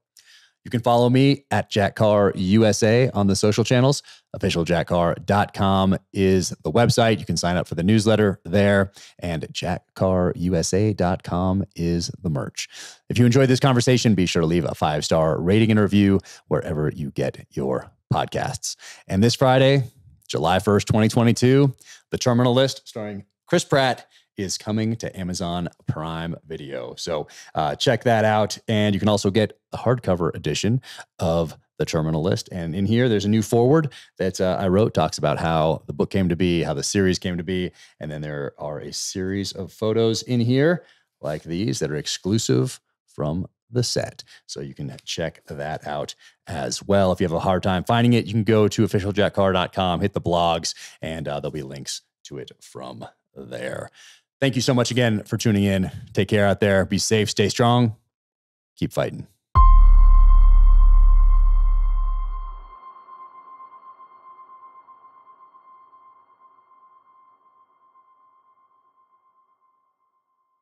You can follow me at Jack Carr USA on the social channels. OfficialJackCarr.com is the website. You can sign up for the newsletter there. And JackCarrUSA.com is the merch. If you enjoyed this conversation, be sure to leave a 5-star rating and review wherever you get your podcasts. And this Friday, July 1st, 2022, The Terminal List, starring Chris Pratt, is coming to Amazon Prime Video. So check that out. And you can also get a hardcover edition of The Terminal List. And in here, there's a new foreword that I wrote, talks about how the book came to be, how the series came to be. And then there are a series of photos in here like these that are exclusive from the set. So you can check that out as well. If you have a hard time finding it, you can go to officialjackcarr.com, hit the blogs, and there'll be links to it from there. Thank you so much again for tuning in. Take care out there. Be safe. Stay strong. Keep fighting.